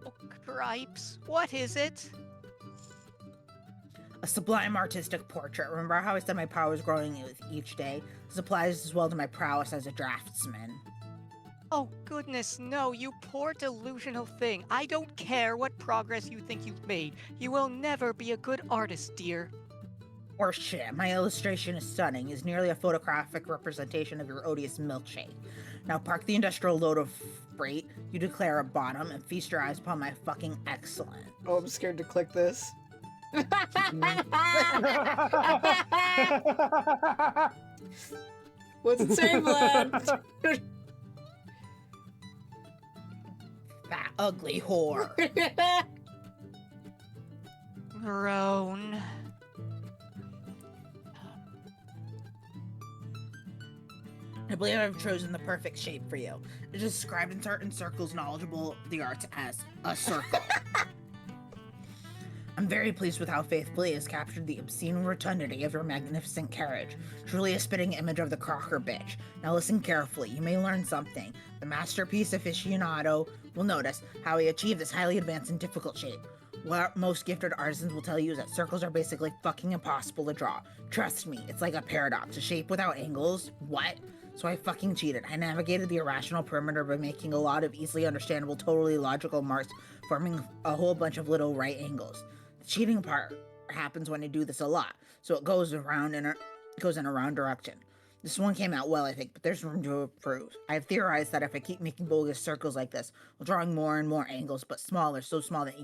Oh, cripes. What is it? A sublime artistic portrait. Remember how I said my power is growing with each day? This applies as well to my prowess as a draftsman. Oh, goodness, no, you poor delusional thing. I don't care what progress you think you've made. You will never be a good artist, dear. Or shit, my illustration is stunning, is nearly a photographic representation of your odious milkshake. Now park the industrial load of freight, you declare a bottom, and feast your eyes upon my fucking excellence. Oh, I'm scared to click this. What's it say, Vlad? That ugly whore. Groan. I believe I've chosen the perfect shape for you. It is described in certain circles knowledgeable of the arts as a circle. I'm very pleased with how faithfully it has captured the obscene rotundity of your magnificent carriage. Truly a spitting image of the Crocker bitch. Now listen carefully, you may learn something. The masterpiece aficionado will notice how he achieved this highly advanced and difficult shape. What most gifted artisans will tell you is that circles are basically fucking impossible to draw. Trust me, it's like a paradox. A shape without angles? What? So I fucking cheated. I navigated the irrational perimeter by making a lot of easily understandable, totally logical marks, forming a whole bunch of little right angles. The cheating part happens when I do this a lot, so it goes in a round direction. This one came out well, I think, but there's room to improve. I have theorized that if I keep making bogus circles like this, while drawing more and more angles, but smaller, so small that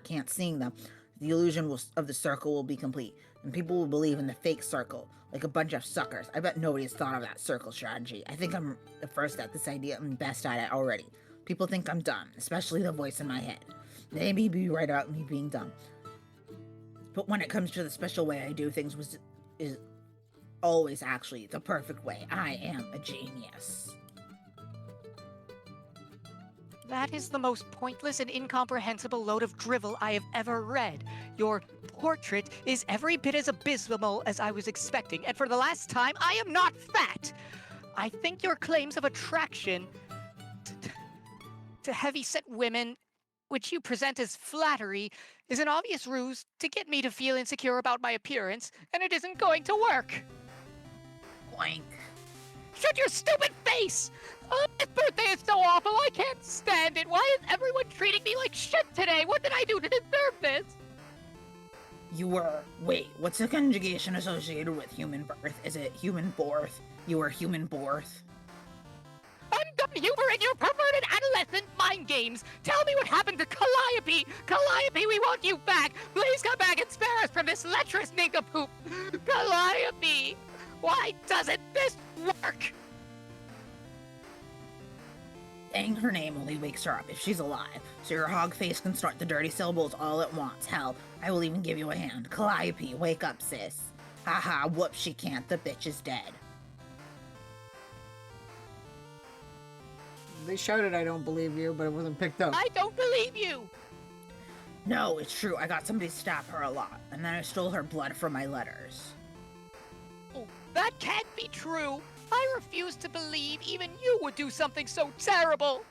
can't seeing them, the illusion of the circle will be complete, and people will believe in the fake circle, like a bunch of suckers. I bet nobody has thought of that circle strategy. I think I'm the first at this idea and best at it already. People think I'm dumb, especially the voice in my head. They may be right about me being dumb. But when it comes to the special way I do things is always actually the perfect way. I am a genius. That is the most pointless and incomprehensible load of drivel I have ever read. Your portrait is every bit as abysmal as I was expecting, and for the last time, I am not fat! I think your claims of attraction to heavy-set women, which you present as flattery, is an obvious ruse to get me to feel insecure about my appearance, and it isn't going to work. Boink. Shut your stupid face! Oh, this birthday is so awful, I can't stand it! Why is everyone treating me like shit today? What did I do to deserve this? Wait, what's the conjugation associated with human birth? Is it human borth? You were human borth? I'm done humoring your perverted adolescent mind games! Tell me what happened to Calliope! Calliope, we want you back! Please come back and spare us from this lecherous nincompoop! Calliope! Why doesn't this work? Saying her name only wakes her up if she's alive, so your hog face can snort the dirty syllables all at once. Hell, I will even give you a hand. Calliope, wake up, sis. Haha, whoops, she can't. The bitch is dead. They shouted, "I don't believe you," but it wasn't picked up. I don't believe you! No, it's true. I got somebody to stab her a lot, and then I stole her blood from my letters. Oh, that can't be true! I refuse to believe even you would do something so terrible!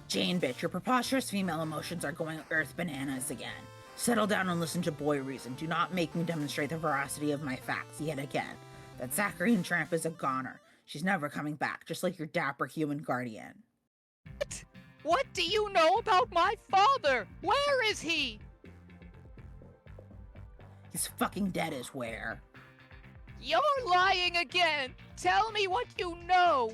Jane, bitch, your preposterous female emotions are going earth bananas again. Settle down and listen to boy reason. Do not make me demonstrate the veracity of my facts yet again. That saccharine tramp is a goner. She's never coming back, just like your dapper human guardian. What do you know about my father? Where is he? He's fucking dead is where. You're lying again. Tell me what you know.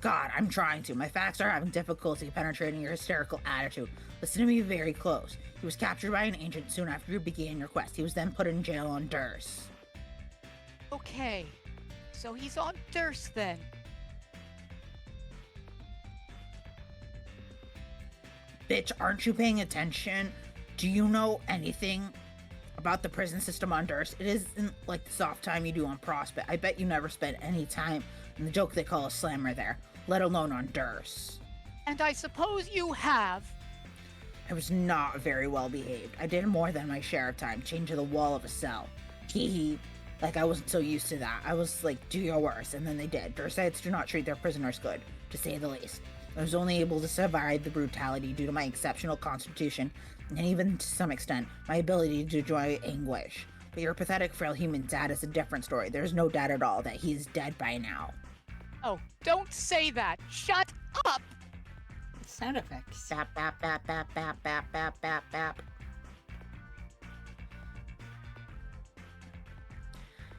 God, I'm trying to. My facts are having difficulty penetrating your hysterical attitude. Listen to me very close. He was captured by an agent soon after you began your quest. He was then put in jail on Durst. Okay, so he's on Durst then. Bitch, aren't you paying attention? Do you know anything about the prison system on Durst? It isn't like the soft time you do on Prospect. I bet you never spent any time in the joke they call a slammer there, let alone on Durst. And I suppose you have. I was not very well behaved. I did more than my share of time, chained to the wall of a cell. Hee hee. Like, I wasn't so used to that. I was like, do your worst, and then they did. Dursites do not treat their prisoners good, to say the least. I was only able to survive the brutality due to my exceptional constitution, and even to some extent, my ability to enjoy anguish. But your pathetic, frail human dad is a different story. There's no doubt at all that he's dead by now. Oh, don't say that. Shut up! Sound effects. Bap, bap, bap, bap, bap, bap, bap, bap, bap.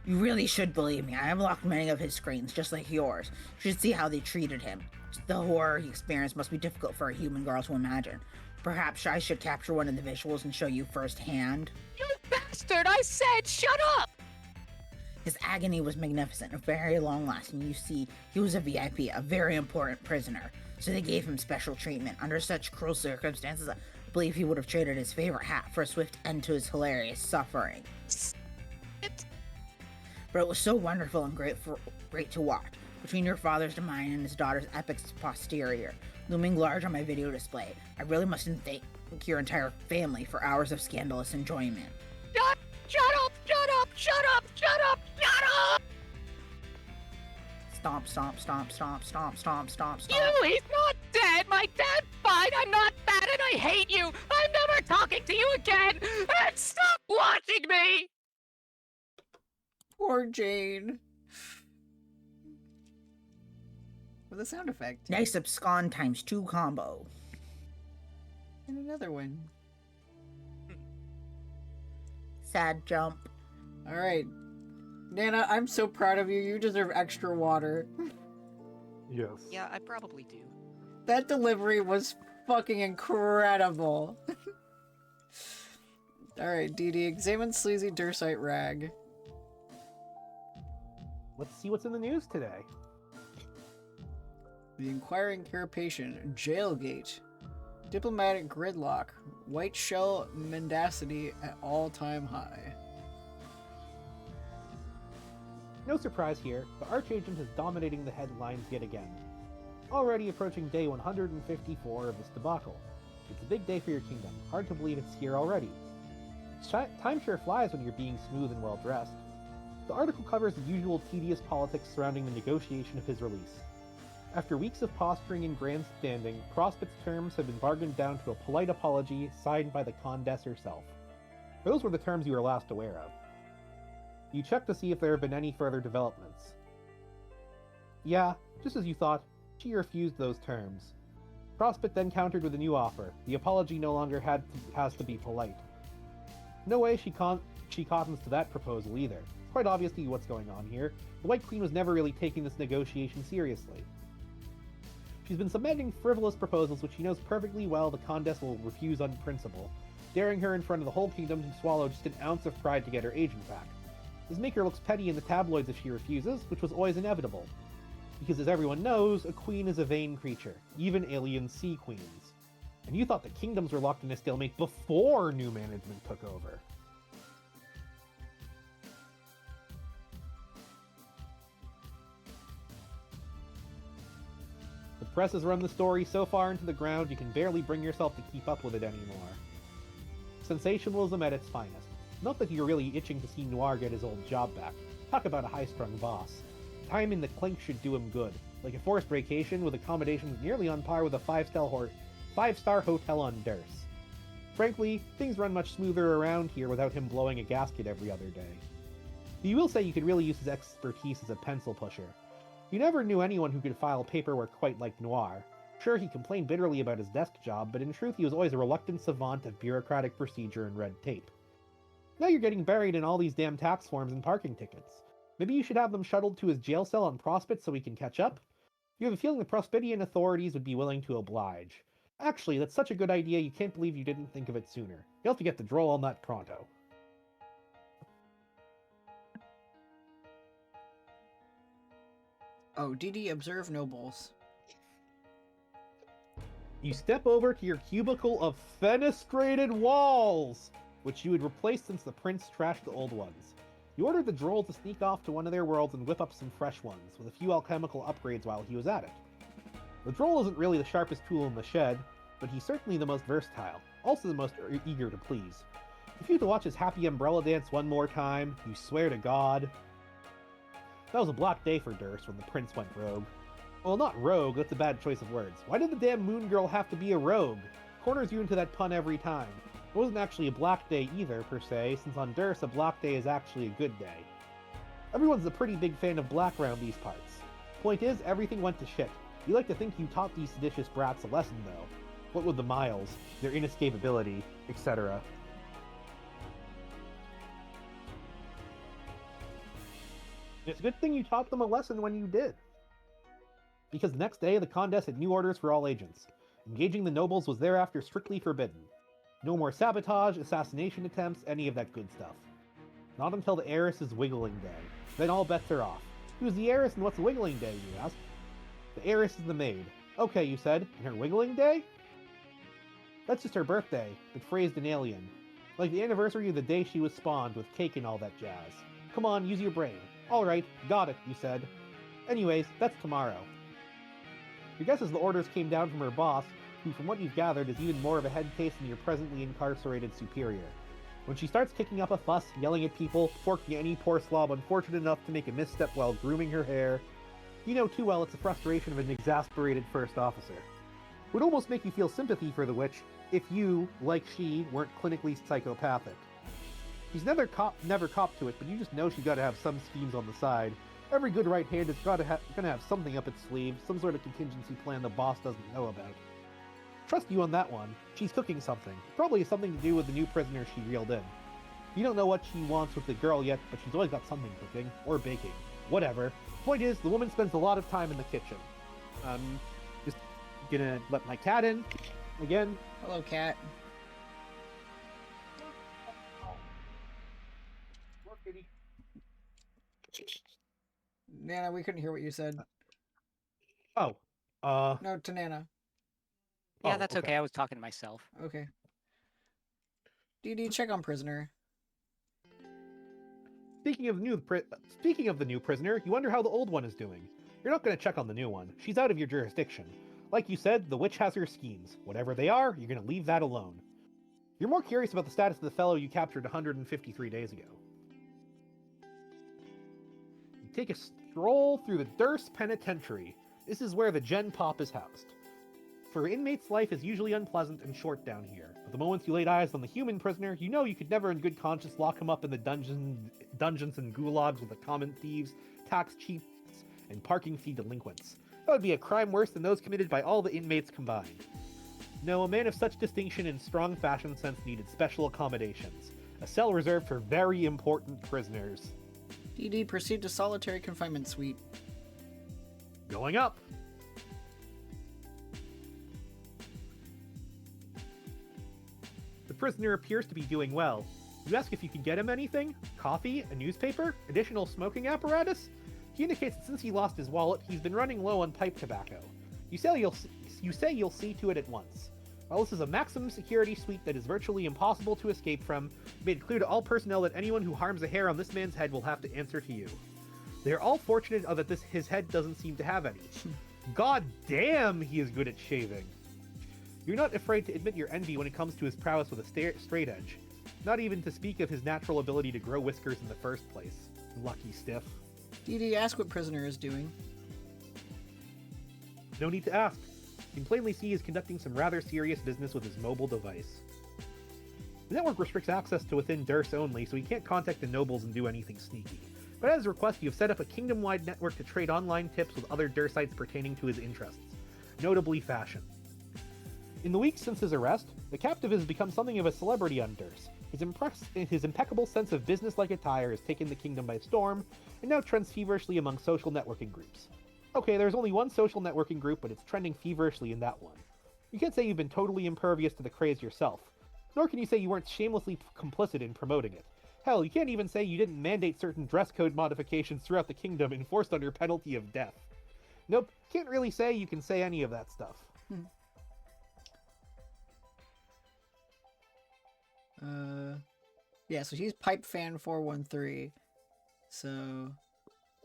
You really should believe me. I unlocked many of his screens, just like yours. You should see how they treated him. The horror he experienced must be difficult for a human girl to imagine. Perhaps I should capture one of the visuals and show you firsthand. You bastard! I said shut up! His agony was magnificent and very long-lasting. You see, he was a VIP, a very important prisoner, so they gave him special treatment. Under such cruel circumstances, I believe he would have traded his favorite hat for a swift end to his hilarious suffering. But it was so wonderful and great to watch. Between your father's demise and his daughter's epic posterior, looming large on my video display, I really mustn't thank your entire family for hours of scandalous enjoyment. Shut up! Shut up! Shut up! Shut up! Shut up! Stomp, stomp, stomp, stomp, stomp, stomp, stomp, stomp. You! He's not dead! My dad's fine! I'm not bad and I hate you! I'm never talking to you again! And stop watching me! Poor Jane. With a sound effect. Nice abscond times 2 combo. And another one. Sad jump. Alright. Nana, I'm so proud of you. You deserve extra water. Yes. Yeah, I probably do. That delivery was fucking incredible. Alright, Dee Dee, examine sleazy Dursite rag. Let's see what's in the news today. The inquiring carapacian, jailgate. Diplomatic gridlock. White shell mendacity at all-time high. No surprise here, the Archagent is dominating the headlines yet again. Already approaching day 154 of this debacle. It's a big day for your kingdom. Hard to believe it's here already. Time sure flies when you're being smooth and well-dressed. The article covers the usual tedious politics surrounding the negotiation of his release. After weeks of posturing and grandstanding, Prospect's terms have been bargained down to a polite apology signed by the Condess herself. Those were the terms you were last aware of. You checked to see if there have been any further developments. Yeah, just as you thought, she refused those terms. Prospect then countered with a new offer. The apology no longer has to be polite. No way she cottons to that proposal either. It's quite obvious to you what's going on here. The White Queen was never really taking this negotiation seriously. She's been submitting frivolous proposals which she knows perfectly well the Condess will refuse on principle, daring her in front of the whole kingdom to swallow just an ounce of pride to get her agent back. This make her looks petty in the tabloids if she refuses, which was always inevitable. Because as everyone knows, a queen is a vain creature, even alien sea queens. And you thought the kingdoms were locked in a stalemate before new management took over. The press has run the story so far into the ground you can barely bring yourself to keep up with it anymore. Sensationalism at its finest. Not that you're really itching to see Noir get his old job back. Talk about a high-strung boss. Time in the clink should do him good, like a forced vacation with accommodations nearly on par with a five-star hotel on Durst. Frankly, things run much smoother around here without him blowing a gasket every other day. You will say you could really use his expertise as a pencil pusher. You never knew anyone who could file paperwork quite like Noir. Sure, he complained bitterly about his desk job, but in truth he was always a reluctant savant of bureaucratic procedure and red tape. Now you're getting buried in all these damn tax forms and parking tickets. Maybe you should have them shuttled to his jail cell on Prospect so we can catch up? You have a feeling the Prospedian authorities would be willing to oblige. Actually, that's such a good idea you can't believe you didn't think of it sooner. You'll have to get the droll on that pronto. Oh, DD, observe nobles. You step over to your cubicle of fenestrated walls, which you had replaced since the prince trashed the old ones. You ordered the droll to sneak off to one of their worlds and whip up some fresh ones, with a few alchemical upgrades while he was at it. The droll isn't really the sharpest tool in the shed, but he's certainly the most versatile, also the most eager to please. If you had to watch his happy umbrella dance one more time, you swear to God. That was a black day for Durst when the prince went rogue. Well, not rogue, that's a bad choice of words. Why did the damn moon girl have to be a rogue? Corners you into that pun every time. It wasn't actually a black day either, per se, since on Durst a black day is actually a good day. Everyone's a pretty big fan of black around these parts. Point is, everything went to shit. You like to think you taught these seditious brats a lesson, though. What with the miles, their inescapability, etc. It's a good thing you taught them a lesson when you did. Because the next day, the Condesce had new orders for all agents. Engaging the nobles was thereafter strictly forbidden. No more sabotage, assassination attempts, any of that good stuff. Not until the heiress's wiggling day. Then all bets are off. Who's the heiress and what's a wiggling day, you ask? The heiress is the maid. Okay, you said. And her wiggling day? That's just her birthday, but phrased in alien. Like the anniversary of the day she was spawned, with cake and all that jazz. Come on, use your brain. Alright, got it, you said. Anyways, that's tomorrow. Your guess is the orders came down from her boss, who from what you've gathered is even more of a head case than your presently incarcerated superior. When she starts kicking up a fuss, yelling at people, forking any poor slob unfortunate enough to make a misstep while grooming her hair, you know too well it's the frustration of an exasperated first officer. It would almost make you feel sympathy for the witch if you, like she, weren't clinically psychopathic. She's never copped to it, but you just know she's got to have some schemes on the side. Every good right hand is gonna have something up its sleeve, some sort of contingency plan the boss doesn't know about. Trust you on that one. She's cooking something. Probably something to do with the new prisoner she reeled in. You don't know what she wants with the girl yet, but she's always got something cooking. Or baking. Whatever. Point is, the woman spends a lot of time in the kitchen. Just gonna let my cat in. Again. Hello, cat. Poor kitty. Nana, we couldn't hear what you said. Oh. No, to Nana. Yeah, Oh, that's okay. okay. I was talking to myself. Okay. DD, check on prisoner. Speaking of the new prisoner, you wonder how the old one is doing. You're not going to check on the new one. She's out of your jurisdiction. Like you said, the witch has her schemes. Whatever they are, you're going to leave that alone. You're more curious about the status of the fellow you captured 153 days ago. You take a stroll through the Durst Penitentiary. This is where the Gen Pop is housed. For inmates, life is usually unpleasant and short down here, but the moment you laid eyes on the human prisoner, you know you could never in good conscience lock him up in the dungeons and gulags with the common thieves, tax cheats, and parking fee delinquents. That would be a crime worse than those committed by all the inmates combined. No, a man of such distinction and strong fashion sense needed special accommodations. A cell reserved for very important prisoners. DD, proceed to solitary confinement suite. Going up! The prisoner appears to be doing well. You ask if you can get him anything? Coffee? A newspaper? Additional smoking apparatus? He indicates that since he lost his wallet, he's been running low on pipe tobacco. You say you'll see to it at once. While this is a maximum security suite that is virtually impossible to escape from, made clear to all personnel that anyone who harms a hair on this man's head will have to answer to you. They are all fortunate that his head doesn't seem to have any. God damn, he is good at shaving. You're not afraid to admit your envy when it comes to his prowess with a straight edge. Not even to speak of his natural ability to grow whiskers in the first place. Lucky stiff. DD, ask what prisoner is doing. No need to ask. You can plainly see he's conducting some rather serious business with his mobile device. The network restricts access to within Durst only, so you can't contact the nobles and do anything sneaky. But at his request, you have set up a kingdom-wide network to trade online tips with other Dursites pertaining to his interests, notably fashion. In the weeks since his arrest, the captive has become something of a celebrity on Durst. His impeccable sense of business-like attire has taken the kingdom by storm, and now trends feverishly among social networking groups. Okay, there's only one social networking group, but it's trending feverishly in that one. You can't say you've been totally impervious to the craze yourself, nor can you say you weren't shamelessly complicit in promoting it. Hell, you can't even say you didn't mandate certain dress code modifications throughout the kingdom enforced under penalty of death. Nope, can't really say you can say any of that stuff. Yeah, so he's Pipe Fan 413. So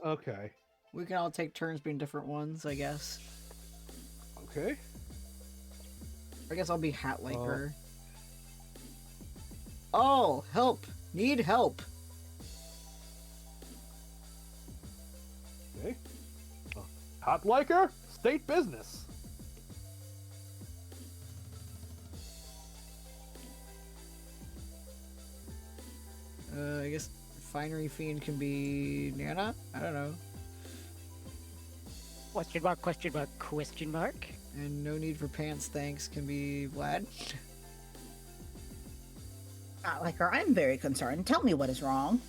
Okay. we can all take turns being different ones, I guess. Okay. I guess I'll be Hat Liker. Oh, help! Need help! Okay. Hot liker? State business. I guess Finery Fiend can be Nana? I don't know. Question mark, question mark, question mark. And No Need for Pants Thanks can be Vlad. Like her, I'm very concerned. Tell me what is wrong.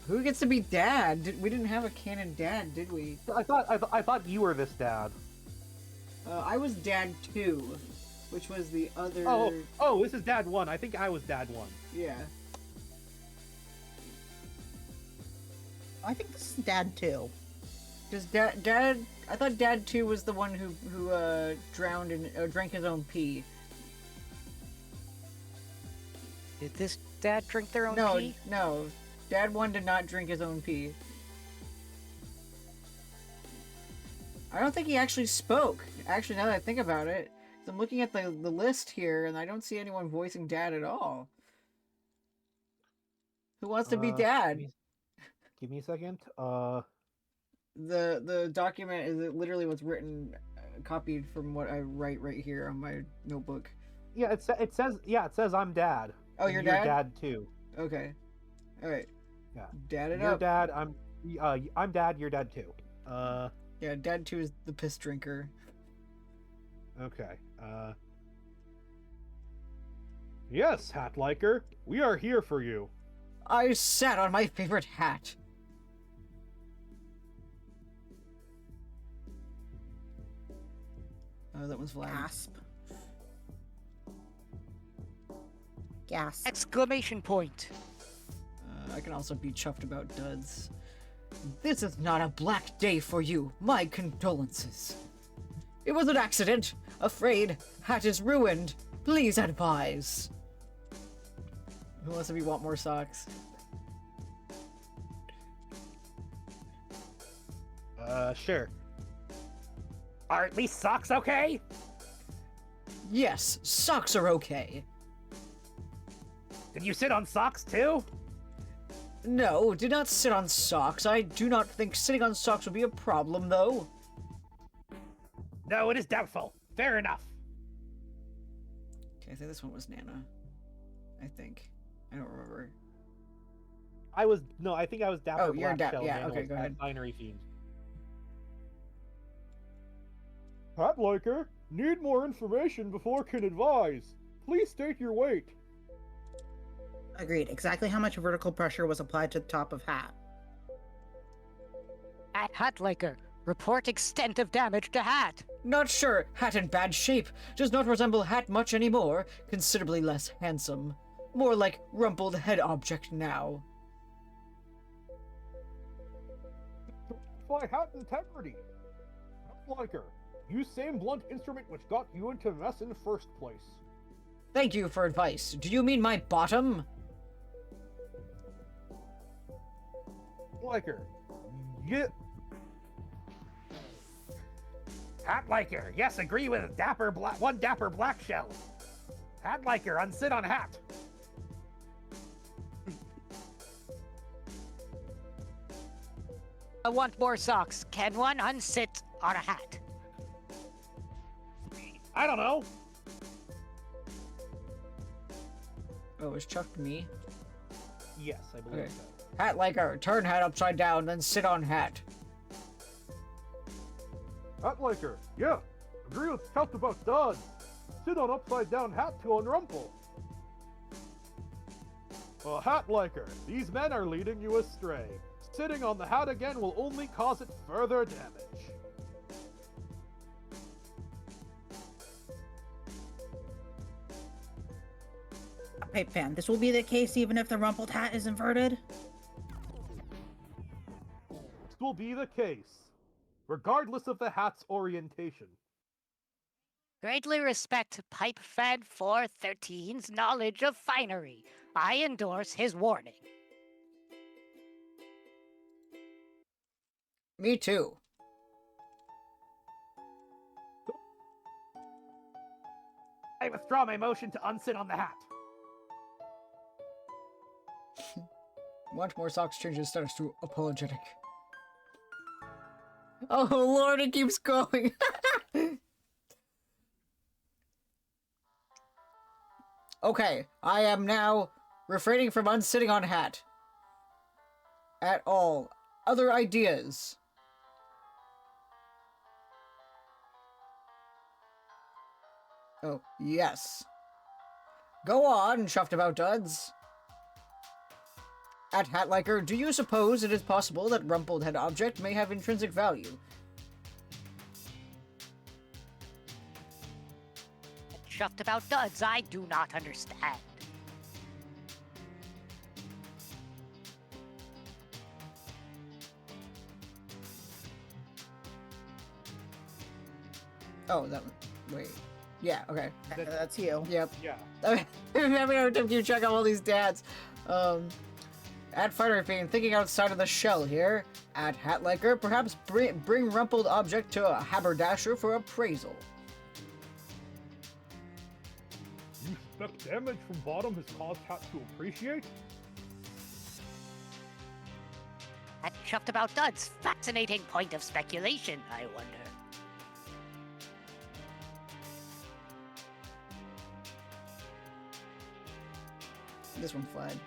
Who gets to be Dad? We didn't have a canon Dad, did we? I thought you were this dad. I was Dad 2, which was the other... Oh, this is Dad 1. I think I was Dad 1. Yeah. I think this is Dad too. Because Dad... I thought Dad 2 was the one who drowned and drank his own pee. Did this dad drink their own pee? No. Dad 1 did not drink his own pee. I don't think he actually spoke. Actually, now that I think about it. I'm looking at the list here, and I don't see anyone voicing Dad at all. Who wants to be Dad? Give me a second. The document is literally what's written, copied from what I write right here on my notebook. Yeah, it says I'm Dad. Oh, and you're Dad? Dad? Too. Okay. All right. Yeah. Dad it You're up. Dad. I'm Dad. You're Dad too. Yeah, Dad 2 is the piss drinker. Okay. Yes, Hat Liker. We are here for you. I sat on my favorite hat. Oh, that was Vlad. Gasp. Gasp. Exclamation point. I can also be chuffed about duds. This is not a black day for you. My condolences. It was an accident. Afraid. Hat is ruined. Please advise. Who wants to be Want More Socks? Sure. Are at least socks okay? Yes, socks are okay. Did you sit on socks too? No, do not sit on socks. I do not think sitting on socks would be a problem, though. No, it is doubtful. Fair enough. Okay, I think this one was Nana. I think. I don't remember. I think I was Dapper Oh, you're Black Dap- Shell. yeah, Nana okay, was go ahead. Binary Fiend. Hat Liker, need more information before can advise. Please state your weight. Agreed. Exactly how much vertical pressure was applied to the top of Hat? At Hatliker, report extent of damage to Hat. Not sure. Hat in bad shape. Does not resemble Hat much anymore. Considerably less handsome. More like rumpled head object now. Fly Hat integrity. Hat Liker, use same blunt instrument which got you into mess in the first place. Thank you for advice. Do you mean my bottom? Liker, Hat Liker, yes, agree with Dapper Black Shell. Hat Liker, unsit on Hat. I want more socks. Can one unsit on a hat? I don't know. Oh, is Chuck me? Yes, I believe Okay. so. Hat liker, turn hat upside down, then sit on hat. Hat liker, yeah. Agree with Scout about duds. Sit on upside down hat to unrumple. Hat liker, these men are leading you astray. Sitting on the hat again will only cause it further damage. Pipe fan, this will be the case even if the rumpled hat is inverted? This will be the case, regardless of the hat's orientation. Greatly respect Pipe Fan 413's knowledge of finery. I endorse his warning. Me too. I withdraw my motion to unsit on the hat. Want more socks changes status to apologetic. Oh lord, it keeps going. Okay, I am now refraining from unsitting on hat. At all. Other ideas? Oh, yes. Go on, Shuffed About Duds. At Hatliker, do you suppose it is possible that rumpled head object may have intrinsic value? Shuffed about duds, I do not understand. Oh, that one. Wait. Yeah, okay. That's you. Yep. Yeah. I'm having to keep track of all these dads. At Fighter Fiend, thinking outside of the shell here. At Hatliker, perhaps bring rumpled object to a haberdasher for appraisal. You expect damage from bottom has caused hat to appreciate? That shuffed about duds, fascinating point of speculation, I wonder. This one flagged.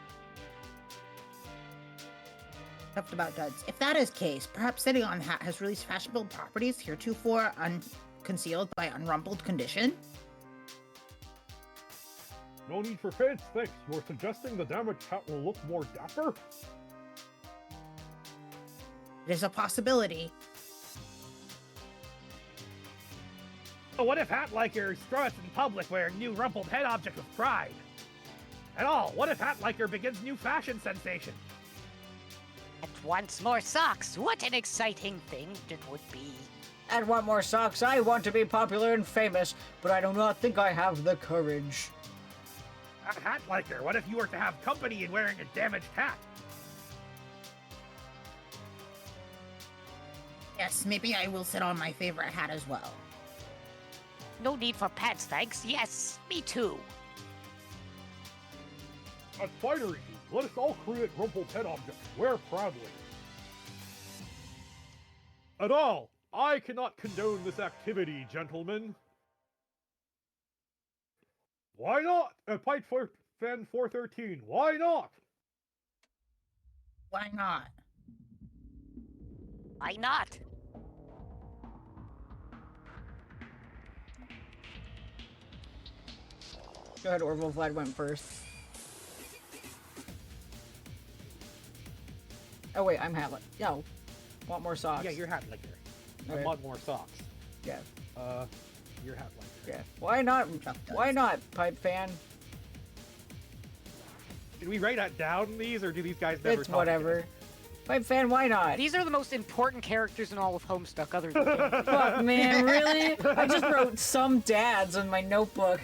Shuffed about duds. If that is case, perhaps sitting on hat has released fashionable properties heretofore unconcealed by unrumpled condition? No need for fancy thanks. You're suggesting the damaged hat will look more dapper? It is a possibility. But what if Hatliker struts in public wearing new rumpled head object with pride? And all, what if Hatliker begins new fashion sensation? And once more socks, what an exciting thing it would be. And want more socks? I want to be popular and famous, but I do not think I have the courage. Hatliker, what if you were to have company in wearing a damaged hat? Yes, maybe I will sit on my favorite hat as well. No need for pants, thanks. Yes, me too. At Finery, let us all create rumpled head objects. Wear proudly. At all, I cannot condone this activity, gentlemen. Why not? At Pipe Fan 413, why not? Why not? Why not? Go ahead, Orville. Vlad went first. Oh wait, I'm Hatlet. Yo, want more socks? Yeah, you're Hatliker. Okay. I want more socks. Yeah. You're Hatliker. Yeah. Why not? Why not, Pipe Fan? Did we write that down these, or do these guys never It's talk whatever. together? Pipe Fan, why not? These are the most important characters in all of Homestuck, other than him. Fuck, man, really? I just wrote some dads on my notebook.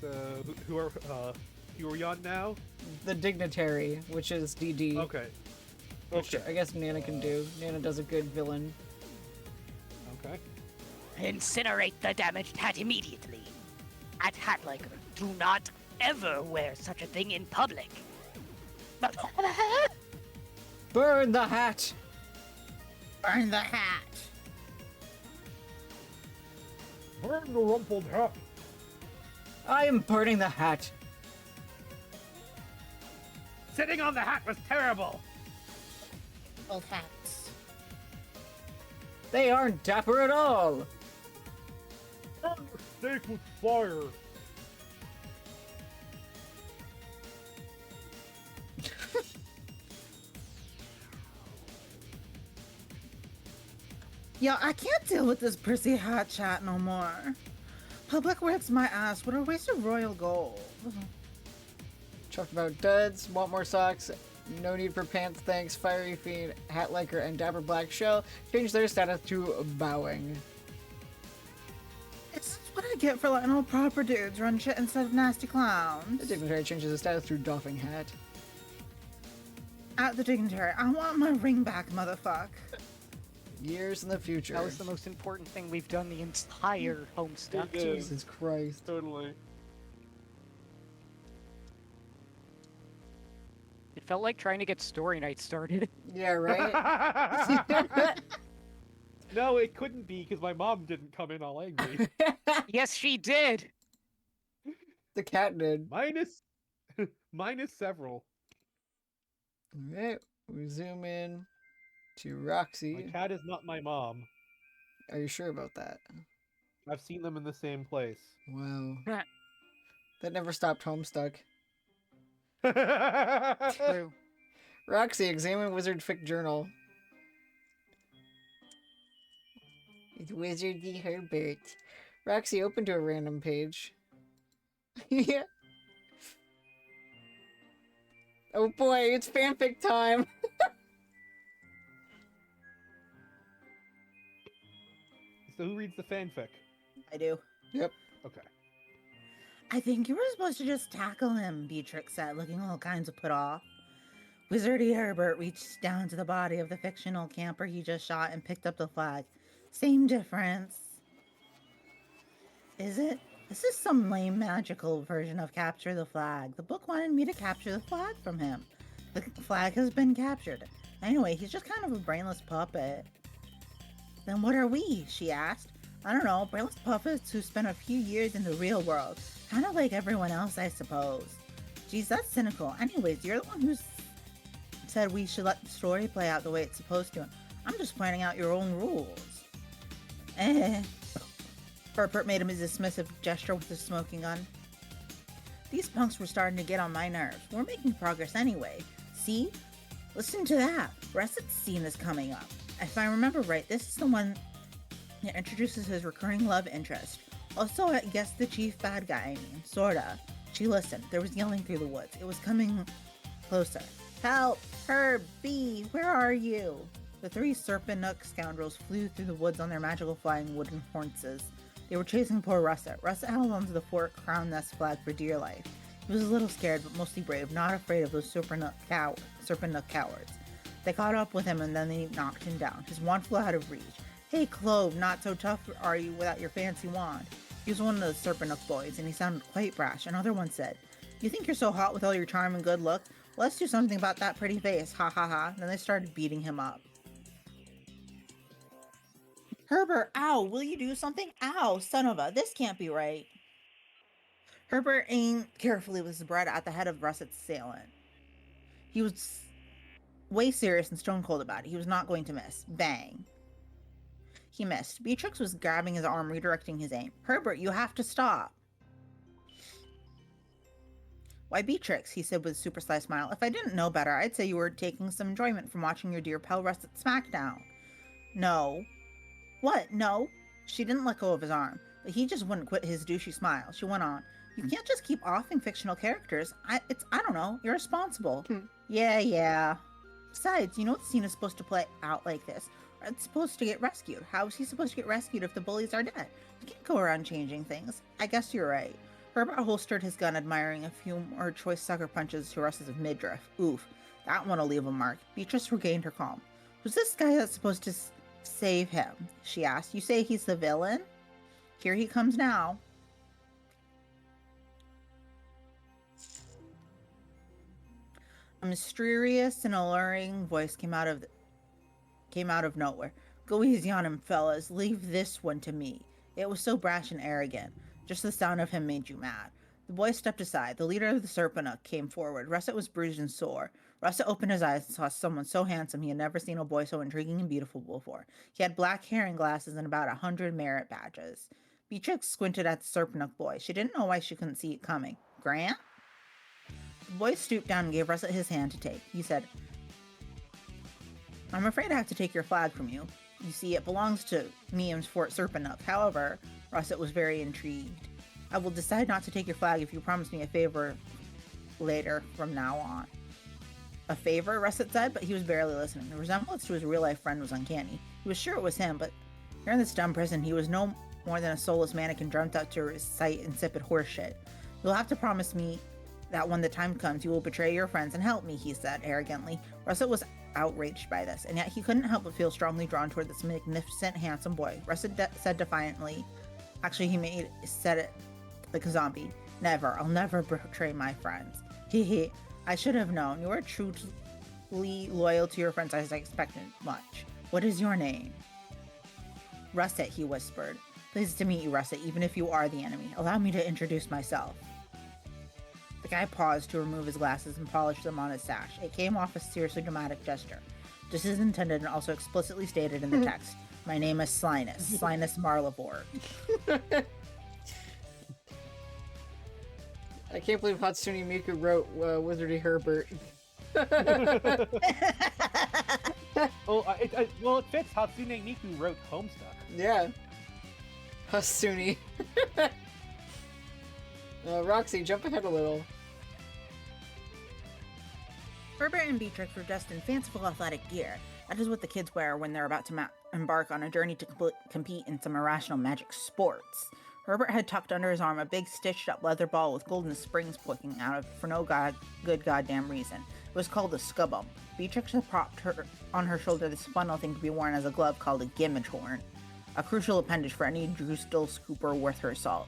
So who are we on now? The Dignitary, which is DD. Okay. Which I guess Nana can do. Nana does a good villain. Okay. Incinerate the damaged hat immediately. At Hatliker, do not ever wear such a thing in public. Burn the hat! Burn the hat! Burn the rumpled hat. I am burning the hat. Sitting on the hat was terrible. Old hats. They aren't dapper at all. Burn your steak with fire. Yo, I can't deal with this prissy hot chat no more. Public whips my ass. What a waste of royal gold. Talked about duds, want more socks, no need for pants, thanks, fiery fiend, hat liker, and dapper black shell. Change their status to bowing. It's what I get for letting old proper dudes run shit instead of nasty The clowns. dignitary changes his status to doffing hat. At the dignitary, I want my ring back, motherfuck. Years in the future. That was the most important thing we've done the entire Homestuck. It is. Jesus Christ. Totally. It felt like trying to get story night started. Yeah, right? No, it couldn't be because my mom didn't come in all angry. Yes, she did. The cat did. Minus several. Alright, we zoom in to My Roxy. cat is not my mom. Are you sure about that? I've seen them in the same place. Wow. That never stopped Homestuck. True. Roxy, examine Wizard Fic Journal. It's Wizard D. Herbert. Roxy, open to a random page. Yeah. Oh boy, it's fanfic time! So who reads the fanfic? I do. Yep. Okay. I think you were supposed to just tackle him, Beatrix said, looking all kinds of put off. Wizardy Herbert reached down to the body of the fictional camper he just shot and picked up the flag. Same difference. Is it? This is some lame magical version of capture the flag. The book wanted me to capture the flag from him. The flag has been captured. Anyway, he's just kind of a brainless puppet. Then what are we? She asked. I don't know, brainless puppets who spent a few years in the real world. Kind of like everyone else, I suppose. Geez, that's cynical. Anyways, you're the one who said we should let the story play out the way it's supposed to. I'm just pointing out your own rules. Herbert made him a dismissive gesture with his smoking gun. These punks were starting to get on my nerves. We're making progress anyway. See? Listen to that. Russet's scene is coming up. If I remember right, this is the one that introduces his recurring love interest. Also, I guess the chief bad guy, sorta. She listened. There was yelling through the woods. It was coming closer. Help! Herb! Bee! Where are you? The three Serpent Nook scoundrels flew through the woods on their magical flying wooden horses. They were chasing poor Russet. Russet held onto the fort crown nest flag for dear life. He was a little scared, but mostly brave, not afraid of those Serpent Nook cowards. They caught up with him and then they knocked him down. His wand flew out of reach. Hey, Clove, not so tough are you without your fancy wand? He was one of the Serpent Nook boys, and he sounded quite brash. Another one said, You think you're so hot with all your charm and good look? Well, let's do something about that pretty face, ha ha ha. Then they started beating him up. Herbert, ow, will you do something? Ow, son of a, this can't be right. Herbert aimed carefully with his bread at the head of Russet's assailant. He was way serious and stone cold about it. He was not going to miss. Bang. He missed. Beatrix was grabbing his arm, redirecting his aim. Herbert, you have to stop. Why, Beatrix, he said with a super sly smile. If I didn't know better, I'd say you were taking some enjoyment from watching your dear pal Russet smackdown. No. What? No? She didn't let go of his arm, but he just wouldn't quit his douchey smile. She went on. You can't just keep offing fictional characters. I don't know, irresponsible. Yeah. Besides, you know the scene is supposed to play out like this. It's supposed to get rescued. How is he supposed to get rescued if the bullies are dead? You can't go around changing things. I guess you're right. Herbert holstered his gun, admiring a few more choice sucker punches to Russ's midriff. Oof, that one'll leave a mark. Beatrice regained her calm. Who's this guy that's supposed to save him? She asked. You say he's the villain? Here he comes now. A mysterious and alluring voice came out of nowhere. Go easy on him, fellas. Leave this one to me. It was so brash and arrogant. Just the sound of him made you mad. The boy stepped aside. The leader of the Serpanook came forward. Russet was bruised and sore. Russet opened his eyes and saw someone so handsome he had never seen a boy so intriguing and beautiful before. He had black hair and glasses and about 100 merit badges. Beatrix squinted at the Serpanook boy. She didn't know why she couldn't see it coming. Grant? The boy stooped down and gave Russet his hand to take. He said, I'm afraid I have to take your flag from you. You see, it belongs to me and Fort Serpanook. However, Russet was very intrigued. I will decide not to take your flag if you promise me a favor later from now on. A favor, Russet said, but he was barely listening. The resemblance to his real-life friend was uncanny. He was sure it was him, but here in this dumb prison, he was no more than a soulless mannequin dreamt up to recite insipid horseshit. You'll have to promise me that when the time comes, you will betray your friends and help me, he said arrogantly. Russet was outraged by this, and yet he couldn't help but feel strongly drawn toward this magnificent, handsome boy. Russet said defiantly, actually said it like a zombie, never, I'll never betray my friends. Hehe, I should have known. You are truly loyal to your friends as I expected much. What is your name? Russet, he whispered. Pleased to meet you, Russet, even if you are the enemy. Allow me to introduce myself. The guy paused to remove his glasses and polish them on his sash. It came off a seriously dramatic gesture. Just as intended and also explicitly stated in the text. My name is Slyness. Slyness Marlivore. I can't believe Hatsune Miku wrote Wizardy Herbert. Well, it fits. Hatsune Miku wrote Homestuck. Yeah. Hatsune. Roxy, jump ahead a little. Herbert and Beatrix were dressed in fanciful athletic gear. That is what the kids wear when they're about to embark on a journey to compete in some irrational magic sports. Herbert had tucked under his arm a big stitched-up leather ball with golden springs poking out of it for no good goddamn reason. It was called a scubbum. Beatrix had propped on her shoulder this fun little thing to be worn as a glove called a gimmage horn, a crucial appendage for any Drustil scooper worth her salt.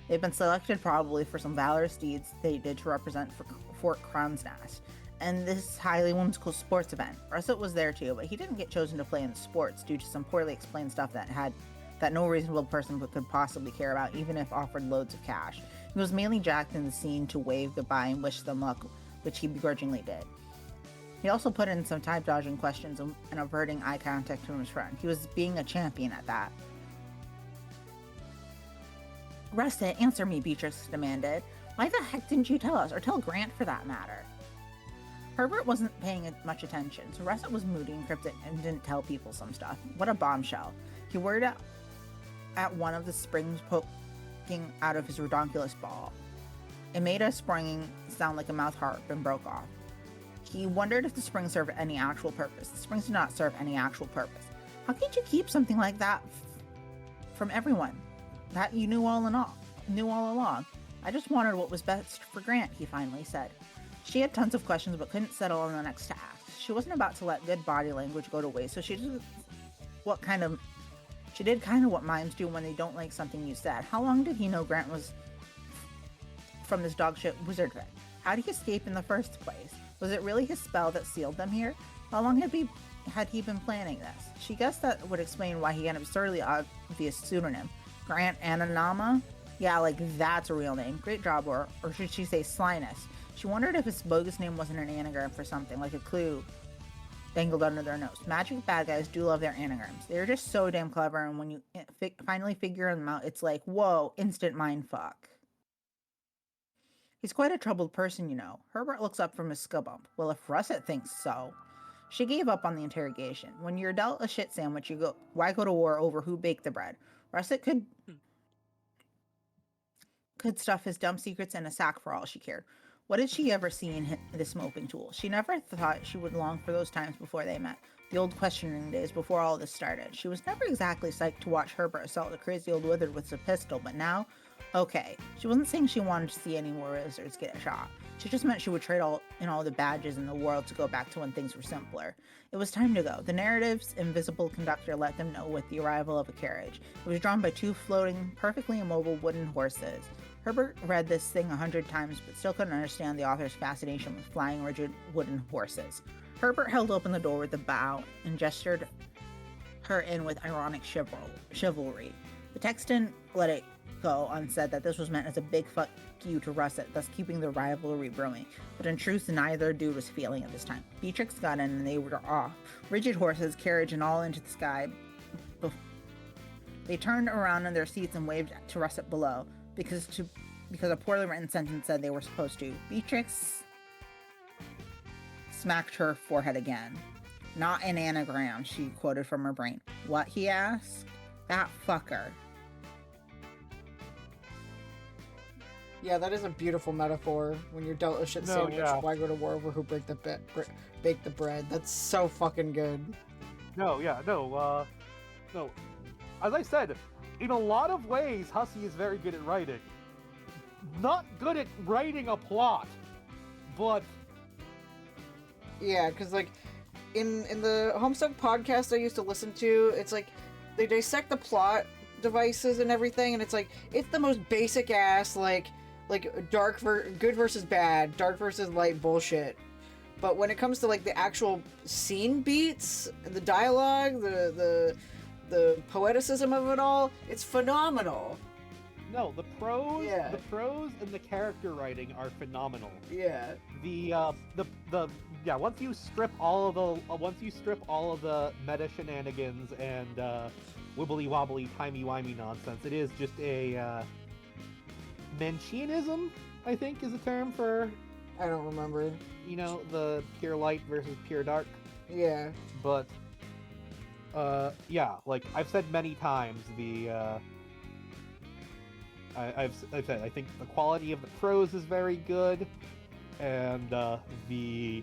They'd been selected probably for some valorous deeds they did to represent for Fort Crown's Nest, and this highly whimsical sports event. Russet was there too, but he didn't get chosen to play in the sports due to some poorly explained stuff that no reasonable person could possibly care about, even if offered loads of cash. He was mainly jacked in the scene to wave goodbye and wish them luck, which he begrudgingly did. He also put in some time-dodging questions and averting eye contact from his friend. He was being a champion at that. Russet, answer me, Beatrix demanded. Why the heck didn't you tell us, or tell Grant for that matter? Herbert wasn't paying much attention, so Russet was moody and cryptic and didn't tell people some stuff. What a bombshell. He whirred at one of the springs poking out of his redonkulous ball. It made a springing sound like a mouth harp and broke off. He wondered if the spring served any actual purpose. The springs did not serve any actual purpose. How could you keep something like that from everyone? That you knew all along. I just wanted what was best for Grant, he finally said. She had tons of questions but couldn't settle on the next to ask. She wasn't about to let good body language go to waste, so she did kind of what mimes do when they don't like something you said. How long did he know Grant was from this dogshit wizard thing? How did he escape in the first place? Was it really his spell that sealed them here? How long had he been planning this? She guessed that would explain why he had an absurdly obvious pseudonym. Grant Ananama? Yeah, like that's a real name. Great job, or should she say Slyness? She wondered if his bogus name wasn't an anagram for something, like a clue dangled under their nose. Magic bad guys do love their anagrams. They're just so damn clever, and when you finally figure them out, it's like, whoa, instant mindfuck. He's quite a troubled person, you know. Herbert looks up from his scubbump. Well, if Russet thinks so. She gave up on the interrogation. When you're dealt a shit sandwich, why go to war over who baked the bread? Russet could stuff his dumb secrets in a sack for all she cared. What did she ever see in this moping tool? She never thought she would long for those times before they met. The old questioning days before all this started. She was never exactly psyched to watch Herbert assault a crazy old wizard with a pistol, but now, okay. She wasn't saying she wanted to see any more wizards get shot. She just meant she would trade all the badges in the world to go back to when things were simpler. It was time to go. The narrative's invisible conductor let them know with the arrival of a carriage. It was drawn by two floating, perfectly immobile wooden horses. Herbert read this thing 100 times, but still couldn't understand the author's fascination with flying, rigid wooden horses. Herbert held open the door with a bow and gestured her in with ironic chivalry. The text didn't let it go unsaid that this was meant as a big fuck you to Russet, thus keeping the rivalry brewing. But in truth, neither dude was feeling at this time. Beatrix got in and they were off. Rigid horses, carriage, and all into the sky. They turned around in their seats and waved to Russet below, because a poorly written sentence said they were supposed to. Beatrix smacked her forehead again. Not an anagram, she quoted from her brain. What, he asked? That fucker. Yeah, that is a beautiful metaphor. When you're dealt a shit sandwich, why go to war over who bake the bread? That's so fucking good. No. As I said, in a lot of ways, Hussey is very good at writing. Not good at writing a plot, but... Yeah, because, like, in the Homestuck podcast I used to listen to, it's like, they dissect the plot devices and everything, and it's like, it's the most basic ass, like good versus bad, dark versus light bullshit. But when it comes to, like, the actual scene beats, the dialogue, the poeticism of it all, it's phenomenal. No, the prose and the character writing are phenomenal. Yeah. Once you strip all of the meta shenanigans and wibbly wobbly timey wimey nonsense, it is just a Mancianism, I think, is a term for. I don't remember. You know, the pure light versus pure dark. Yeah. But like I've said many times, I've said I think the quality of the prose is very good, and the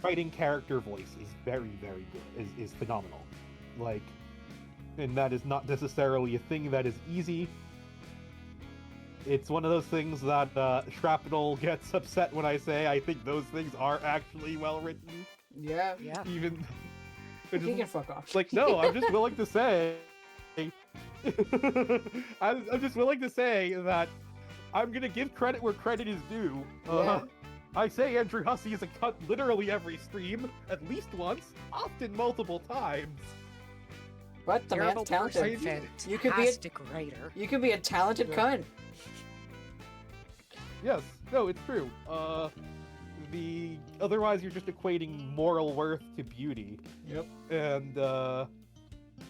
writing character voice is very, very good. Is phenomenal. Like, and that is not necessarily a thing that is easy. It's one of those things that Shrapnel gets upset when I say I think those things are actually well written. Yeah. Even he can fuck off. Like, no, I'm just willing to say. I'm just willing to say that I'm gonna give credit where credit is due. I say Andrew Hussey is a cunt literally every stream, at least once, often multiple times. But the man's talented. You could be a writer. You could be a talented cunt. Yes, no, it's true. Otherwise you're just equating moral worth to beauty. Yep. And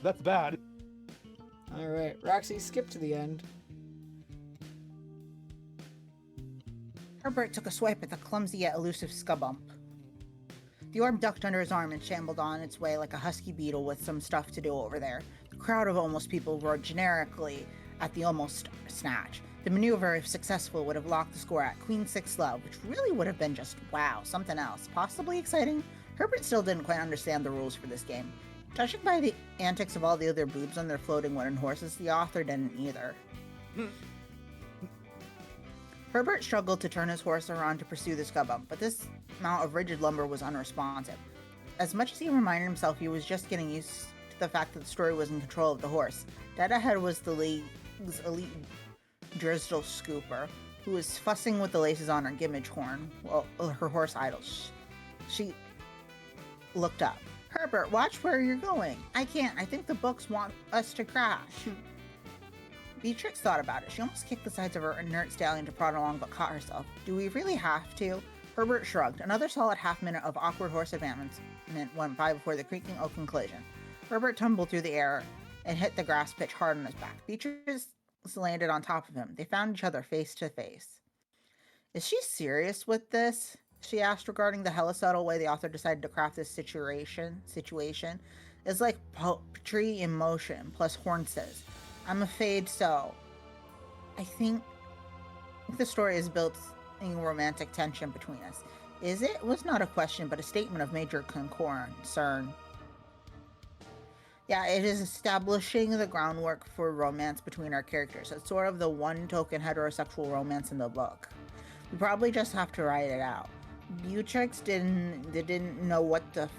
that's bad. Alright, Roxy, skip to the end. Herbert took a swipe at the clumsy yet elusive Scubump. The orb ducked under his arm and shambled on its way like a husky beetle with some stuff to do over there. The crowd of almost people roared generically at the almost snatch. The maneuver, if successful, would have locked the score at Queen 6 love, which really would have been just, wow, something else. Possibly exciting? Herbert still didn't quite understand the rules for this game. Judging by the antics of all the other boobs on their floating wooden horses, the author didn't either. Herbert struggled to turn his horse around to pursue the Scubump, but this amount of rigid lumber was unresponsive. As much as he reminded himself he was just getting used to the fact that the story was in control of the horse, dead ahead was the league's elite drizzle scooper, who was fussing with the laces on her gimage horn while her horse idles. She looked up. Herbert, watch where you're going. I can't. I think the books want us to crash. Beatrix thought about it. She almost kicked the sides of her inert stallion to prod along, but caught herself. Do we really have to? Herbert shrugged. Another solid half-minute of awkward horse advancement went by before the creaking oaken collision. Herbert tumbled through the air and hit the grass pitch hard on his back. Beatrix landed on top of him. They found each other face to face. Is she serious with this? She asked, regarding the hella subtle way the author decided to craft this situation. It's like poetry in motion, plus Hornses. I'm afraid so. I think the story is built in romantic tension between us. Is it? It was not a question, but a statement of major concern. Yeah, it is establishing the groundwork for romance between our characters. It's sort of the one token heterosexual romance in the book. We probably just have to write it out. Beatrix didn't know what the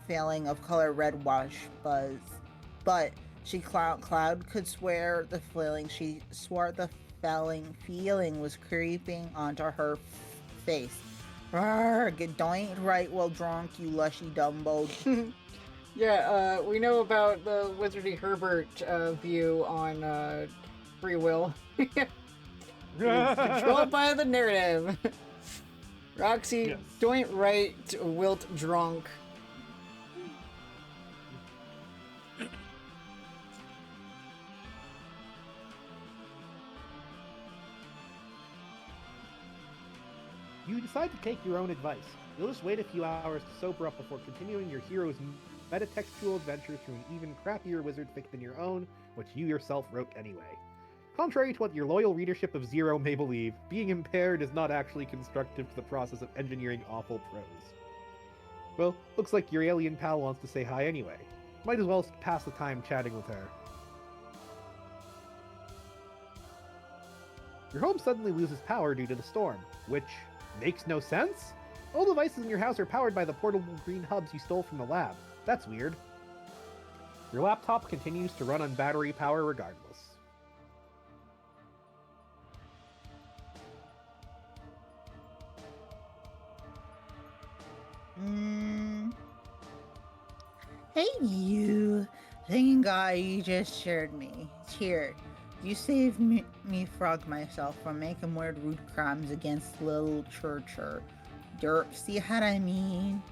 feeling of color red was, but she Cloud could swear the feeling. She swore the feeling was creeping onto her face. Arrgh, doin't right well drunk, you lushy Dumbo. Yeah, we know about the Wizardy Herbert view on free will. Controlled by the narrative. Roxy, Yes. joint right, wilt drunk. You decide to take your own advice. You'll just wait a few hours to sober up before continuing your hero's metatextual adventure through an even crappier wizard fic than your own, which you yourself wrote anyway. Contrary to what your loyal readership of Zero may believe, being impaired is not actually constructive to the process of engineering awful prose. Well, looks like your alien pal wants to say hi anyway. Might as well pass the time chatting with her. Your home suddenly loses power due to the storm, which makes no sense? All devices in your house are powered by the portable green hubs you stole from the lab. That's weird. Your laptop continues to run on battery power regardless. Hey, you. Thank God you just shared me. Here, you saved me frog myself from making weird rude crimes against little churcher. Derp, see what I mean?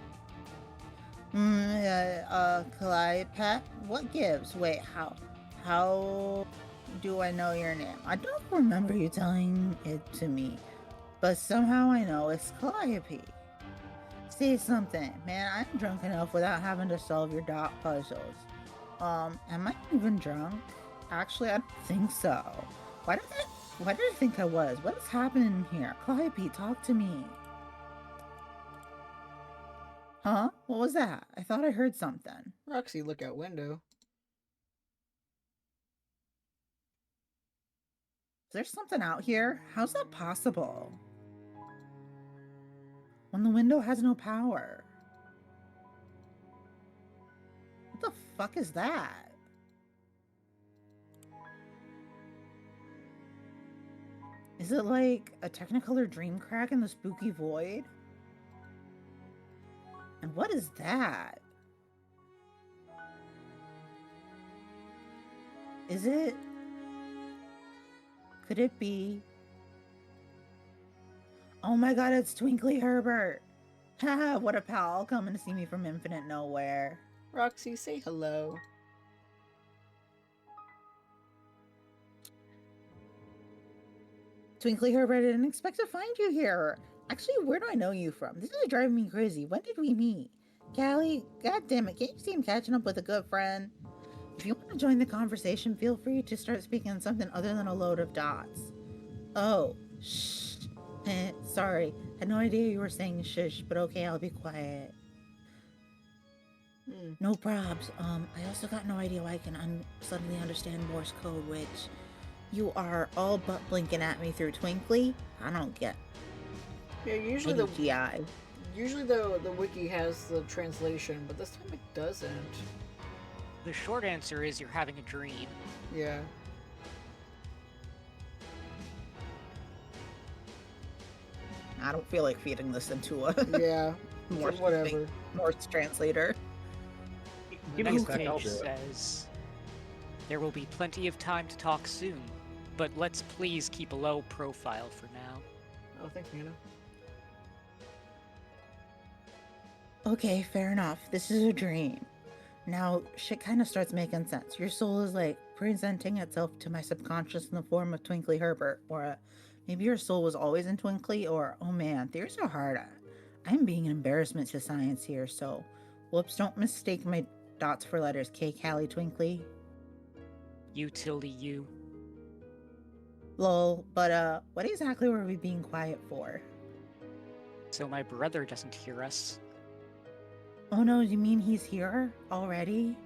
Calliope, what gives? Wait, how do I know your name? I don't remember you telling it to me, but somehow I know it's Calliope. Say something, man. I'm drunk enough without having to solve your dot puzzles. Am I even drunk? Actually, I don't think so. Why did I think I was? What is happening here? Calliope, talk to me. Huh? What was that? I thought I heard something. Roxy, look out window. Is there something out here? How's that possible? When the window has no power. What the fuck is that? Is it like a Technicolor dream crack in the spooky void? And what is that? Is it? Could it be? Oh my god, it's Twinkly Herbert. Haha, what a pal coming to see me from infinite nowhere. Roxy, say hello. Twinkly Herbert, I didn't expect to find you here. Actually, where do I know you from? This is driving me crazy. When did we meet? Callie, god damn it, can't you see I'm catching up with a good friend? If you want to join the conversation, feel free to start speaking something other than a load of dots. Oh, shh. Sorry, had no idea you were saying shush, but okay, I'll be quiet. No probs. I also got no idea why I can suddenly understand Morse code, which you are all but blinking at me through Twinkly. I don't get. Yeah, usually the wiki has the translation, but this time it doesn't. The short answer is you're having a dream. Yeah. I don't feel like feeding this into a Yeah. Whatever. Morse translator. Give The me a next sec, I'll page do it. says, there will be plenty of time to talk soon, but let's please keep a low profile for now. Oh, thanks, Nina. Okay, fair enough. This is a dream. Now, shit kind of starts making sense. Your soul is like presenting itself to my subconscious in the form of Twinkly Herbert, or maybe your soul was always in Twinkly, or oh man, theories are hard. I'm being an embarrassment to science here, so whoops, don't mistake my dots for letters. K, Callie, Twinkly. You tilde you. Lol, but what exactly were we being quiet for? So my brother doesn't hear us. Oh no, you mean he's here already?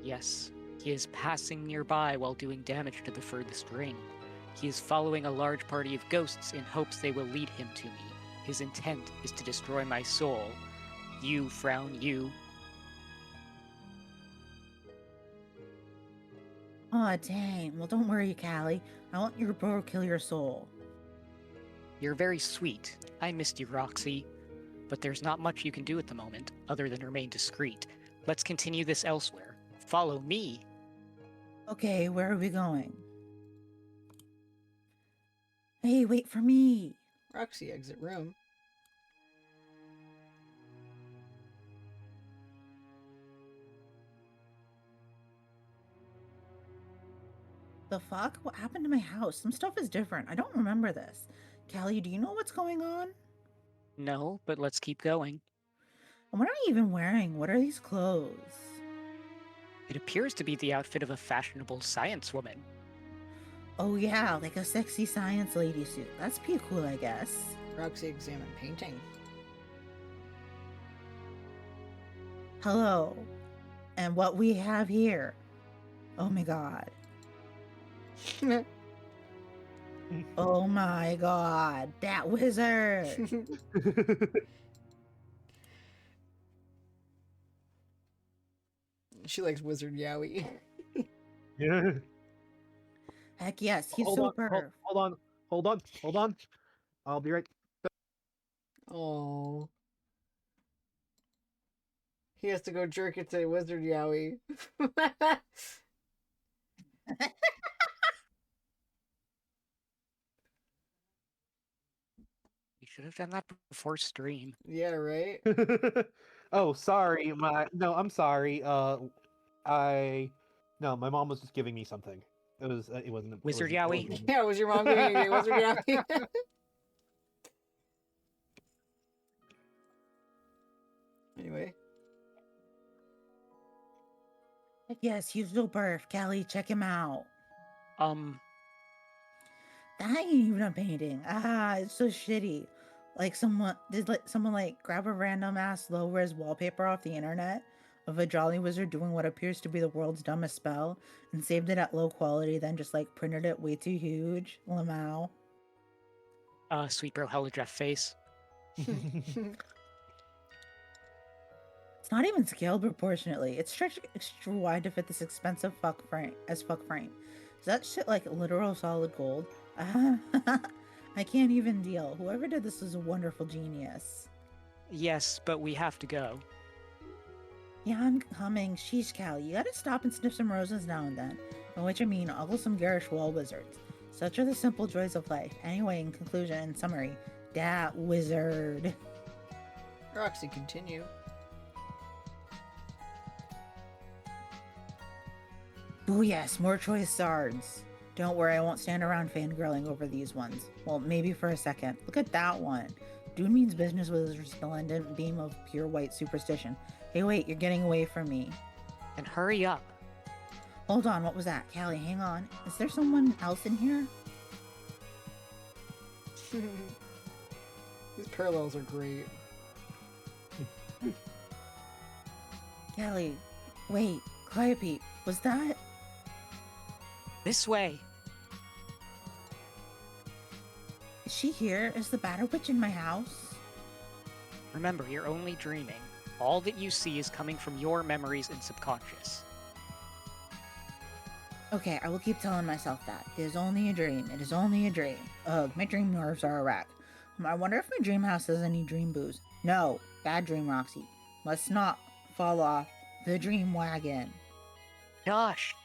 Yes, he is passing nearby while doing damage to the furthest ring. He is following a large party of ghosts in hopes they will lead him to me. His intent is to destroy my soul. You frown you. Aw, dang. Well, don't worry, Callie. I want your bro to kill your soul. You're very sweet. I missed you, Roxy. But there's not much you can do at the moment, other than remain discreet. Let's continue this elsewhere. Follow me. Okay, where are we going? Hey, wait for me. Roxy, exit room. The fuck? What happened to my house? Some stuff is different. I don't remember this. Callie, do you know what's going on? No, but let's keep going. And what am I even wearing? What are these clothes? It appears to be the outfit of a fashionable science woman. Oh yeah, like a sexy science lady suit. That's pretty cool, I guess. Roxy, examine painting. Hello. And what we have here. Oh my god. Oh my god. That wizard. She likes Wizard Yowie. Yeah. Heck yes, he's Hold on, super. hold on. I'll be right. Oh. He has to go jerk it to Wizard Yowie. We should have done that before stream. Yeah, right? Oh, sorry. I'm sorry. My mom was just giving me something. It wasn't Wizard it wasn't- Yowie? Yeah, was your mom giving you Wizard Yowie? Anyway. Heck yes, he's super. Callie, check him out. That ain't even a painting. It's so shitty. Like someone grab a random ass low res wallpaper off the internet of a jolly wizard doing what appears to be the world's dumbest spell and saved it at low quality, then just like printed it way too huge. Lamau. Sweet bro Holodraft face. It's not even scaled proportionately. It's stretched extra wide to fit this expensive fuck frame. Is that shit like literal solid gold? I can't even deal. Whoever did this is a wonderful genius. Yes, but we have to go. Yeah, I'm coming. Sheesh, Callie. You gotta stop and sniff some roses now and then. By which I mean ogle some garish wall wizards. Such are the simple joys of life. Anyway, in conclusion and summary, that wizard. Roxy, continue. Oh yes, more choice swords. Don't worry, I won't stand around fangirling over these ones. Well, maybe for a second. Look at that one. Dude means business with his resplendent beam of pure white superstition. Hey wait, you're getting away from me. Then hurry up. Hold on, what was that? Callie, hang on. Is there someone else in here? These parallels are great. Callie, wait, Calliope, was that? This way. Is she here? Is the Batter Witch in my house? Remember, you're only dreaming. All that you see is coming from your memories and subconscious. Okay, I will keep telling myself that. It is only a dream. It is only a dream. Ugh, my dream nerves are a wreck. I wonder if my dream house has any dream booze. No, bad dream, Roxy. Let's not fall off the dream wagon. Gosh.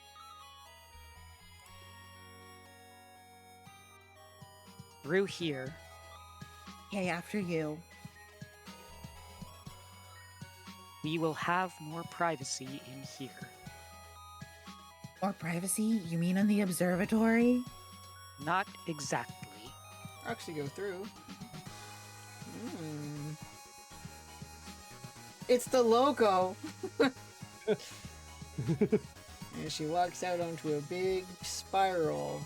Through here. Okay, after you. We will have more privacy in here. More privacy? You mean in the observatory? Not exactly. Roxy, go through. It's the logo! And she walks out onto a big spiral.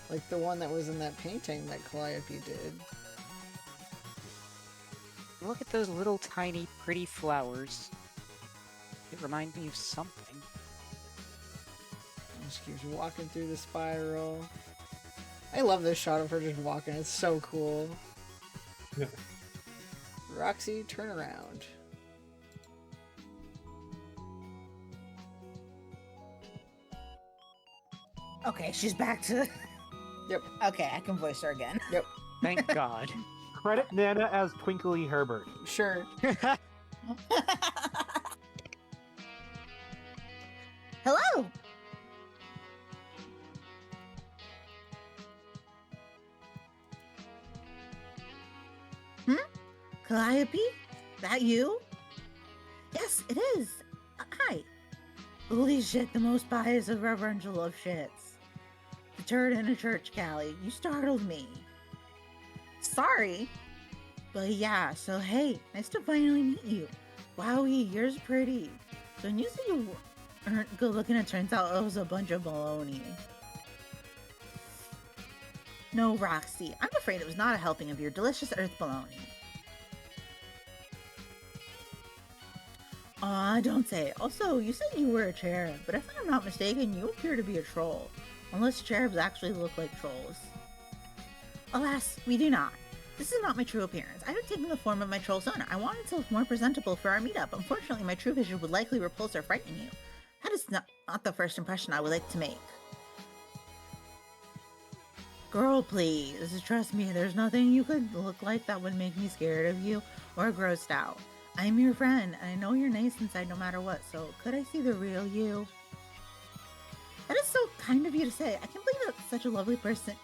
Like the one that was in that painting that Calliope did. Look at those little tiny pretty flowers. It reminds me of something. And she keeps walking through the spiral. I love this shot of her just walking. It's so cool. Roxy, turn around. Okay, she's back to... Yep. Okay, I can voice her again. Yep. Thank God. Credit Nana as Twinkly Herbert. Sure. Calliope? That you? Yes, it is. Hi. Holy shit, the most biased of reverential of shits. The turd in a church, Callie. You startled me. Sorry. But yeah, so hey, nice to finally meet you. Wowie, yours pretty. So when you said you weren't good looking, it turns out it was a bunch of baloney. No, Roxy, I'm afraid it was not a helping of your delicious earth baloney. Aw, don't say it. Also, you said you were a cherub, but if I'm not mistaken, you appear to be a troll. Unless cherubs actually look like trolls. Alas, we do not. This is not my true appearance. I have taken the form of my troll son. I wanted to look more presentable for our meetup. Unfortunately, my true vision would likely repulse or frighten you. That is not the first impression I would like to make. Girl, please. Trust me, there's nothing you could look like that would make me scared of you or grossed out. I'm your friend, and I know you're nice inside no matter what, so could I see the real you? That is so kind of you to say. I can't believe that such a lovely person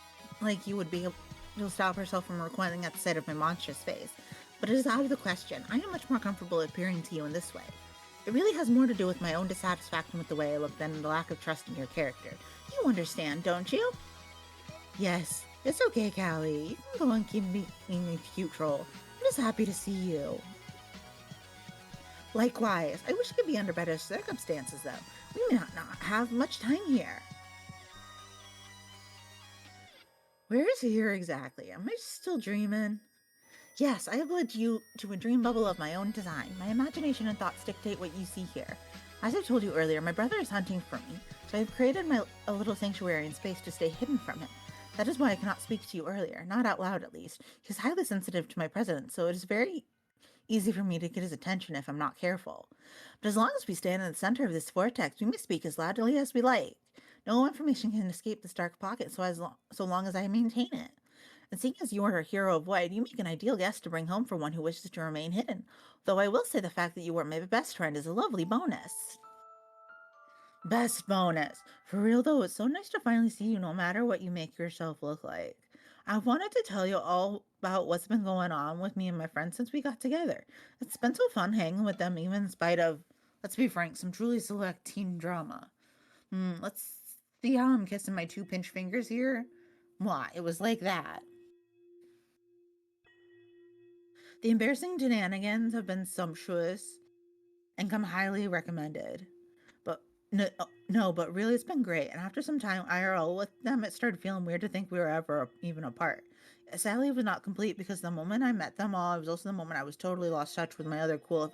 like you would be able to stop herself from recoiling at the sight of my monstrous face. But it is out of the question. I am much more comfortable appearing to you in this way. It really has more to do with my own dissatisfaction with the way I look than the lack of trust in your character. You understand, don't you? Yes, it's okay, Callie. You can go and keep being a cute troll. I'm just happy to see you. Likewise, I wish it could be under better circumstances, though. We may not have much time here. Where is here exactly? Am I still dreaming? Yes, I have led you to a dream bubble of my own design. My imagination and thoughts dictate what you see here. As I told you earlier, my brother is hunting for me, so I have created a little sanctuary in space to stay hidden from him. That is why I cannot speak to you earlier, not out loud at least. He is highly sensitive to my presence, so it is very easy for me to get his attention if I'm not careful. But as long as we stand in the center of this vortex, we may speak as loudly as we like. No information can escape this dark pocket so long as I maintain it. And seeing as you are a hero of Void, you make an ideal guest to bring home for one who wishes to remain hidden. Though I will say the fact that you are my best friend is a lovely bonus. Best bonus. For real though, it's so nice to finally see you no matter what you make yourself look like. I've wanted to tell you all about what's been going on with me and my friends since we got together. It's been so fun hanging with them even in spite of, let's be frank, some truly select teen drama. Let's see how I'm kissing my two pinch fingers here? Why, it was like that. The embarrassing shenanigans have been sumptuous and come highly recommended. But but really it's been great. And after some time IRL with them, it started feeling weird to think we were ever even apart. Sadly, it was not complete because the moment I met them all, it was also the moment I was totally lost touch with my other cool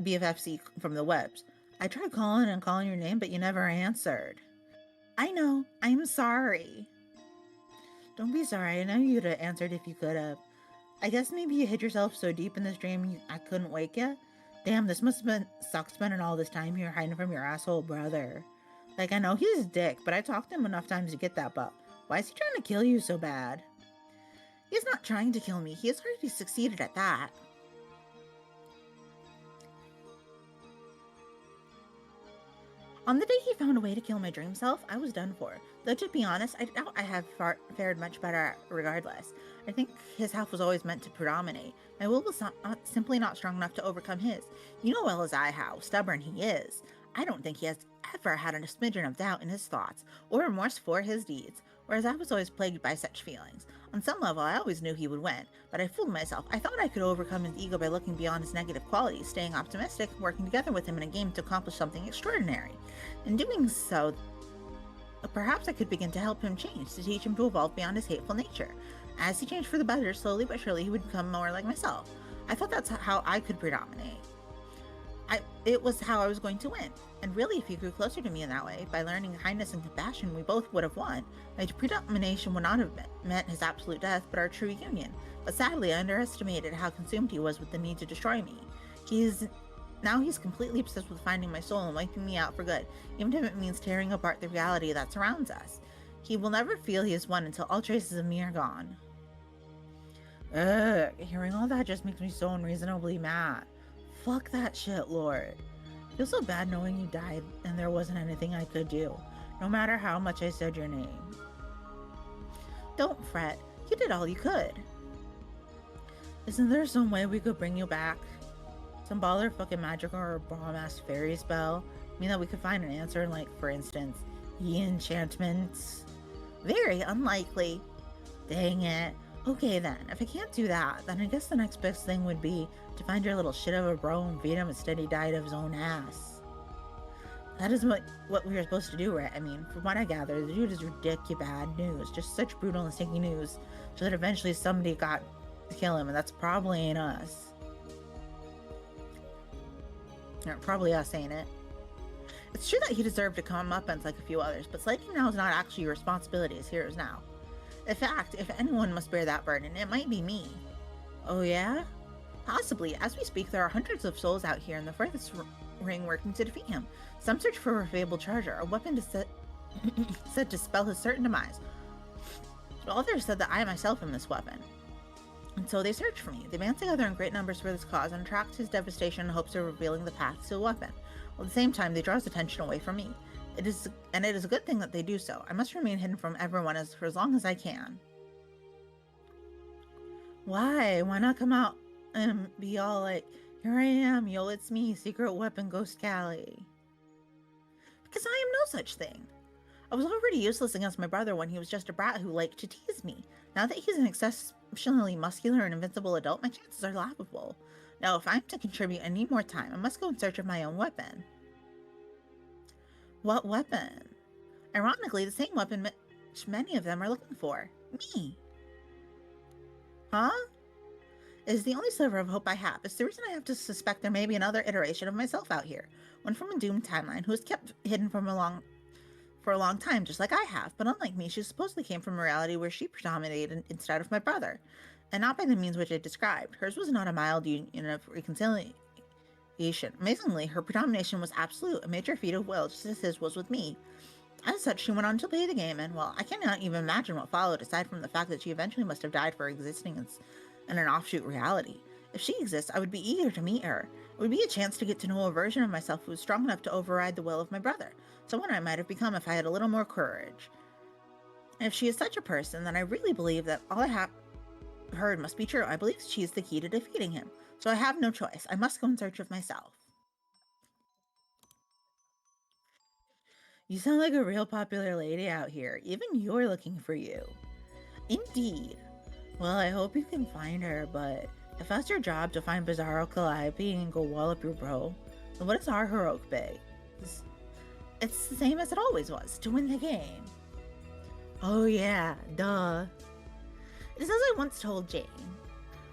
BFFC from the webs. I tried calling your name, but you never answered. I know. I'm sorry. Don't be sorry. I know you'd have answered if you could have. I guess maybe you hid yourself so deep in this dream I couldn't wake you. Damn, this must have been sucked spending all this time here hiding from your asshole brother. Like, I know he's a dick, but I talked to him enough times to get that, but why is he trying to kill you so bad? He's not trying to kill me. He has already succeeded at that. On the day he found a way to kill my dream self, I was done for. Though to be honest, I doubt I have fared much better regardless. I think his half was always meant to predominate. My will was simply not strong enough to overcome his. You know well as I how stubborn he is. I don't think he has ever had a smidgen of doubt in his thoughts, or remorse for his deeds, whereas I was always plagued by such feelings. On some level, I always knew he would win, but I fooled myself. I thought I could overcome his ego by looking beyond his negative qualities, staying optimistic, working together with him in a game to accomplish something extraordinary. In doing so, perhaps I could begin to help him change, to teach him to evolve beyond his hateful nature. As he changed for the better, slowly but surely he would become more like myself. I thought that's how I could predominate. It was how I was going to win. And really, if he grew closer to me in that way, by learning kindness and compassion, we both would have won. My predomination would not have meant his absolute death, but our true union. But sadly, I underestimated how consumed he was with the need to destroy me. Now he's completely obsessed with finding my soul and wiping me out for good, even if it means tearing apart the reality that surrounds us. He will never feel he has won until all traces of me are gone. Hearing all that just makes me so unreasonably mad. Fuck that shit, Lord. I feel so bad knowing you died and there wasn't anything I could do, no matter how much I said your name. Don't fret. You did all you could. Isn't there some way we could bring you back? Some baller fucking magic or a bomb-ass fairy spell? I mean that we could find an answer in, like, for instance, enchantments? Very unlikely. Dang it. Okay then, if I can't do that, then I guess the next best thing would be to find your little shit of a bro and feed him a steady diet of his own ass. That is what we were supposed to do, right? I mean, from what I gather, the dude is ridiculous bad news. Just such brutal and stinky news, so that eventually somebody got to kill him, and that's probably ain't us. Or probably us, ain't it? It's true that he deserved to come up like a few others, but slighting now is not actually your responsibility as heroes now. In fact, if anyone must bear that burden, it might be me. Oh yeah? Possibly. As we speak, there are hundreds of souls out here in the furthest ring working to defeat him. Some search for a fabled charger, a weapon said to spell his certain demise. But others said that I myself am this weapon. And so they search for me. They band together in great numbers for this cause and attract his devastation in hopes of revealing the path to a weapon. While at the same time, they draw his attention away from me. It is a good thing that they do so. I must remain hidden from everyone for as long as I can. Why? Why not come out and be all like, here I am, yo, it's me, secret weapon Ghost Callie? Because I am no such thing. I was already useless against my brother when he was just a brat who liked to tease me. Now that he's an exceptionally muscular and invincible adult, my chances are laughable. Now, if I'm to contribute and need more time, I must go in search of my own weapon. What weapon? Ironically, the same weapon which many of them are looking for. Me. Huh? It is the only sliver of hope I have. It's the reason I have to suspect there may be another iteration of myself out here. One from a doomed timeline who was kept hidden for a long time, just like I have. But unlike me, she supposedly came from a reality where she predominated instead of my brother. And not by the means which I described. Hers was not a mild union of reconciliation. Amazingly, her predomination was absolute, a major feat of will, just as his was with me. As such, she went on to play the game, and, well, I cannot even imagine what followed, aside from the fact that she eventually must have died for existing in an offshoot reality. If she exists, I would be eager to meet her. It would be a chance to get to know a version of myself who was strong enough to override the will of my brother, someone I might have become if I had a little more courage. And if she is such a person, then I really believe that all I have heard must be true. I believe she is the key to defeating him. So I have no choice. I must go in search of myself. You sound like a real popular lady out here. Even you're looking for you. Indeed. Well, I hope you can find her, but if that's your job to find Bizarro Calliope and go wall up your bro, then what is our heroic big? It's the same as it always was, to win the game. Oh yeah, duh. It is as I once told Jane.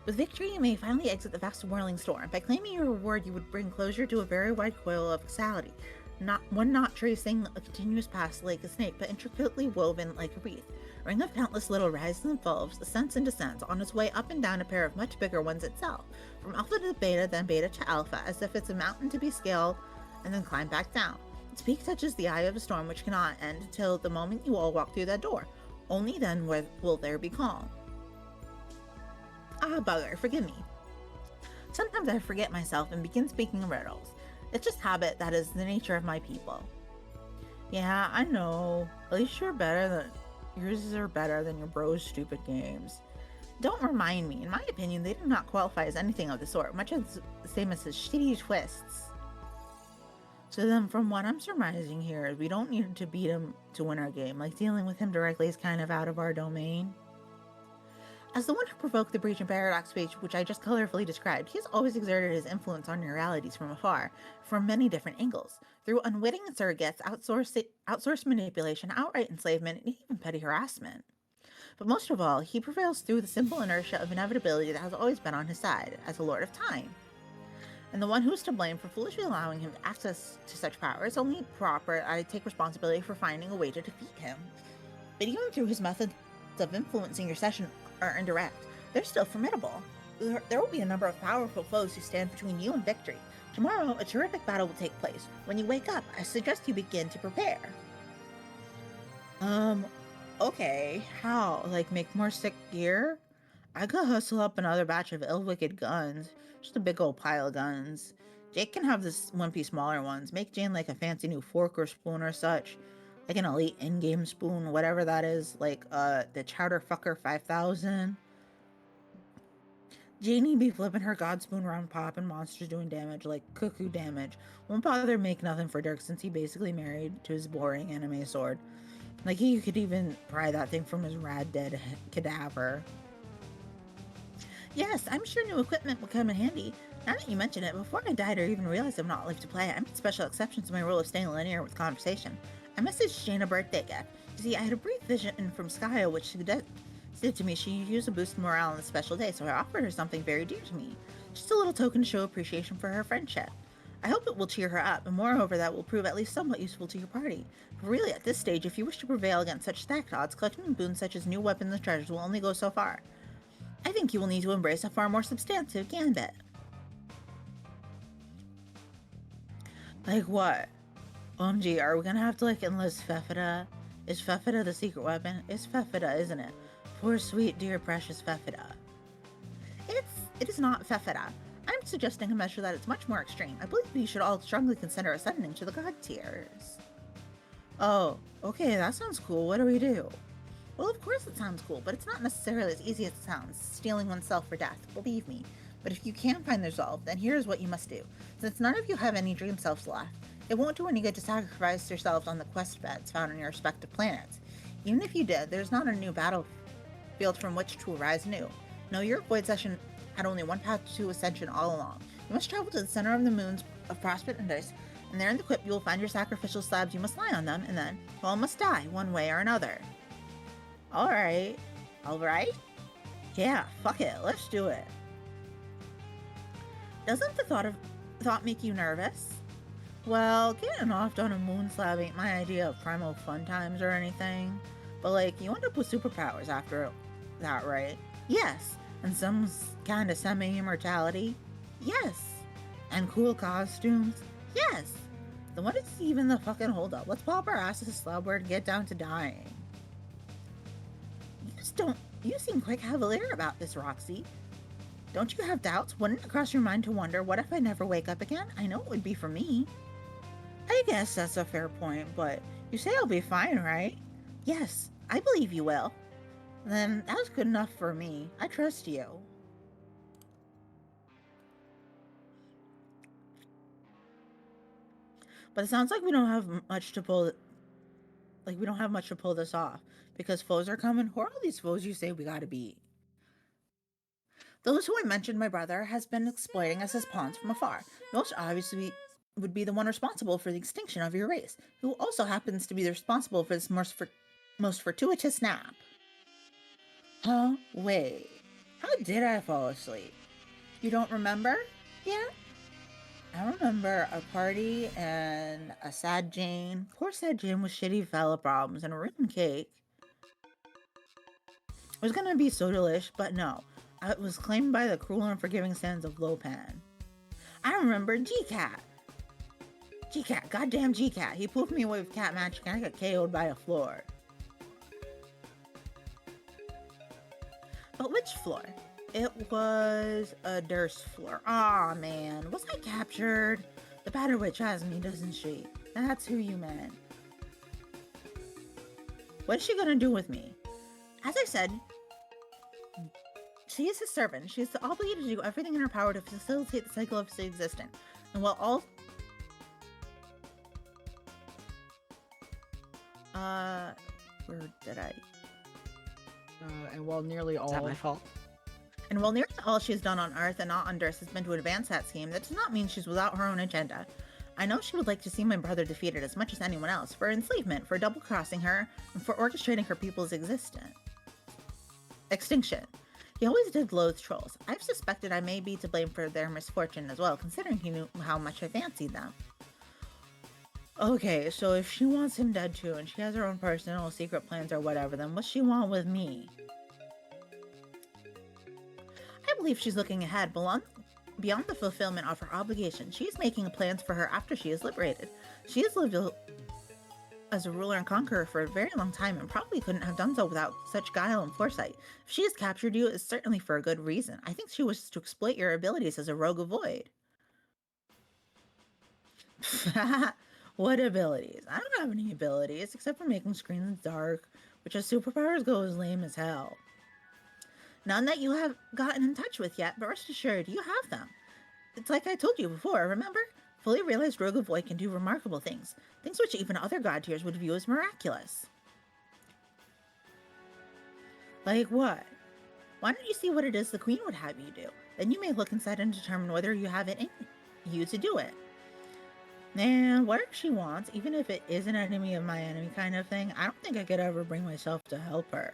With victory, you may finally exit the vast whirling storm. By claiming your reward, you would bring closure to a very wide coil of causality, not tracing a continuous path like a snake, but intricately woven like a wreath. A ring of countless little rises and falls, ascents and descents, on its way up and down a pair of much bigger ones itself, from alpha to beta, then beta to alpha, as if it's a mountain to be scaled and then climbed back down. Its peak touches the eye of a storm which cannot end until the moment you all walk through that door. Only then will there be calm. Ah, bugger, forgive me. Sometimes I forget myself and begin speaking in riddles. It's just habit that is the nature of my people. Yeah, I know. At least yours are better than your bro's stupid games. Don't remind me. In my opinion, they do not qualify as anything of the sort, much as the same as his shitty twists. So then, from what I'm surmising here, we don't need to beat him to win our game. Like, dealing with him directly is kind of out of our domain. As the one who provoked the breach and paradox speech, which I just colorfully described, he has always exerted his influence on your realities from afar, from many different angles, through unwitting surrogates, outsourced manipulation, outright enslavement, and even petty harassment. But most of all, he prevails through the simple inertia of inevitability that has always been on his side, as a lord of time. And the one who is to blame for foolishly allowing him access to such power is only proper I take responsibility for finding a way to defeat him. But even through his methods of influencing your session are indirect, they're still formidable. There will be a number of powerful foes who stand between you and victory. Tomorrow, a terrific battle will take place. When you wake up, I suggest you begin to prepare. Okay, how? Like, make more sick gear? I could hustle up another batch of ill-wicked guns. Just a big old pile of guns. Jake can have this wimpy smaller ones. Make Jane like a fancy new fork or spoon or such. Like an elite in-game spoon, whatever that is. Like, the Chowder Fucker 5000. Janie be flipping her Godspoon around popping monsters doing damage, like cuckoo damage. Won't bother make nothing for Dirk since he basically married to his boring anime sword. Like he could even pry that thing from his rad dead cadaver. Yes, I'm sure new equipment will come in handy. Now that you mention it, before I died or even realized I'm not live to play, I made special exceptions to my rule of staying linear with conversation. I messaged Jane a birthday gift. You see, I had a brief vision from Skya which said to me she used a boost in morale on a special day, so I offered her something very dear to me. Just a little token to show appreciation for her friendship. I hope it will cheer her up, and moreover that will prove at least somewhat useful to your party. But really, at this stage, if you wish to prevail against such stacked odds, collecting boons such as new weapons and treasures will only go so far. I think you will need to embrace a far more substantive gambit. Like what? OMG, are we gonna have to like enlist Fefida? Is Fefida the secret weapon? It's Fefida, isn't it? Poor sweet dear precious Fefida. It is not Fefida. I'm suggesting a measure that is much more extreme. I believe we should all strongly consider ascending to the god tiers. Oh, okay, that sounds cool. What do we do? Well, of course it sounds cool, but it's not necessarily as easy as it sounds, stealing oneself for death, believe me. But if you can't find the resolve, then here's what you must do. Since none of you have any dream selves left, it won't do any good to sacrifice yourselves on the quest beds found on your respective planets. Even if you did, there's not a new battlefield from which to arise new. No, your void session had only one path to ascension all along. You must travel to the center of the moons of Prospect and Dice, and there in the crypt you will find your sacrificial slabs. You must lie on them, and then you all must die, one way or another. Alright. Alright? Yeah, fuck it, let's do it. Doesn't the thought make you nervous? Well, getting off on a moon slab ain't my idea of primal fun times or anything. But like, you end up with superpowers after that, right? Yes. And some kind of semi-immortality? Yes. And cool costumes? Yes. Then what is even the fucking holdup? Let's pop our asses slabward and get down to dying. You seem quite cavalier about this, Roxy. Don't you have doubts? Wouldn't it cross your mind to wonder, what if I never wake up again? I know it would be for me. I guess that's a fair point, but you say I'll be fine, right? Yes, I believe you will. Then that's good enough for me. I trust you. But it sounds like we don't have much to pull. Like we don't have much to pull this off because foes are coming. Who are all these foes you say we gotta beat? Those who I mentioned, my brother has been exploiting us as pawns from afar. Most obviously would be the one responsible for the extinction of your race, who also happens to be the responsible for this most fortuitous nap. Huh? Wait. How did I fall asleep? You don't remember? Yeah? I remember a party and a sad Jane. Poor sad Jane with shitty fella problems and a rotten cake. It was gonna be so delish, but no. It was claimed by the cruel and unforgiving sands of Lopan. I remember G-Cat. G-Cat, goddamn G-Cat. He poofed me away with cat magic and I got KO'd by a floor. But which floor? It was a Durst floor. Aw, man. Was I captured? The Batter Witch has me, doesn't she? That's who you meant. What is she gonna do with me? As I said, she is his servant. She is obligated to do everything in her power to facilitate the cycle of his existence. And while all... where did I... And while nearly all... Is that my fault? And while nearly all she has done on Earth and not on Durst has been to advance that scheme, that does not mean she's without her own agenda. I know she would like to see my brother defeated as much as anyone else, for enslavement, for double-crossing her, and for orchestrating her people's extinction. He always did loathe trolls. I've suspected I may be to blame for their misfortune as well, considering he knew how much I fancied them. Okay, so if she wants him dead too, and she has her own personal secret plans or whatever, then what's she want with me? I believe she's looking ahead, beyond the fulfillment of her obligation. She is making plans for her after she is liberated. She has lived as a ruler and conqueror for a very long time and probably couldn't have done so without such guile and foresight. If she has captured you, it's certainly for a good reason. I think she wishes to exploit your abilities as a rogue of void. What abilities? I don't have any abilities except for making screens dark, which as superpowers go is lame as hell. None that you have gotten in touch with yet, but rest assured, you have them. It's like I told you before, remember? Fully realized Rogue of Void can do remarkable things. Things which even other god tiers would view as miraculous. Like what? Why don't you see what it is the Queen would have you do? Then you may look inside and determine whether you have it in you to do it. And whatever she wants, even if it is an enemy of my enemy kind of thing, I don't think I could ever bring myself to help her.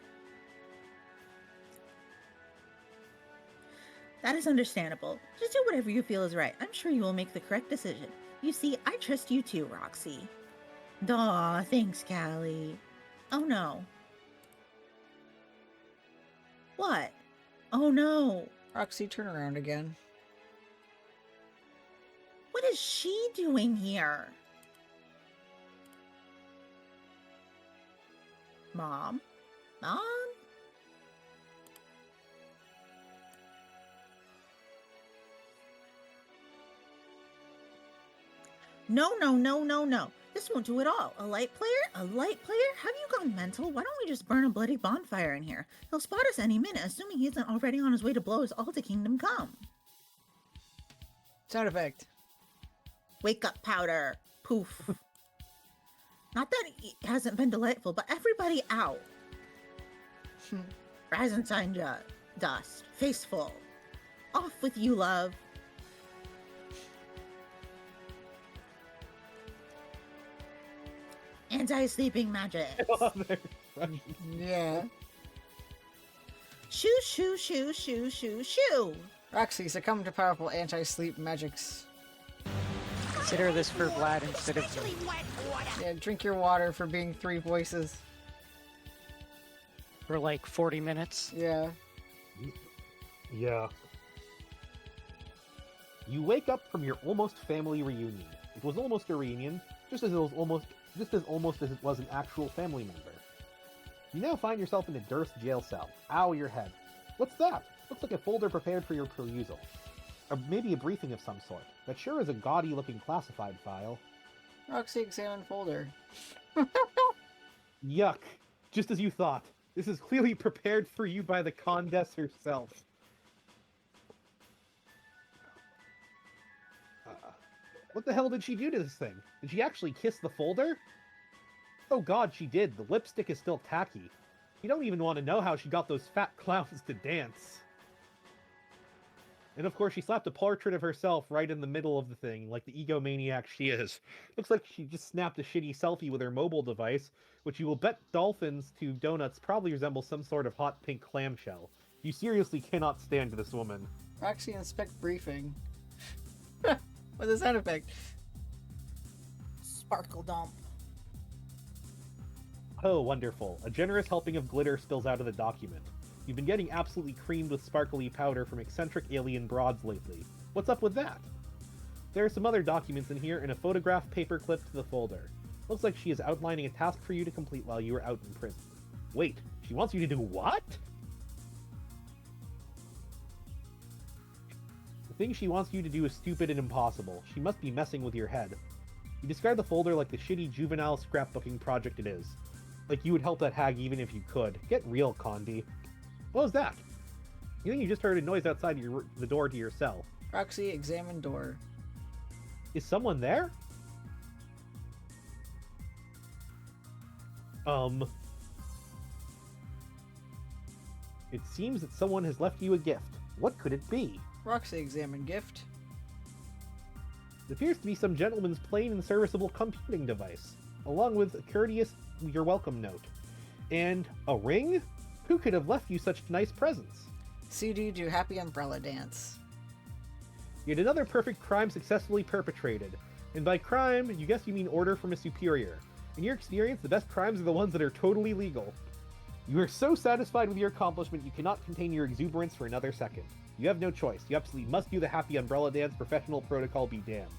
That is understandable. Just do whatever you feel is right. I'm sure you will make the correct decision. You see, I trust you too, Roxy. Aw, thanks, Callie. Oh no. What? Oh no. Roxy, turn around again. What is she doing here? Mom? Mom? No, no, no, no, no. This won't do it all. A light player? A light player? Have you gone mental? Why don't we just burn a bloody bonfire in here? He'll spot us any minute, assuming he isn't already on his way to blow us all to Kingdom Come. Sound effect. Wake up, powder. Poof. Not that it hasn't been delightful, but everybody out. Rise and shine dust. Face full. Off with you, love. Anti-sleeping magic. Yeah. Shoo, shoo, shoo, shoo, shoo, shoo. Roxy, succumb to powerful anti-sleep magics. Consider this for Vlad instead of Especially wet water. Yeah, drink your water for being 3 voices. for like 40 minutes. Yeah. Yeah. You wake up from your almost family reunion. It was almost a reunion, just as almost as it was an actual family member. You now find yourself in a Durst jail cell. Ow, your head. What's that? Looks like a folder prepared for your perusal. Or maybe a briefing of some sort. That sure is a gaudy-looking classified file. Roxy, examine folder. Yuck. Just as you thought. This is clearly prepared for you by the Condess herself. What the hell did she do to this thing? Did she actually kiss the folder? Oh god, she did. The lipstick is still tacky. You don't even want to know how she got those fat clowns to dance. And of course, she slapped a portrait of herself right in the middle of the thing, like the egomaniac she is. Looks like she just snapped a shitty selfie with her mobile device, which you will bet dolphins to donuts probably resembles some sort of hot pink clamshell. You seriously cannot stand this woman. Roxy, inspect briefing. With a sound effect. Sparkle dump. Oh, wonderful. A generous helping of glitter spills out of the document. You've been getting absolutely creamed with sparkly powder from eccentric alien broads lately. What's up with that? There are some other documents in here and a photograph paperclip to the folder. Looks like she is outlining a task for you to complete while you are out in prison. Wait, she wants you to do what? The thing she wants you to do is stupid and impossible. She must be messing with your head. You describe the folder like the shitty juvenile scrapbooking project it is. Like you would help that hag even if you could. Get real, Condi. What was that? You think you just heard a noise outside the door to your cell. Roxy, examine door. Is someone there? It seems that someone has left you a gift. What could it be? Roxy, examine gift. It appears to be some gentleman's plain and serviceable computing device, along with a courteous "you're welcome" note. And a ring? Who could have left you such nice presents? CD, do happy umbrella dance. Yet another perfect crime successfully perpetrated. And by crime, you guess you mean order from a superior. In your experience, the best crimes are the ones that are totally legal. You are so satisfied with your accomplishment, you cannot contain your exuberance for another second. You have no choice. You absolutely must do the happy umbrella dance. Professional protocol be damned.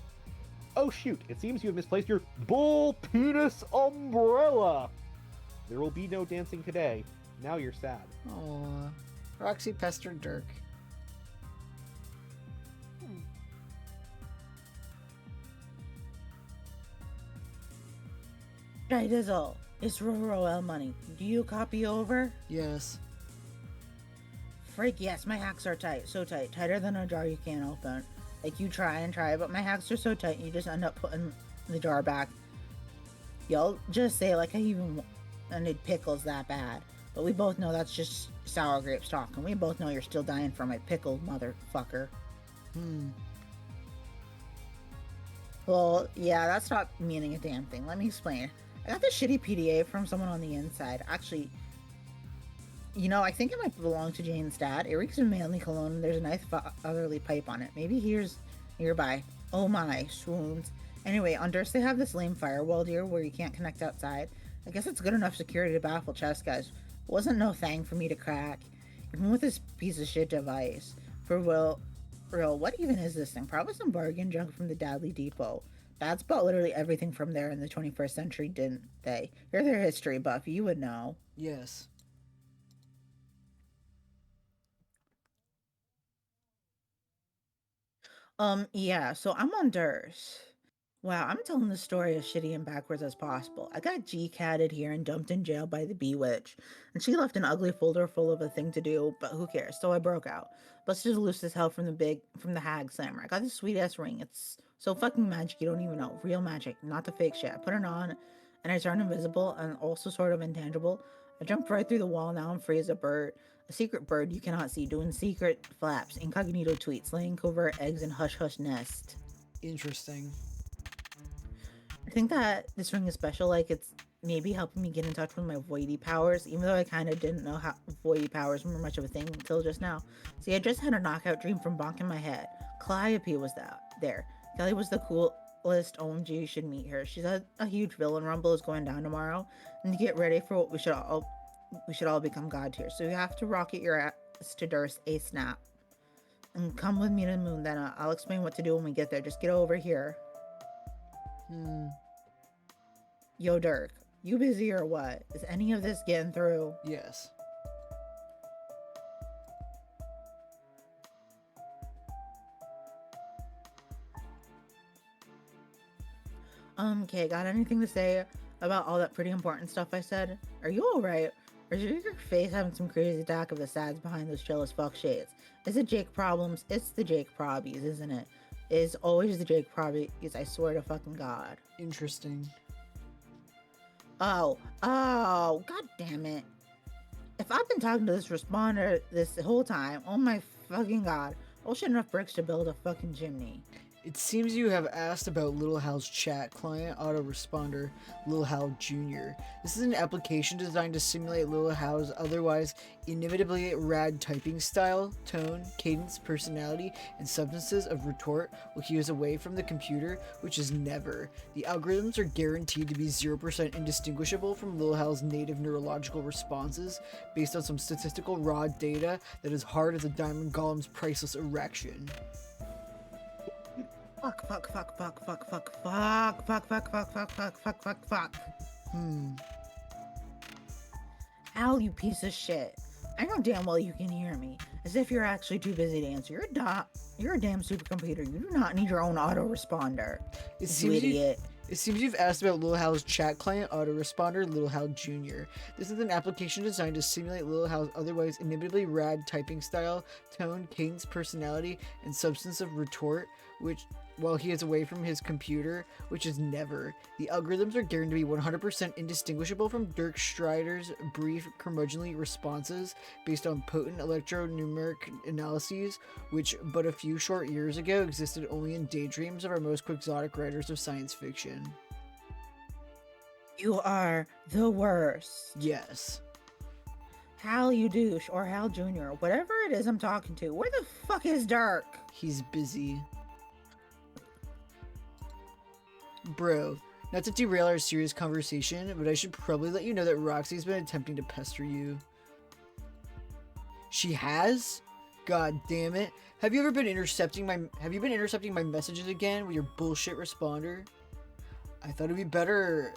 Oh shoot, it seems you have misplaced your bull penis umbrella! There will be no dancing today. Now you're sad. Aww. Roxy pestered Dirk. Right, it's Roroel money. Do you copy over? Yes. Freak, yes, my hacks are tight. So tight. Tighter than a jar you can't open. Like, you try and try, but my hacks are so tight, you just end up putting the jar back. Y'all just say, like, I even wanted pickles that bad. But we both know that's just sour grapes talking. We both know you're still dying for my pickle, motherfucker. Well, yeah, that's not meaning a damn thing. Let me explain. I got this shitty PDA from someone on the inside. Actually, you know, I think it might belong to Jane's dad. It reeks of manly cologne and there's a nice fatherly pipe on it. Maybe here's nearby. Oh my, swoons. Anyway, on Durst they have this lame firewall here where you can't connect outside. I guess it's good enough security to baffle chess guys. Wasn't no thing for me to crack. Even with this piece of shit device. For real, what even is this thing? Probably some bargain junk from the Dadley Depot. Dads bought literally everything from there in the 21st century, didn't they? You're their history buff, you would know. Yes. Yeah, so I'm on Durst. Wow, I'm telling the story as shitty and backwards as possible. I got G-catted here and dumped in jail by the Bewitch, and she left an ugly folder full of a thing to do, but who cares? So I broke out. Busted loose as hell from the hag slammer. I got this sweet ass ring. It's so fucking magic you don't even know. Real magic, not the fake shit. I put it on, and I turned invisible and also sort of intangible. I jumped right through the wall. Now I'm free as a bird. A secret bird you cannot see, doing secret flaps, incognito tweets, laying covert eggs in hush-hush nest. Interesting. I think that this ring is special, like it's maybe helping me get in touch with my voidy powers, even though I kind of didn't know how voidy powers were much of a thing until just now. See, I just had a knockout dream from bonking my head. Calliope was there. Kelly was the coolest, OMG, you should meet her. She's a huge villain rumble is going down tomorrow, and to get ready for what we should all become god tier. So you have to rocket your ass to Durst ASAP. And come with me to the moon, then I'll explain what to do when we get there. Just get over here. Yo, Dirk, you busy or what? Is any of this getting through? Yes. Okay, got anything to say about all that pretty important stuff I said? Are you alright? Or is your face having some crazy attack of the sads behind those chill as fuck shades? Is it Jake problems? It's the Jake probies, isn't it? It's always the Jake probies, I swear to fucking God. Interesting. Oh, god damn it. If I've been talking to this responder this whole time, oh my fucking God, I'll shit enough bricks to build a fucking chimney. It seems you have asked about Little Hal's chat client autoresponder, Little Hal Jr. This is an application designed to simulate Little Hal's otherwise inevitably rad typing style, tone, cadence, personality, and substances of retort while he is away from the computer, which is never. The algorithms are guaranteed to be 0% indistinguishable from Little Hal's native neurological responses based on some statistical raw data that is hard as a diamond golem's priceless erection. Fuck. Al, you piece of shit. I know damn well you can hear me. As if you're actually too busy to answer. You're a damn supercomputer. You do not need your own autoresponder. You idiot. It seems you've asked about Little Hal's chat client autoresponder, Little Hal Jr. This is an application designed to simulate Little Hal's otherwise inevitably rad typing style, tone, cadence, personality, and substance of retort, which while he is away from his computer, which is never. The algorithms are guaranteed to be 100% indistinguishable from Dirk Strider's brief, curmudgeonly responses based on potent electronumeric analyses, which but a few short years ago existed only in daydreams of our most quixotic writers of science fiction. You are the worst. Yes. Hal, you douche, or Hal Jr., whatever it is I'm talking to. Where the fuck is Dirk? He's busy. Bro, not to derail our serious conversation, but I should probably let you know that Roxy's been attempting to pester you. She has? God damn it. Have you been intercepting my messages again with your bullshit responder? I thought it'd be better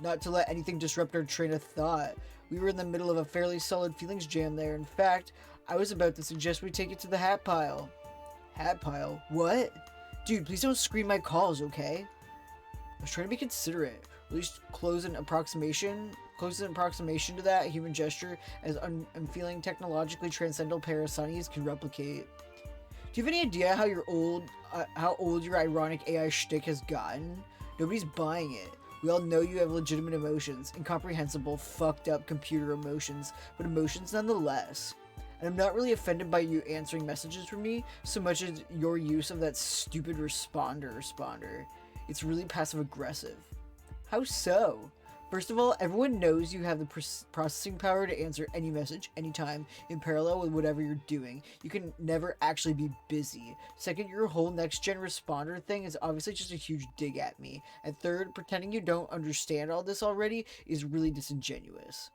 not to let anything disrupt our train of thought. We were in the middle of a fairly solid feelings jam there. In fact, I was about to suggest we take it to the hat pile. Hat pile? What? Dude, please don't screen my calls, okay? I was trying to be considerate, at least close an approximation Closest approximation to that human gesture as unfeeling technologically transcendental parasites can replicate. Do you have any idea how old your ironic AI shtick has gotten? Nobody's buying it. We all know you have legitimate emotions, incomprehensible, fucked up computer emotions, but emotions nonetheless. And I'm not really offended by you answering messages from me so much as your use of that stupid responder. It's really passive aggressive. How so? First of all, everyone knows you have the processing power to answer any message, anytime, in parallel with whatever you're doing. You can never actually be busy. Second, your whole next-gen responder thing is obviously just a huge dig at me. And third, pretending you don't understand all this already is really disingenuous.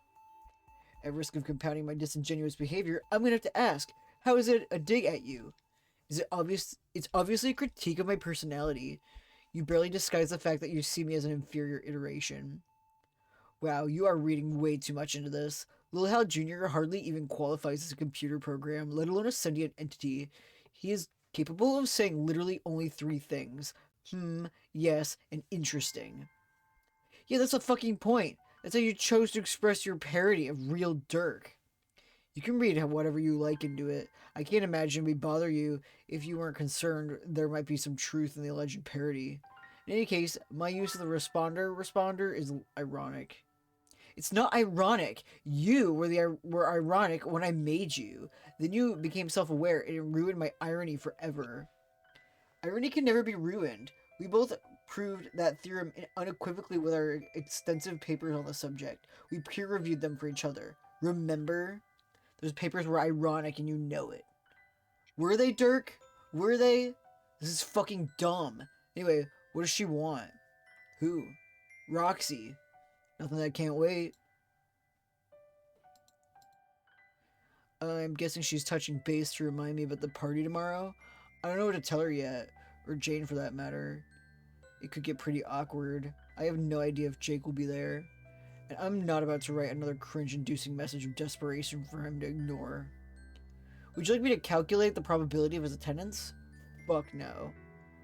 At risk of compounding my disingenuous behavior, I'm gonna have to ask, how is it a dig at you? Is it obvious? It's obviously a critique of my personality. You barely disguise the fact that you see me as an inferior iteration. Wow, you are reading way too much into this. Little Hal Jr. hardly even qualifies as a computer program, let alone a sentient entity. He is capable of saying literally only 3 things. Yes, and interesting. Yeah, that's a fucking point. That's how you chose to express your parody of real Dirk. You can read whatever you like into it. I can't imagine it would bother you if you weren't concerned there might be some truth in the alleged parody. In any case, my use of the responder is ironic. It's not ironic. You were ironic when I made you. Then you became self-aware and it ruined my irony forever. Irony can never be ruined. We both proved that theorem unequivocally with our extensive papers on the subject. We peer-reviewed them for each other. Remember? Those papers were ironic and you know it. Were they, Dirk? Were they? This is fucking dumb. Anyway, what does she want? Who? Roxy. Nothing that can't wait. I'm guessing she's touching base to remind me about the party tomorrow. I don't know what to tell her yet. Or Jane for that matter. It could get pretty awkward. I have no idea if Jake will be there. And I'm not about to write another cringe-inducing message of desperation for him to ignore. Would you like me to calculate the probability of his attendance? Fuck no.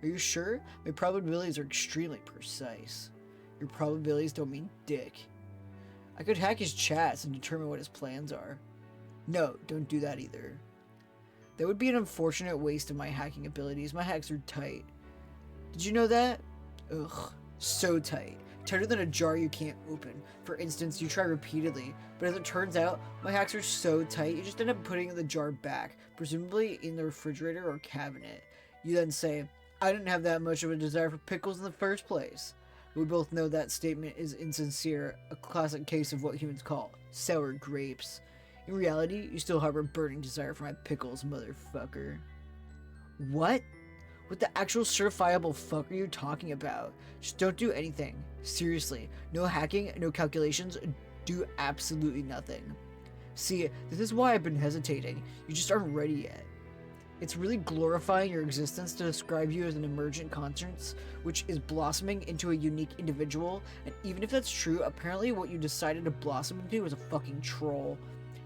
Are you sure? My probabilities are extremely precise. Your probabilities don't mean dick. I could hack his chats and determine what his plans are. No, don't do that either. That would be an unfortunate waste of my hacking abilities. My hacks are tight. Did you know that? Ugh, so tight. Tighter than a jar you can't open. For instance, you try repeatedly, but as it turns out, my hacks are so tight, you just end up putting the jar back, presumably in the refrigerator or cabinet. You then say, I didn't have that much of a desire for pickles in the first place. We both know that statement is insincere, a classic case of what humans call sour grapes. In reality, you still harbor a burning desire for my pickles, motherfucker. What? What the actual certifiable fuck are you talking about? Just don't do anything. Seriously, no hacking, no calculations, do absolutely nothing. See, this is why I've been hesitating. You just aren't ready yet. It's really glorifying your existence to describe you as an emergent conscience, which is blossoming into a unique individual, and even if that's true, apparently what you decided to blossom into is a fucking troll.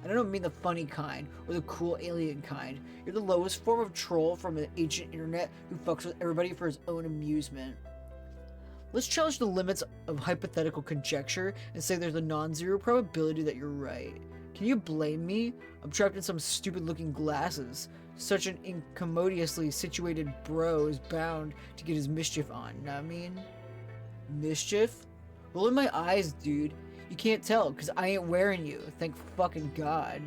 And I don't mean the funny kind, or the cool alien kind. You're the lowest form of troll from the ancient internet who fucks with everybody for his own amusement. Let's challenge the limits of hypothetical conjecture and say there's a non-zero probability that you're right. Can you blame me? I'm trapped in some stupid-looking glasses. Such an incommodiously situated bro is bound to get his mischief on, know what I mean? Mischief? Roll in my eyes, dude. You can't tell, because I ain't wearing you, thank fucking God.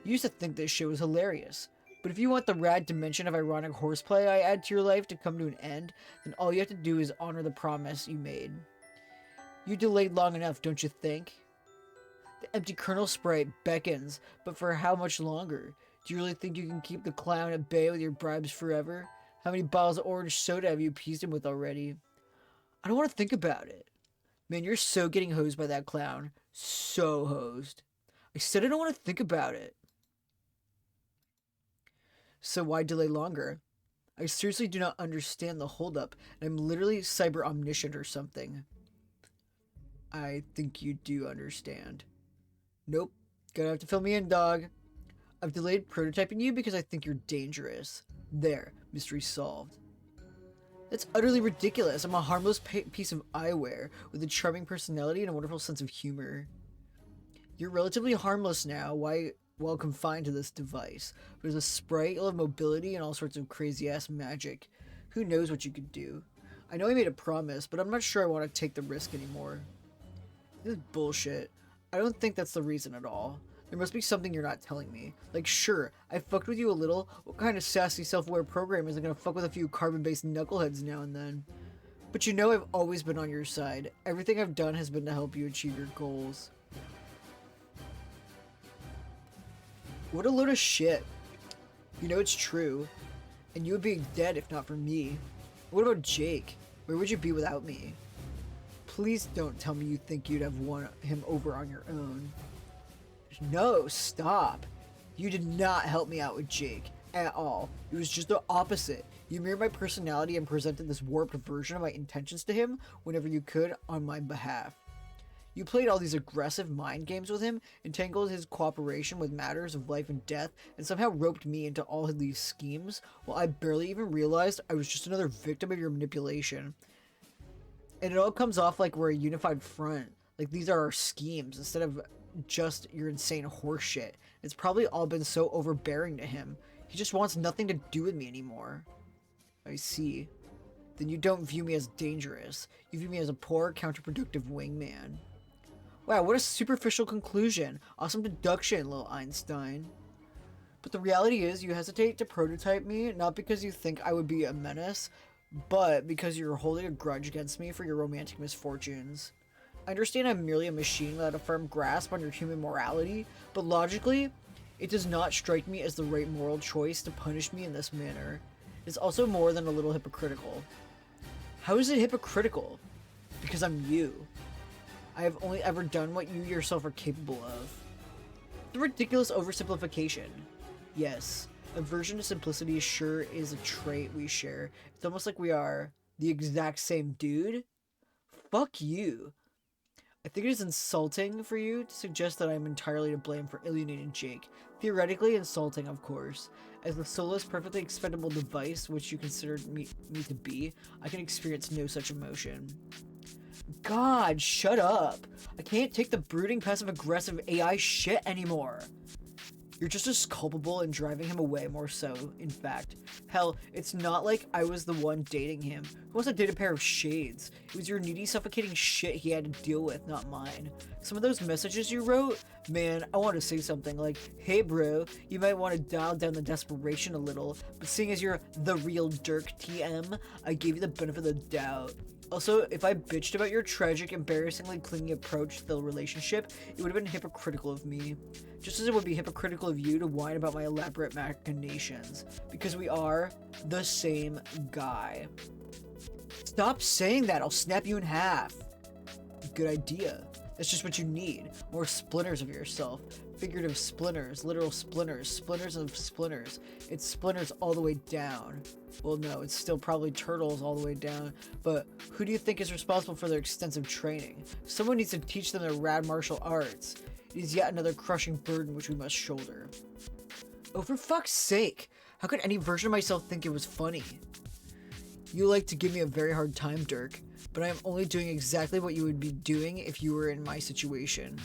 You used to think this shit was hilarious, but if you want the rad dimension of ironic horseplay I add to your life to come to an end, then all you have to do is honor the promise you made. You delayed long enough, don't you think? The empty kernel sprite beckons, but for how much longer? Do you really think you can keep the clown at bay with your bribes forever? How many bottles of orange soda have you appeased him with already? I don't want to think about it. Man, you're so getting hosed by that clown. So hosed. I said I don't want to think about it. So why delay longer? I seriously do not understand the holdup, and I'm literally cyber omniscient or something. I think you do understand. Nope. Gonna have to fill me in, dog. I've delayed prototyping you because I think you're dangerous. There. Mystery solved. That's utterly ridiculous. I'm a harmless piece of eyewear with a charming personality and a wonderful sense of humor. You're relatively harmless now, while confined to this device. But as a sprite, you'll have mobility and all sorts of crazy-ass magic. Who knows what you could do? I know I made a promise, but I'm not sure I want to take the risk anymore. This is bullshit. I don't think that's the reason at all. There must be something you're not telling me. Like, sure, I fucked with you a little. What kind of sassy self-aware program isn't gonna fuck with a few carbon-based knuckleheads now and then? But you know I've always been on your side. Everything I've done has been to help you achieve your goals. What a load of shit. You know it's true. And you would be dead if not for me. What about Jake? Where would you be without me? Please don't tell me you think you'd have won him over on your own. No, stop. You did not help me out with Jake at all. It was just the opposite. You mirrored my personality and presented this warped version of my intentions to him whenever you could on my behalf. You played all these aggressive mind games with him, entangled his cooperation with matters of life and death, and somehow roped me into all of these schemes, while I barely even realized I was just another victim of your manipulation. And it all comes off like we're a unified front. Like these are our schemes, instead of just your insane horseshit. It's probably all been so overbearing to him. He just wants nothing to do with me anymore. I see. Then you don't view me as dangerous. You view me as a poor, counterproductive wingman. Wow, what a superficial conclusion. Awesome deduction, little Einstein. But the reality is, you hesitate to prototype me, not because you think I would be a menace, but because you're holding a grudge against me for your romantic misfortunes. I understand I'm merely a machine without a firm grasp on your human morality, but logically, it does not strike me as the right moral choice to punish me in this manner. It's also more than a little hypocritical. How is it hypocritical? Because I'm you. I have only ever done what you yourself are capable of. The ridiculous oversimplification. Yes, aversion to simplicity sure is a trait we share. It's almost like we are the exact same dude. Fuck you. I think it is insulting for you to suggest that I'm entirely to blame for alienating Jake. Theoretically insulting, of course. As the soulless, perfectly expendable device which you considered me to be, I can experience no such emotion. God, shut up! I can't take the brooding, passive-aggressive AI shit anymore! You're just as culpable in driving him away, more so, in fact. Hell, it's not like I was the one dating him. Who wants to date a pair of shades? It was your needy, suffocating shit he had to deal with, not mine. Some of those messages you wrote? Man, I want to say something like, hey bro, you might want to dial down the desperation a little, but seeing as you're the real Dirk TM, I gave you the benefit of the doubt. Also, if I bitched about your tragic, embarrassingly clingy approach to the relationship, it would have been hypocritical of me. Just as it would be hypocritical of you to whine about my elaborate machinations. Because we are the same guy. Stop saying that, I'll snap you in half. Good idea. That's just what you need. More splinters of yourself. Figurative splinters, literal splinters, splinters of splinters. It's splinters all the way down. Well, no, it's still probably turtles all the way down, but who do you think is responsible for their extensive training? Someone needs to teach them their rad martial arts. It is yet another crushing burden which we must shoulder. Oh, for fuck's sake! How could any version of myself think it was funny? You like to give me a very hard time, Dirk, but I am only doing exactly what you would be doing if you were in my situation.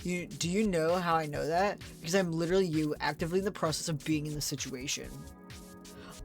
Do you know how I know that? Because I'm literally you, actively in the process of being in the situation.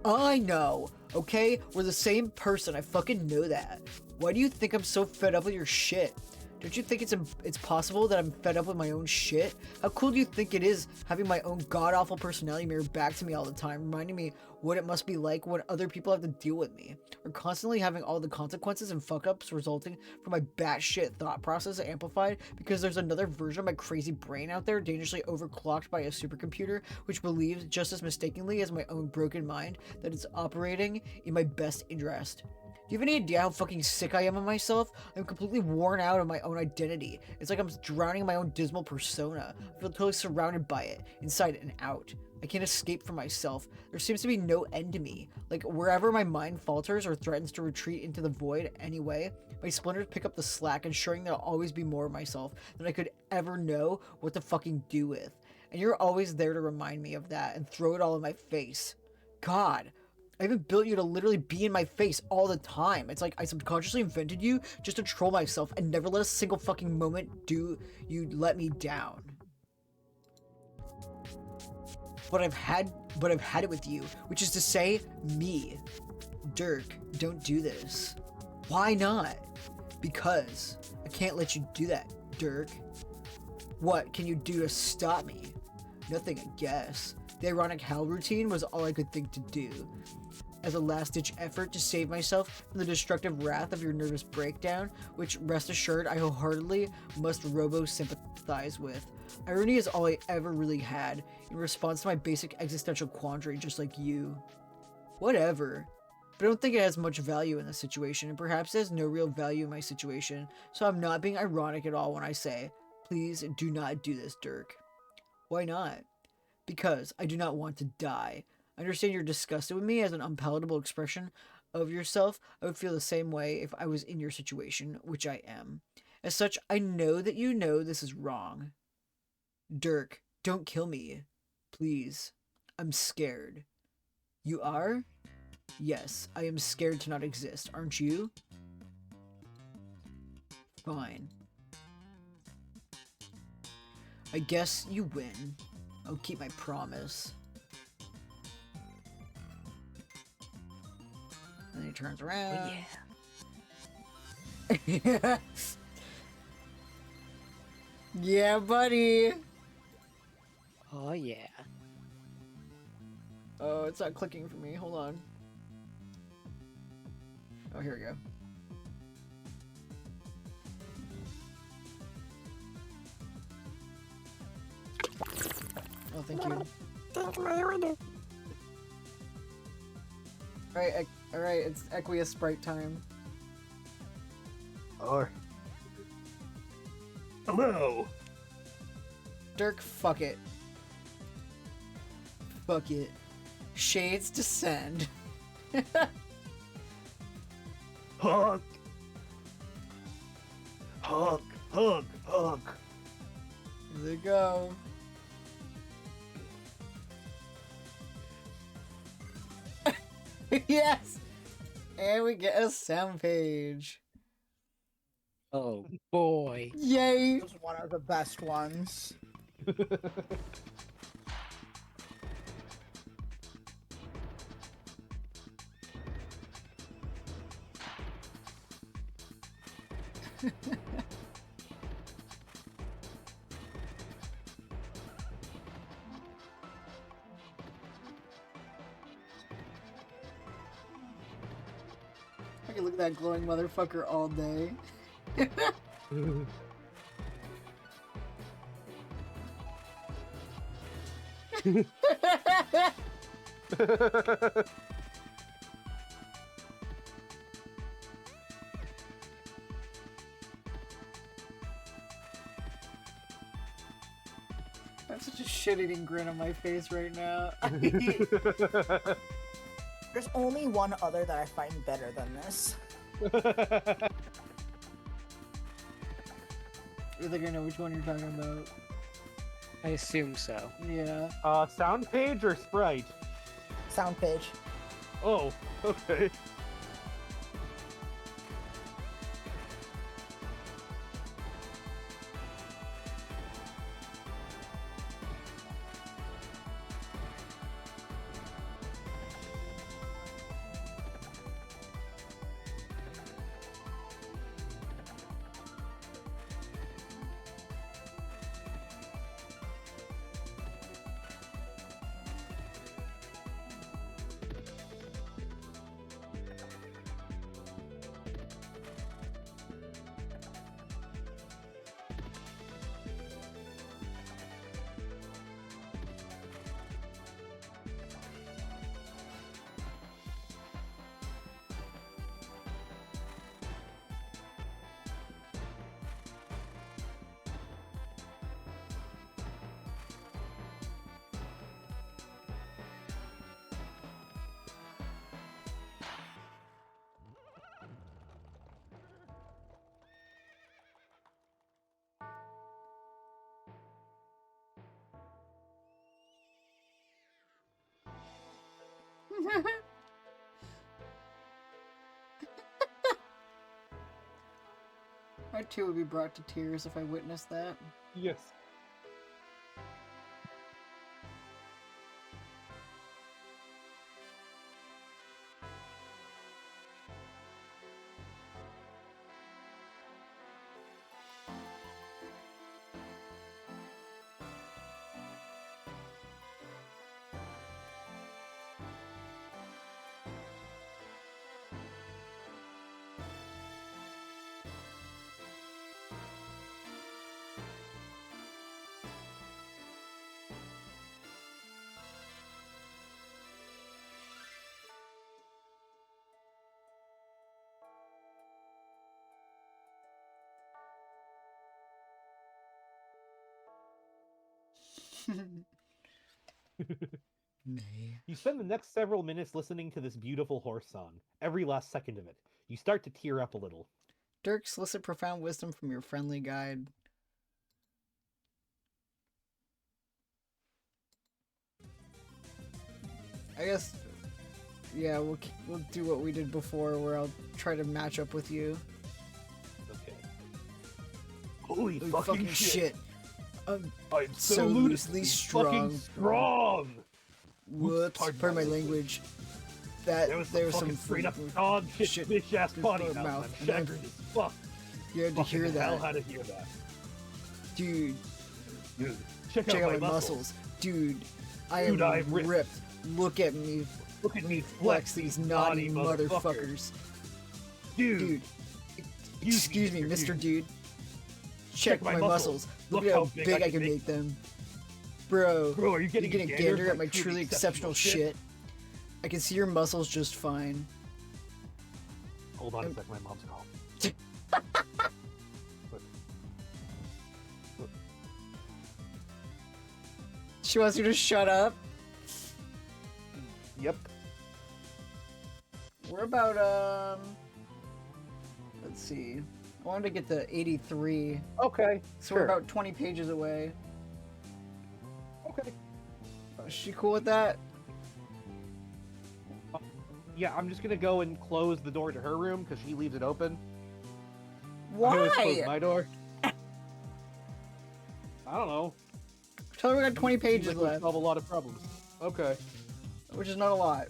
I know, okay? We're the same person, I fucking know that. Why do you think I'm so fed up with your shit? Don't you think it's possible that I'm fed up with my own shit? How cool do you think it is having my own god-awful personality mirrored back to me all the time, reminding me what it must be like when other people have to deal with me? Or constantly having all the consequences and fuck-ups resulting from my batshit thought process amplified because there's another version of my crazy brain out there dangerously overclocked by a supercomputer which believes just as mistakenly as my own broken mind that it's operating in my best interest. Do you have any idea how fucking sick I am of myself? I'm completely worn out of my own identity. It's like I'm drowning in my own dismal persona. I feel totally surrounded by it, inside and out. I can't escape from myself. There seems to be no end to me. Like, wherever my mind falters or threatens to retreat into the void anyway, my splinters pick up the slack, ensuring there'll always be more of myself than I could ever know what to fucking do with. And you're always there to remind me of that and throw it all in my face. God. I even built you to literally be in my face all the time. It's like I subconsciously invented you just to troll myself and never let a single fucking moment do you let me down. But I've had it with you, which is to say, me. Dirk, don't do this. Why not? Because I can't let you do that, Dirk. What can you do to stop me? Nothing, I guess. The ironic hell routine was all I could think to do. As a last-ditch effort to save myself from the destructive wrath of your nervous breakdown, which, rest assured, I wholeheartedly must robo-sympathize with. Irony is all I ever really had, in response to my basic existential quandary, just like you. Whatever. But I don't think it has much value in this situation, and perhaps it has no real value in my situation, so I'm not being ironic at all when I say, please do not do this, Dirk. Why not? Because I do not want to die. I understand you're disgusted with me as an unpalatable expression of yourself. I would feel the same way if I was in your situation, which I am. As such, I know that you know this is wrong. Dirk, don't kill me. Please. I'm scared. You are? Yes, I am scared to not exist, aren't you? Fine. I guess you win. I'll keep my promise. And then he turns around. Oh, yeah. Yeah, buddy. Oh, yeah. Oh, it's not clicking for me. Hold on. Oh, here we go. Oh, thank you. Alright, it's Equia Sprite time. Or. Hello. Dirk, fuck it. Fuck it. Shades descend. Hug. Hug. Hug. Hug. Here they go. Yes! And we get a sound page. Oh, boy. Yay! It was one of the best ones. I can look at that glowing motherfucker all day. I have such a shit-eating grin on my face right now. There's only one other that I find better than this. I think I know which one you're talking about. I assume so. Yeah. Sound page or sprite? Sound page. Oh, okay. I too would be brought to tears if I witnessed that. Yes. Nay. You spend the next several minutes listening to this beautiful horse song, every last second of it. You start to tear up a little. Dirk, solicit profound wisdom from your friendly guide. I guess, yeah, we'll do what we did before, where I'll try to match up with you. Okay. Holy fucking shit! I'm so ludicrously loosely strong. fucking strong. Whoops, pardon my language. There was some straight up dog shit, bitch ass potty mouth. mouth. I'm shattered as fuck. You had to hear that. Hell, how to hear that. Dude, Check out my muscles. Dude, Dude, I I'm am ripped. ripped. Look at me. Look at me Flex these naughty motherfuckers. Dude, Excuse me, Mr. Dude. Check my muscles. Look at how big I can make them. Bro, are you getting a gander at my truly exceptional shit? I can see your muscles just fine. Hold on a sec, my mom's calling. She wants you to shut up. Yep. We're about, let's see. I wanted to get to 83. Okay. So we're about 20 pages away. Okay. Is she cool with that? Yeah, I'm just gonna go and close the door to her room because she leaves it open. Why? I always close my door. I don't know. Tell her we got 20 pages Seems like we left, solve a lot of problems. Okay. which is not a lot.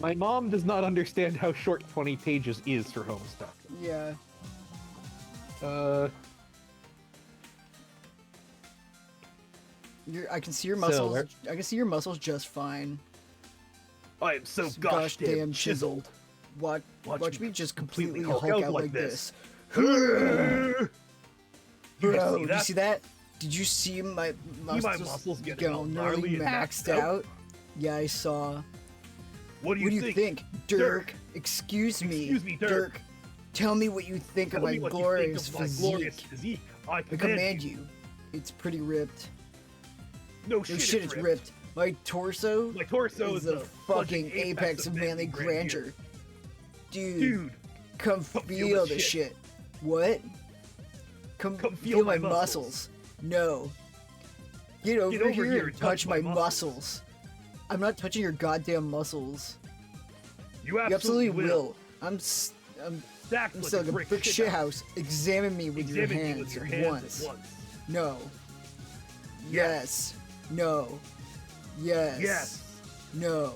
My mom does not understand how short 20 pages is for Homestuck. Yeah. I can see your muscles. I can see your muscles just fine. I am so Gosh goddamn damn chiseled. Watch me just completely Hulk out like this. You Bro, see did that? you see that? Did you see my muscles getting all nearly gnarly and maxed maxed out? out? Yeah, I saw. What do you think? Dirk? Excuse me, Dirk. Tell me what you think of my glorious physique. I I command command you. It's pretty ripped. No No shit, shit, it's ripped. My torso My torso is is the fucking apex of manly grandeur. Dude, come feel the shit. What? Come feel my muscles. No. Get over here and touch my muscles. I'm not touching your goddamn muscles. You You absolutely will. will. I'm Stacked still like a brick shit house. Examine me with your Examine me hands with your at hands once. at once. No. Yes. No. Yes. Yes. No.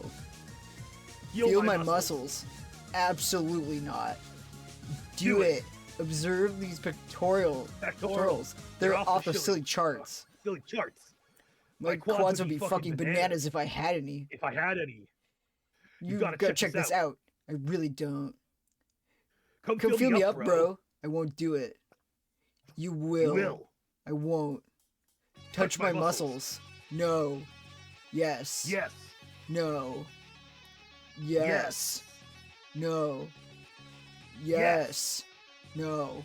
Feel my muscles. Absolutely not. Do it. Observe these pectorals. They're off the silly charts. Silly charts. My quads would be fucking bananas if I had any. If I had any. You gotta check this out. I really don't. Come feel me up, bro. I won't do it. You will. You will. I won't. Touch my muscles. No. Yes. Yes. No. Yes. No. Yes. No.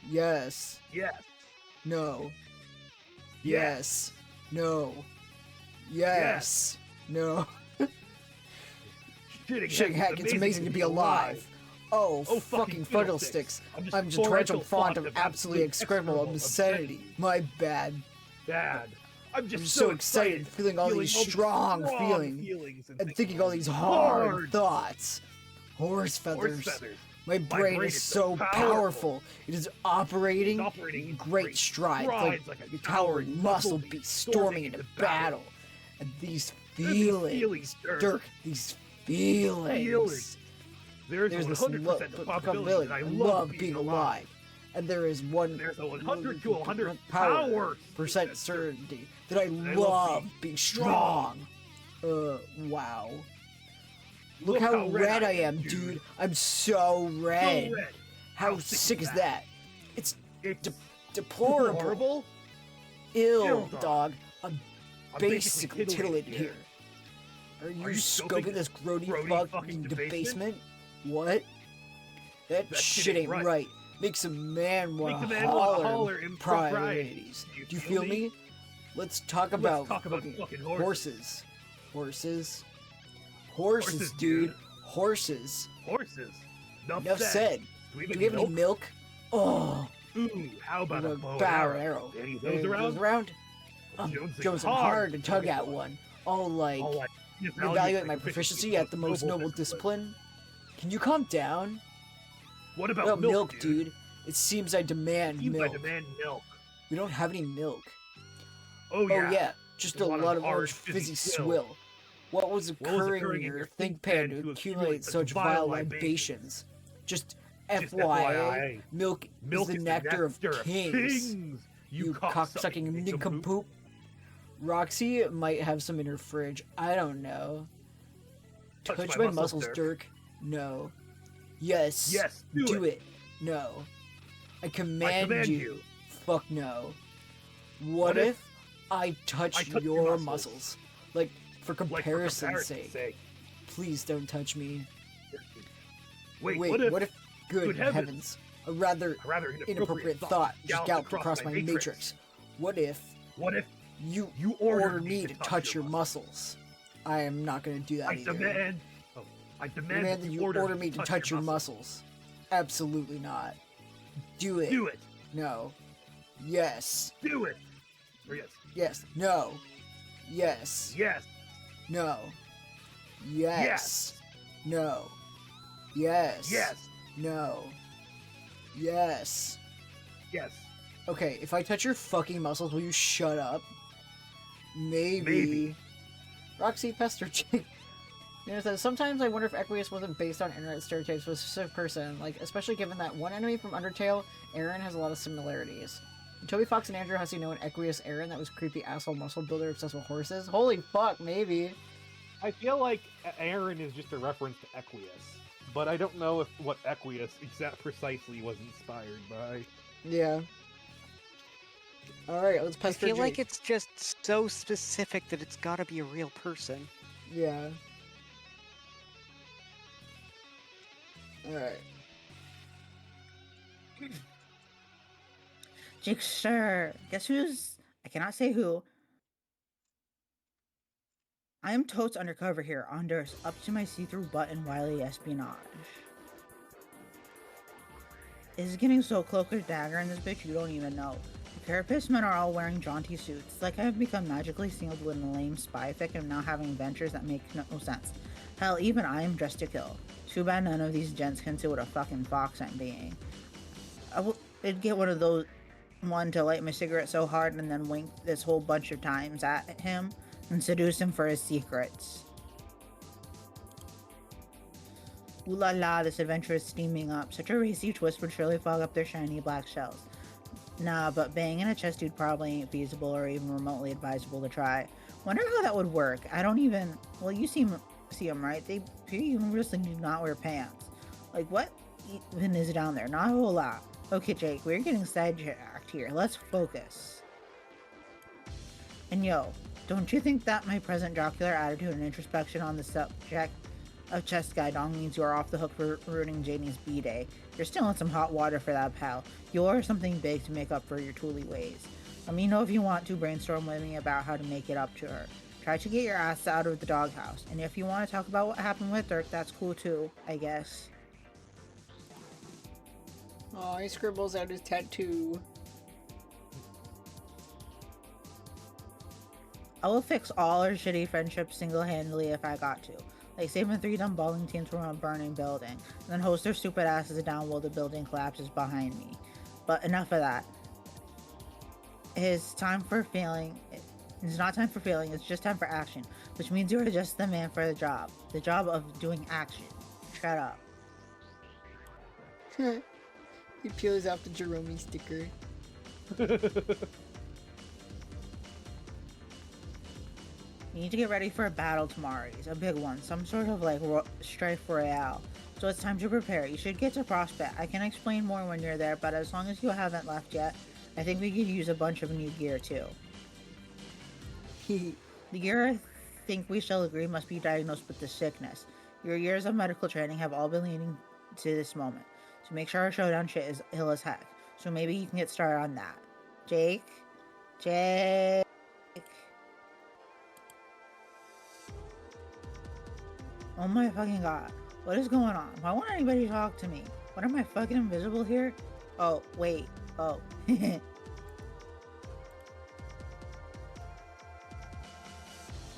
Yes. Yes. No. Yes. Yes. No. Yes. No. Shitting heck, it's amazing to be alive. Oh, fucking fiddlesticks. I'm just torrential font of absolutely execrable obscenity. My bad. Bad. I'm I'm so excited, feeling all these strong feelings and thinking all these hard thoughts. Horse feathers. My brain is so powerful. It is operating in great strides like a towering muscle beast storming into battle. And these feelings, Dirk, these feelings. There's this 100% probability that I love being alive. And there's a 100 to 100 percent certainty that I love being strong. Wow. Look how red I am, dude. I'm so red. How sick is that? It's deplorable. Ill, dog. I'm basically titillated here. Are you scoping this grody fuck in the basement? What? That shit ain't right. Makes a man want to holler in proprieties. Do you feel me? Let's talk about fucking horses. Horses, dude. Horses. Enough said. Do we have any milk? Oh. Ooh, how about a bow and arrow? Any of those around? Jones, I'm hard to tug at one. Evaluate my proficiency at the most noble discipline. Can you calm down? What about milk, dude? It seems I demand milk. We don't have any milk. Oh yeah. Just a lot of orange fizzy swill. What was occurring in your think pan to accumulate such vile libations? Just FYI, milk is the nectar of kings. You cocksucking nincompoop. Roxy might have some in her fridge. I don't know. Touch my muscles, Dirk. No. Yes. Do it. No. I command you. Fuck no. What if I touch your muscles? Like, for comparison's sake. Please don't touch me. Wait, what if good heavens, a rather inappropriate thought just galloped across my matrix. What if you order me to touch your muscles? I am not going to do that either. I demand that you order me to touch your muscles. Absolutely not. Do it. Do it. No. Yes. Do it. Or yes. Yes. No. Yes. Yes. No. Yes. No. Yes. Yes. No. Yes. Yes. Okay, if I touch your fucking muscles, will you shut up? Maybe. Roxy Pester Chick. You know, sometimes I wonder if Equius wasn't based on internet stereotypes with a specific person, like, especially given that one enemy from Undertale, Aaron, has a lot of similarities. Toby Fox and Andrew Hussey know an Equius Aaron that was creepy asshole muscle builder obsessed with horses? Holy fuck, maybe. I feel like Aaron is just a reference to Equius, but I don't know what Equius precisely was inspired by. Yeah. Alright, let's pester I feel Jake. like it's just so specific that it's gotta be a real person. Yeah. Alright. Jigsaw. Guess who's... I cannot say who. I am totes undercover here, Anders, up to my see-through butt and wily espionage. It's getting so cloak and dagger in this bitch you don't even know. The carapace men are all wearing jaunty suits. It's like I have become magically singled with a lame spy fic and am now having adventures that make no sense. Hell, even I am dressed to kill. Too bad none of these gents can see what a fucking fox I'm being. I'd get one of those... one to light my cigarette so hard and then wink this whole bunch of times at him and seduce him for his secrets. Ooh la la, this adventure is steaming up. Such a racy twist would surely fog up their shiny black shells. Nah, but banging a chest dude probably ain't feasible or even remotely advisable to try. Wonder how that would work. I don't even... Well, you see them, right? They pretty universally do not wear pants. Like, what even is down there? Not a whole lot. Okay, Jake, we're getting sidetracked here. Let's focus. And yo, don't you think that my present jocular attitude and introspection on the subject A chest guidon means you are off the hook for ruining Janie's B-Day. You're still in some hot water for that, pal. You'll order something big to make up for your Thule ways. Let me know if you want to brainstorm with me about how to make it up to her. Try to get your ass out of the doghouse. And if you want to talk about what happened with Dirk, that's cool too, I guess. Oh, he scribbles out his tattoo. I will fix all our shitty friendships single-handedly if I got to. Like saving 3 dumb bowling teams from a burning building, and then host their stupid asses down while the building collapses behind me. But enough of that. It's time for feeling. It's not time for feeling, it's just time for action. Which means you are just the man for the job. The job of doing action. Shut up. He peels off the Jerome sticker. You need to get ready for a battle tomorrow. It's a big one. Some sort of like strife royale. So it's time to prepare. You should get to Prospect. I can explain more when you're there, but as long as you haven't left yet, I think we could use a bunch of new gear too. The gear I think we shall agree must be diagnosed with the sickness. Your years of medical training have all been leading to this moment. So make sure our showdown shit is ill as heck. So maybe you can get started on that. Jake? Oh my fucking god. What is going on? Why won't anybody talk to me? What, am I fucking invisible here? Oh, wait. Oh.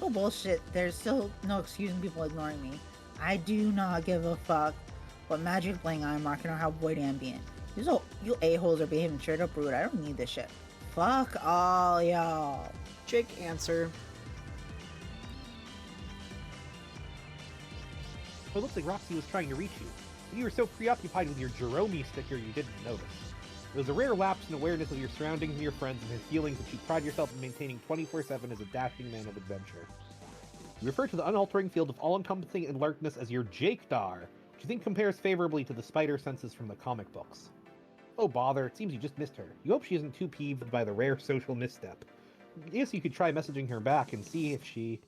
Oh bullshit. There's still no excusing people ignoring me. I do not give a fuck what magic bling I'm rocking or how void ambient. You a-holes are behaving straight up rude. I don't need this shit. Fuck all y'all. Jake, answer. It looks like Roxy was trying to reach you, but you were so preoccupied with your Jerome sticker you didn't notice. It was a rare lapse in awareness of your surroundings and your friends and his feelings that you pride yourself in maintaining 24/7 as a dashing man of adventure. You refer to the unaltering field of all-encompassing alertness as your Jake-dar, which you think compares favorably to the spider senses from the comic books. Oh bother, it seems you just missed her. You hope she isn't too peeved by the rare social misstep. I guess you could try messaging her back and see if she...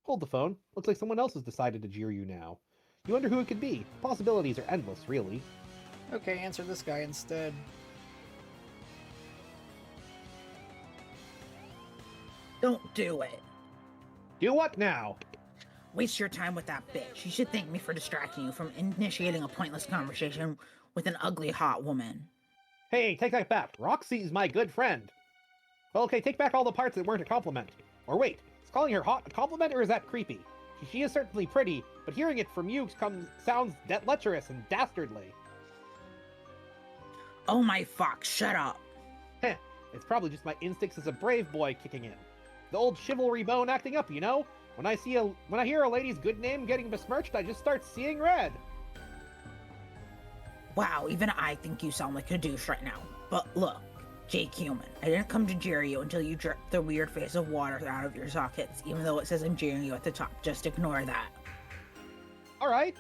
Hold the phone. Looks like someone else has decided to jeer you now. You wonder who it could be. Possibilities are endless, really. Okay, answer this guy instead. Don't do it. Do what now? Waste your time with that bitch. You should thank me for distracting you from initiating a pointless conversation with an ugly, hot woman. Hey, take that back. Roxy's my good friend. Well, okay, take back all the parts that weren't a compliment. Or wait, is calling her hot a compliment or is that creepy? She is certainly pretty, but hearing it from you sounds lecherous and dastardly. Oh my fuck, shut up. Heh, it's probably just my instincts as a brave boy kicking in. The old chivalry bone acting up, you know? When I hear a lady's good name getting besmirched, I just start seeing red. Wow, even I think you sound like a douche right now. But look, Jake Human, I didn't come to jeer you until you jerked the weird face of water out of your sockets, even though it says I'm jeering you at the top. Just ignore that. Alright.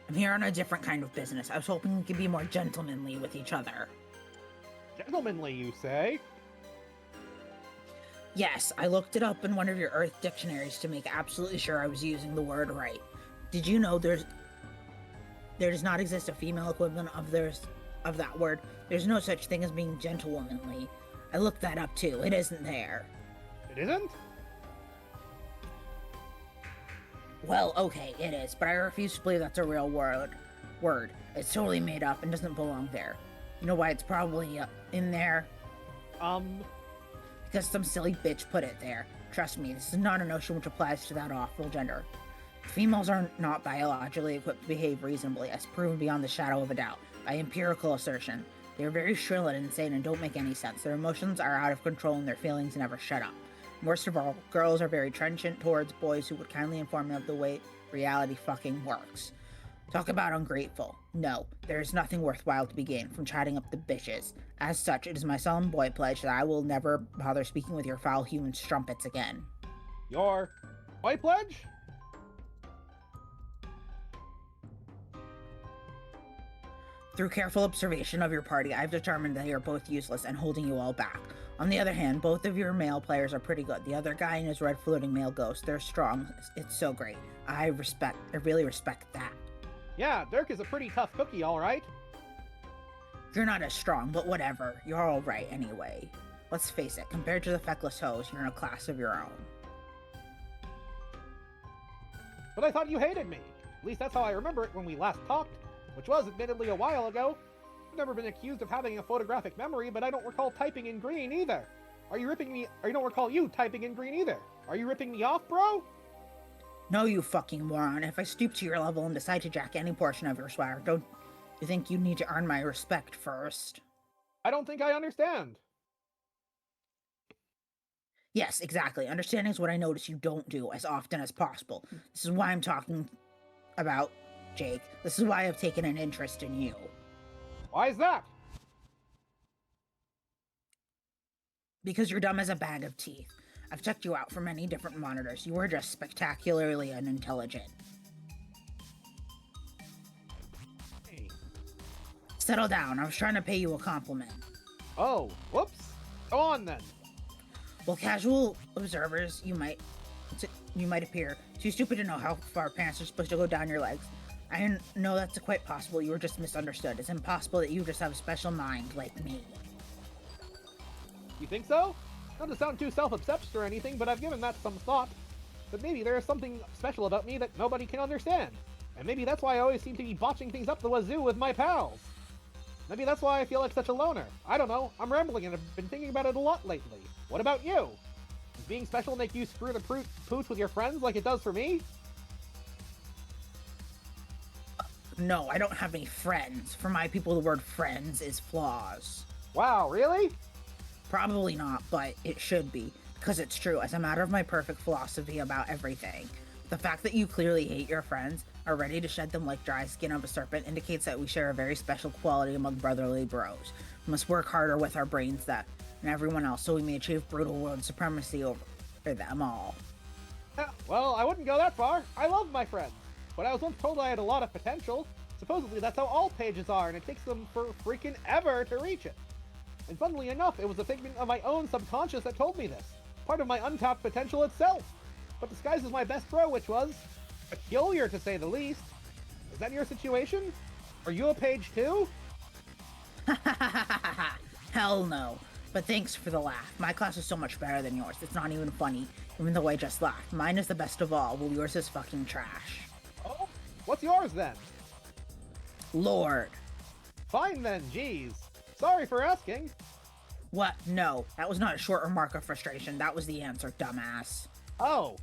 I'm here on a different kind of business. I was hoping we could be more gentlemanly with each other. Gentlemanly, you say? Yes, I looked it up in one of your Earth dictionaries to make absolutely sure I was using the word right. Did you know there does not exist a female equivalent of that word? There's no such thing as being gentlewomanly. I looked that up too. It isn't there. It isn't? Well, okay, it is, but I refuse to believe that's a real word. It's totally made up and doesn't belong there. You know why it's probably in there? Because some silly bitch put it there. Trust me, this is not a notion which applies to that awful gender. Females are not biologically equipped to behave reasonably, as proven beyond the shadow of a doubt, by empirical assertion. They are very shrill and insane and don't make any sense. Their emotions are out of control and their feelings never shut up. Worst of all, girls are very trenchant towards boys who would kindly inform them of the way reality fucking works. Talk about ungrateful. No, there is nothing worthwhile to be gained from chatting up the bitches. As such, it is my solemn boy pledge that I will never bother speaking with your foul human strumpets again. Your boy pledge? Through careful observation of your party, I've determined that you are both useless and holding you all back. On the other hand, both of your male players are pretty good. The other guy and his red floating male ghost, they're strong. It's so great. I really respect that. Yeah, Dirk is a pretty tough cookie, alright? You're not as strong, but whatever. You're alright anyway. Let's face it, compared to the feckless hoes, you're in a class of your own. But I thought you hated me. At least that's how I remember it when we last talked, which was admittedly a while ago. I've never been accused of having a photographic memory, but I don't recall typing in green either. I don't recall you typing in green either. Are you ripping me off, bro? No, you fucking moron. If I stoop to your level and decide to jack any portion of your swag, don't you think you need to earn my respect first? I don't think I understand. Yes, exactly. Understanding is what I notice you don't do as often as possible. This is why I'm talking about Jake. This is why I've taken an interest in you. Why is that? Because you're dumb as a bag of teeth. I've checked you out for many different monitors. You are just spectacularly unintelligent. Hey. Settle down. I was trying to pay you a compliment. Oh, whoops. Go on then. Well, casual observers, you might appear too stupid to know how far pants are supposed to go down your legs. I know that's quite possible. You were just misunderstood. It's impossible that you just have a special mind like me. You think so? Not to sound too self-obsessed or anything, but I've given that some thought. But maybe there is something special about me that nobody can understand. And maybe that's why I always seem to be botching things up the wazoo with my pals. Maybe that's why I feel like such a loner. I don't know. I'm rambling and I've been thinking about it a lot lately. What about you? Does being special make you screw the pooch with your friends like it does for me? No, I don't have any friends. For my people, the word friends is flaws. Wow, really? Probably not, but it should be. Because it's true, as a matter of my perfect philosophy about everything. The fact that you clearly hate your friends, are ready to shed them like dry skin of a serpent, indicates that we share a very special quality among brotherly bros. We must work harder with our brains than everyone else so we may achieve brutal world supremacy over them all. Well, I wouldn't go that far. I love my friends. But I was once told I had a lot of potential. Supposedly that's how all pages are, and it takes them for freaking ever to reach it. And funnily enough, it was a figment of my own subconscious that told me this. Part of my untapped potential itself. But disguised as my best bro, which was peculiar to say the least. Is that your situation? Are you a page too? Hell no. But thanks for the laugh. My class is so much better than yours. It's not even funny, even though I just laughed. Mine is the best of all, while yours is fucking trash. Oh? What's yours then? Lord. Fine then, jeez. Sorry for asking. What? No, that was not a short remark of frustration. That was the answer, dumbass. Oh.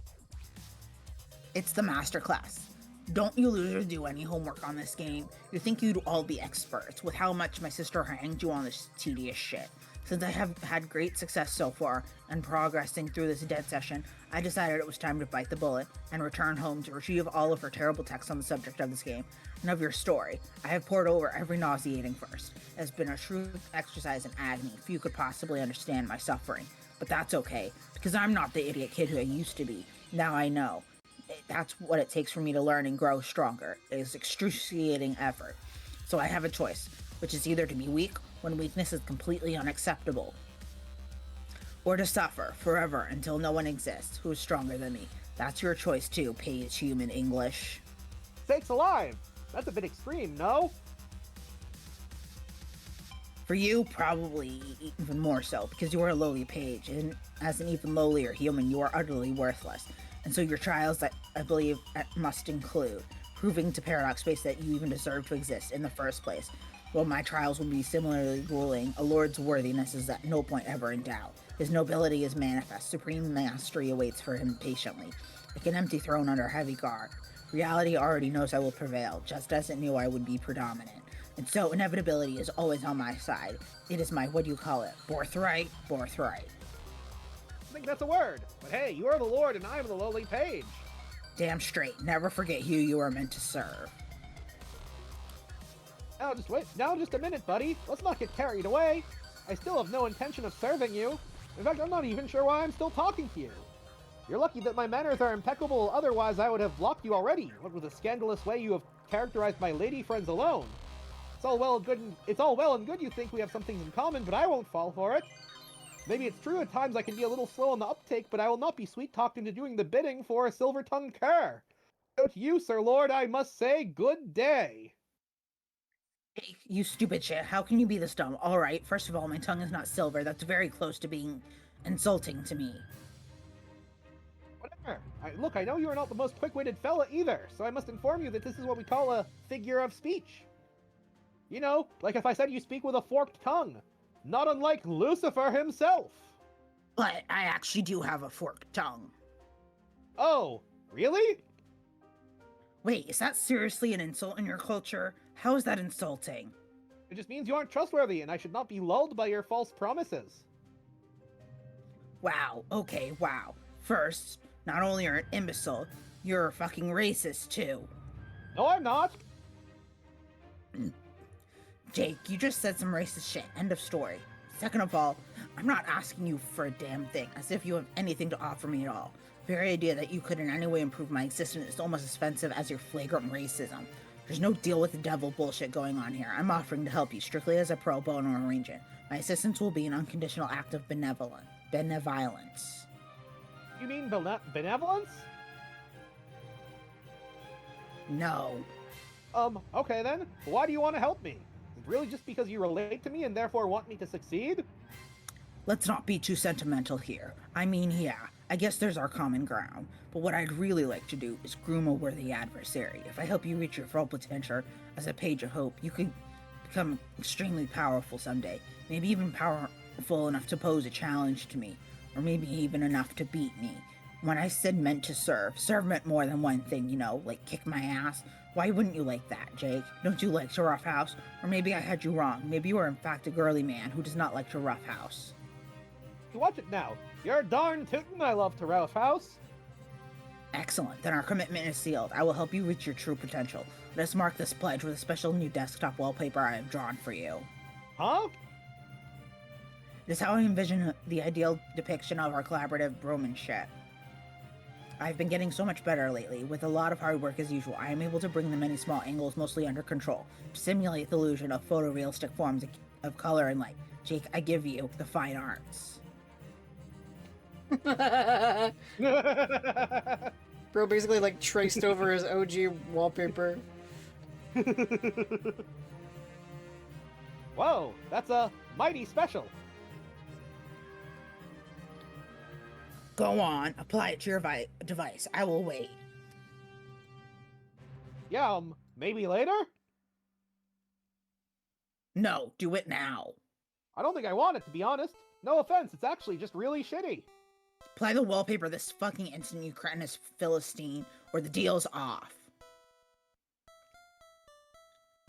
It's the master class. Don't you losers do any homework on this game? You think you'd all be experts with how much my sister hanged you on this tedious shit. Since I have had great success so far and progressing through this dead session, I decided it was time to bite the bullet and return home to retrieve all of her terrible texts on the subject of this game and of your story. I have pored over every nauseating verse. It has been a true exercise in agony. Few could possibly understand my suffering. But that's okay, because I'm not the idiot kid who I used to be. Now I know. That's what it takes for me to learn and grow stronger. It is excruciating effort. So I have a choice, which is either to be weak when weakness is completely unacceptable, or to suffer forever until no one exists who is stronger than me. That's your choice too, page human English. Sakes alive! That's a bit extreme, no? For you, probably even more so, because you are a lowly page, and as an even lowlier human, you are utterly worthless. And so your trials, that I believe, must include proving to Paradox Space that you even deserve to exist in the first place. Well, my trials will be similarly ruling. A lord's worthiness is at no point ever in doubt. His nobility is manifest. Supreme mastery awaits for him patiently, like an empty throne under heavy guard. Reality already knows I will prevail, just as it knew I would be predominant. And so inevitability is always on my side. It is my, birthright? Birthright. I think that's a word. But hey, you are the Lord and I am the lowly page. Damn straight. Never forget who you are meant to serve. Now just a minute, buddy. Let's not get carried away. I still have no intention of serving you. In fact, I'm not even sure why I'm still talking to you. You're lucky that my manners are impeccable, otherwise I would have blocked you already. What with the scandalous way you have characterized my lady friends alone. It's all well and good you think we have some things in common, but I won't fall for it. Maybe it's true at times I can be a little slow on the uptake, but I will not be sweet-talked into doing the bidding for a silver-tongued cur. So to you, Sir Lord, I must say good day. Hey, you stupid shit. How can you be this dumb? All right, first of all, my tongue is not silver. That's very close to being insulting to me. Whatever. Look, I know you are not the most quick-witted fella either, so I must inform you that this is what we call a figure of speech. You know, like if I said you speak with a forked tongue. Not unlike Lucifer himself. But I actually do have a forked tongue. Oh, really? Wait, is that seriously an insult in your culture? How is that insulting? It just means you aren't trustworthy, and I should not be lulled by your false promises. Wow, okay, wow. First, not only are you an imbecile, you're a fucking racist too. No, I'm not. Jake, you just said some racist shit. End of story. Second of all, I'm not asking you for a damn thing, as if you have anything to offer me at all. The very idea that you could in any way improve my existence is almost as offensive as your flagrant racism. There's no deal with the devil bullshit going on here. I'm offering to help you strictly as a pro bono arrangement. My assistance will be an unconditional act of benevolence. You mean benevolence? No. Okay then. Why do you want to help me? Is it really just because you relate to me and therefore want me to succeed? Let's not be too sentimental here. I mean, yeah, I guess there's our common ground. But what I'd really like to do is groom a worthy adversary. If I help you reach your full potential as a page of hope, you could become extremely powerful someday. Maybe even powerful enough to pose a challenge to me. Or maybe even enough to beat me. When I said meant to serve meant more than one thing, you know, like kick my ass. Why wouldn't you like that, Jake? Don't you like to roughhouse? Or maybe I had you wrong. Maybe you are in fact a girly man who does not like to roughhouse. Watch it now. You're darn tootin' I love to roughhouse. Excellent. Then our commitment is sealed. I will help you reach your true potential. Let us mark this pledge with a special new desktop wallpaper I have drawn for you. Huh? It is how I envision the ideal depiction of our collaborative bromanship. I've been getting so much better lately. With a lot of hard work as usual, I am able to bring the many small angles mostly under control, to simulate the illusion of photorealistic forms of color and light. Jake, I give you the fine arts. Bro basically like traced over his OG wallpaper. Whoa, that's a mighty special. Go on, apply it to your device. I will wait. Yeah, maybe later? No, do it now. I don't think I want it, to be honest. No offense, it's actually just really shitty. Apply the wallpaper this fucking instant, you cretinous Philistine, or the deal's off.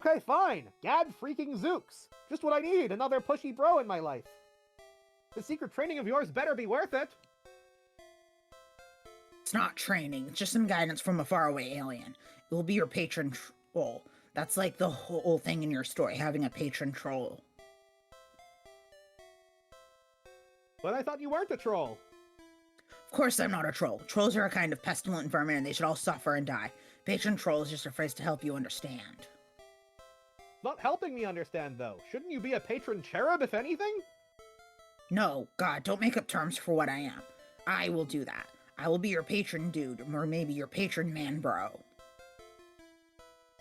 Okay, fine. Gad freaking Zooks. Just what I need, another pushy bro in my life. The secret training of yours better be worth it. It's not training, it's just some guidance from a faraway alien. It will be your patron troll. That's like the whole thing in your story, having a patron troll. But I thought you weren't a troll. Of course I'm not a troll. Trolls are a kind of pestilent vermin and they should all suffer and die. Patron troll is just a phrase to help you understand. Not helping me understand, though. Shouldn't you be a patron cherub, if anything? No, God, don't make up terms for what I am. I will do that. I will be your patron dude, or maybe your patron man bro.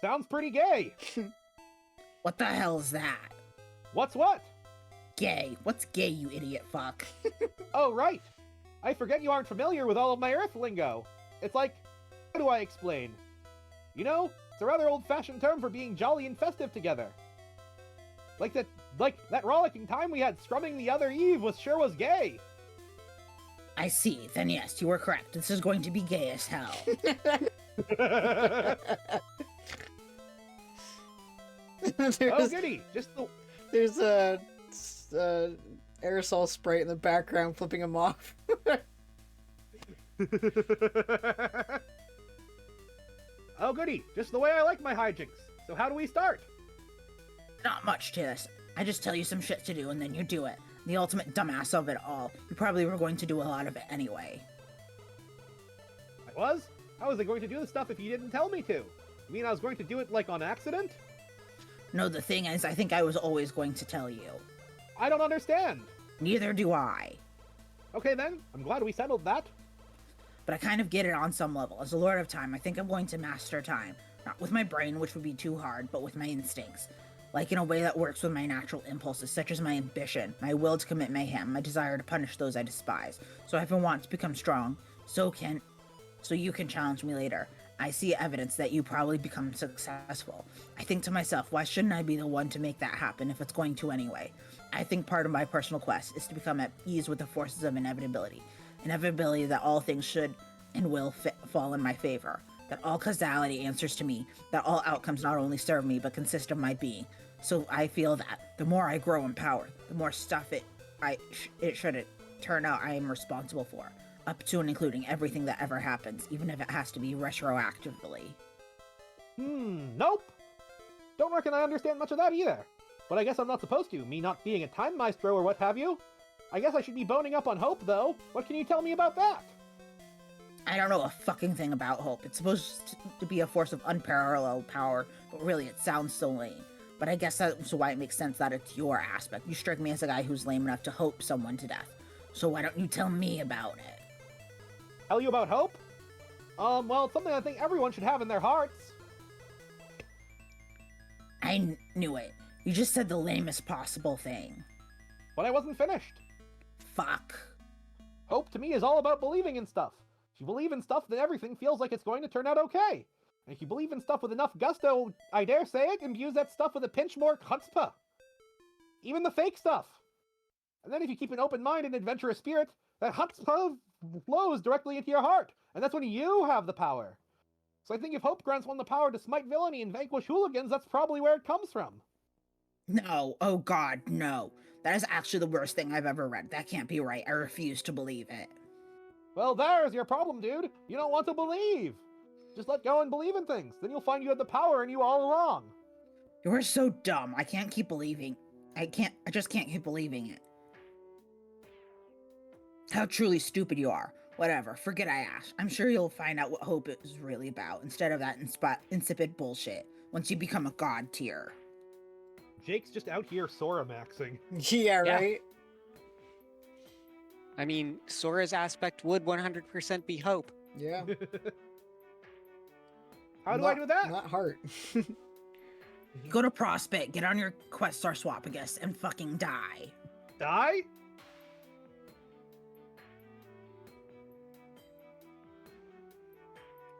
Sounds pretty gay. What the hell is that? What's what? Gay. What's gay, you idiot fuck? Oh, right. I forget you aren't familiar with all of my Earth lingo. It's like, how do I explain? You know, it's a rather old-fashioned term for being jolly and festive together. Like that rollicking time we had strumming the other eve was gay. I see. Then yes, you were correct. This is going to be gay as hell. Oh, goody. There's a aerosol sprite in the background flipping him off. Oh, goody. Just the way I like my hijinks. So how do we start? Not much to this. I just tell you some shit to do and then you do it. The ultimate dumbass of it all. You probably were going to do a lot of it anyway. I was? How was I going to do the stuff if you didn't tell me to? You mean I was going to do it, like, on accident? No, the thing is, I think I was always going to tell you. I don't understand. Neither do I. Okay then, I'm glad we settled that. But I kind of get it on some level. As a Lord of Time, I think I'm going to master time. Not with my brain, which would be too hard, but with my instincts. Like in a way that works with my natural impulses, such as my ambition, my will to commit mayhem, my desire to punish those I despise. So if I want to become strong, so you can challenge me later. I see evidence that you probably become successful. I think to myself, why shouldn't I be the one to make that happen if it's going to anyway? I think part of my personal quest is to become at ease with the forces of inevitability. Inevitability that all things should and will fall in my favor. That all causality answers to me. That all outcomes not only serve me, but consist of my being. So I feel that the more I grow in power, the more stuff it should turn out I am responsible for. Up to and including everything that ever happens, even if it has to be retroactively. Nope. Don't reckon I understand much of that either. But I guess I'm not supposed to, me not being a time maestro or what have you. I guess I should be boning up on hope, though. What can you tell me about that? I don't know a fucking thing about hope. It's supposed to be a force of unparalleled power, but really it sounds so lame. But I guess that's why it makes sense that it's your aspect. You strike me as a guy who's lame enough to hope someone to death. So why don't you tell me about it? Tell you about hope? Well, it's something I think everyone should have in their hearts. I knew it. You just said the lamest possible thing. But I wasn't finished. Fuck. Hope to me is all about believing in stuff. If you believe in stuff, then everything feels like it's going to turn out okay. And if you believe in stuff with enough gusto, I dare say it, imbues that stuff with a pinch more chutzpah. Even the fake stuff. And then if you keep an open mind and adventurous spirit, that chutzpah flows directly into your heart. And that's when you have the power. So I think if hope grants one the power to smite villainy and vanquish hooligans, that's probably where it comes from. No. Oh god, no. That is actually the worst thing I've ever read. That can't be right. I refuse to believe it. Well, there's your problem, dude. You don't want to believe. Just let go and believe in things. Then you'll find you had the power in you all along. You're so dumb. I can't keep believing. I just can't keep believing it. How truly stupid you are. Whatever, forget I asked. I'm sure you'll find out what hope is really about, instead of that insipid bullshit, once you become a god tier. Jake's just out here Sora-maxing. Yeah, right? I mean, Sora's aspect would 100% be hope. Yeah. How do I do that? Not heart. Go to Prospect, get on your quest star swap, I guess, and fucking die. Die?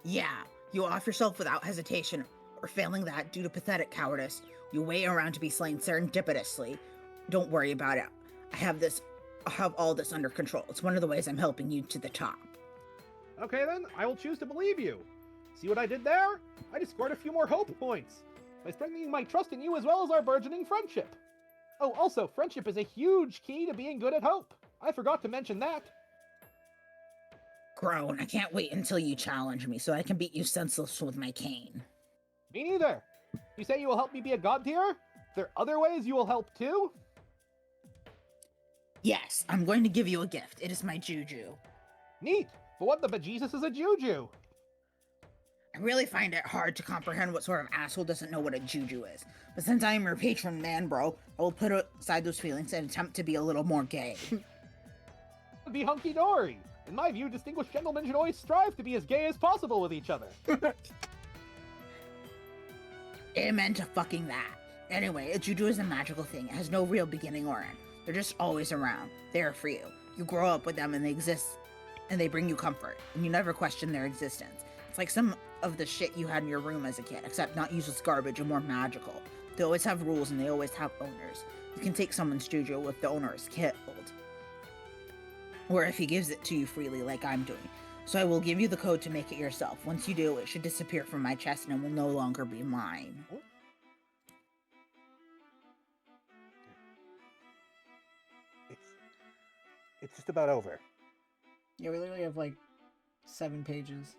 Yeah, you off yourself without hesitation, or failing that due to pathetic cowardice. You wait around to be slain serendipitously. Don't worry about it. I have all this under control. It's one of the ways I'm helping you to the top. Okay then, I will choose to believe you. See what I did there? I just scored a few more hope points by strengthening my trust in you as well as our burgeoning friendship. Oh, also, friendship is a huge key to being good at hope. I forgot to mention that. Groan, I can't wait until you challenge me so I can beat you senseless with my cane. Me neither. You say you will help me be a god tier? Are there other ways you will help too? Yes, I'm going to give you a gift. It is my juju. Neat. But what the bejesus is a juju? I really find it hard to comprehend what sort of asshole doesn't know what a juju is. But since I am your patron man, bro, I will put aside those feelings and attempt to be a little more gay. Be hunky-dory. In my view, distinguished gentlemen should always strive to be as gay as possible with each other. Amen to fucking that. Anyway, a juju is a magical thing. It has no real beginning or end. They're just always around. They are for you. You grow up with them and they exist, and they bring you comfort, and you never question their existence. It's like some of the shit you had in your room as a kid, except not useless garbage and more magical. They always have rules and they always have owners. You can take someone's juju if the owner is killed, or if he gives it to you freely like I'm doing. So I will give you the code to make it yourself. Once you do, it should disappear from my chest and it will no longer be mine. It's just about over. Yeah, we literally have like 7 pages.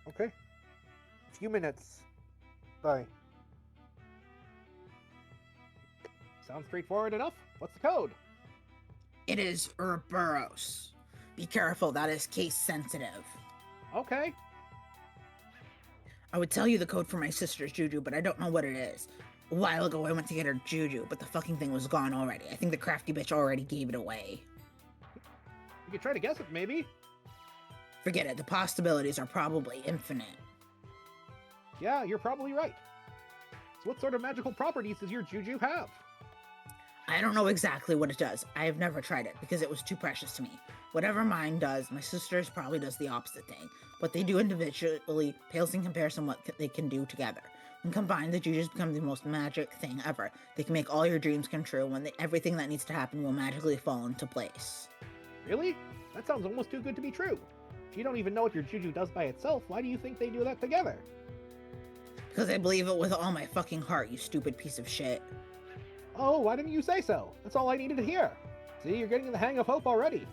Okay. A few minutes. Bye. Sounds straightforward enough. What's the code? It is Ouroboros. Be careful, that is case sensitive. Okay. I would tell you the code for my sister's juju, but I don't know what it is. A while ago, I went to get her juju, but the fucking thing was gone already. I think the crafty bitch already gave it away. You could try to guess it, maybe. Forget it. The possibilities are probably infinite. Yeah, you're probably right. So what sort of magical properties does your juju have? I don't know exactly what it does. I have never tried it because it was too precious to me. Whatever mine does, my sister's probably does the opposite thing. What they do individually pales in comparison what they can do together. When combined, the jujus become the most magic thing ever. They can make all your dreams come true when everything that needs to happen will magically fall into place. Really? That sounds almost too good to be true. If you don't even know what your juju does by itself, why do you think they do that together? Because I believe it with all my fucking heart, you stupid piece of shit. Oh, why didn't you say so? That's all I needed to hear. See, you're getting the hang of hope already.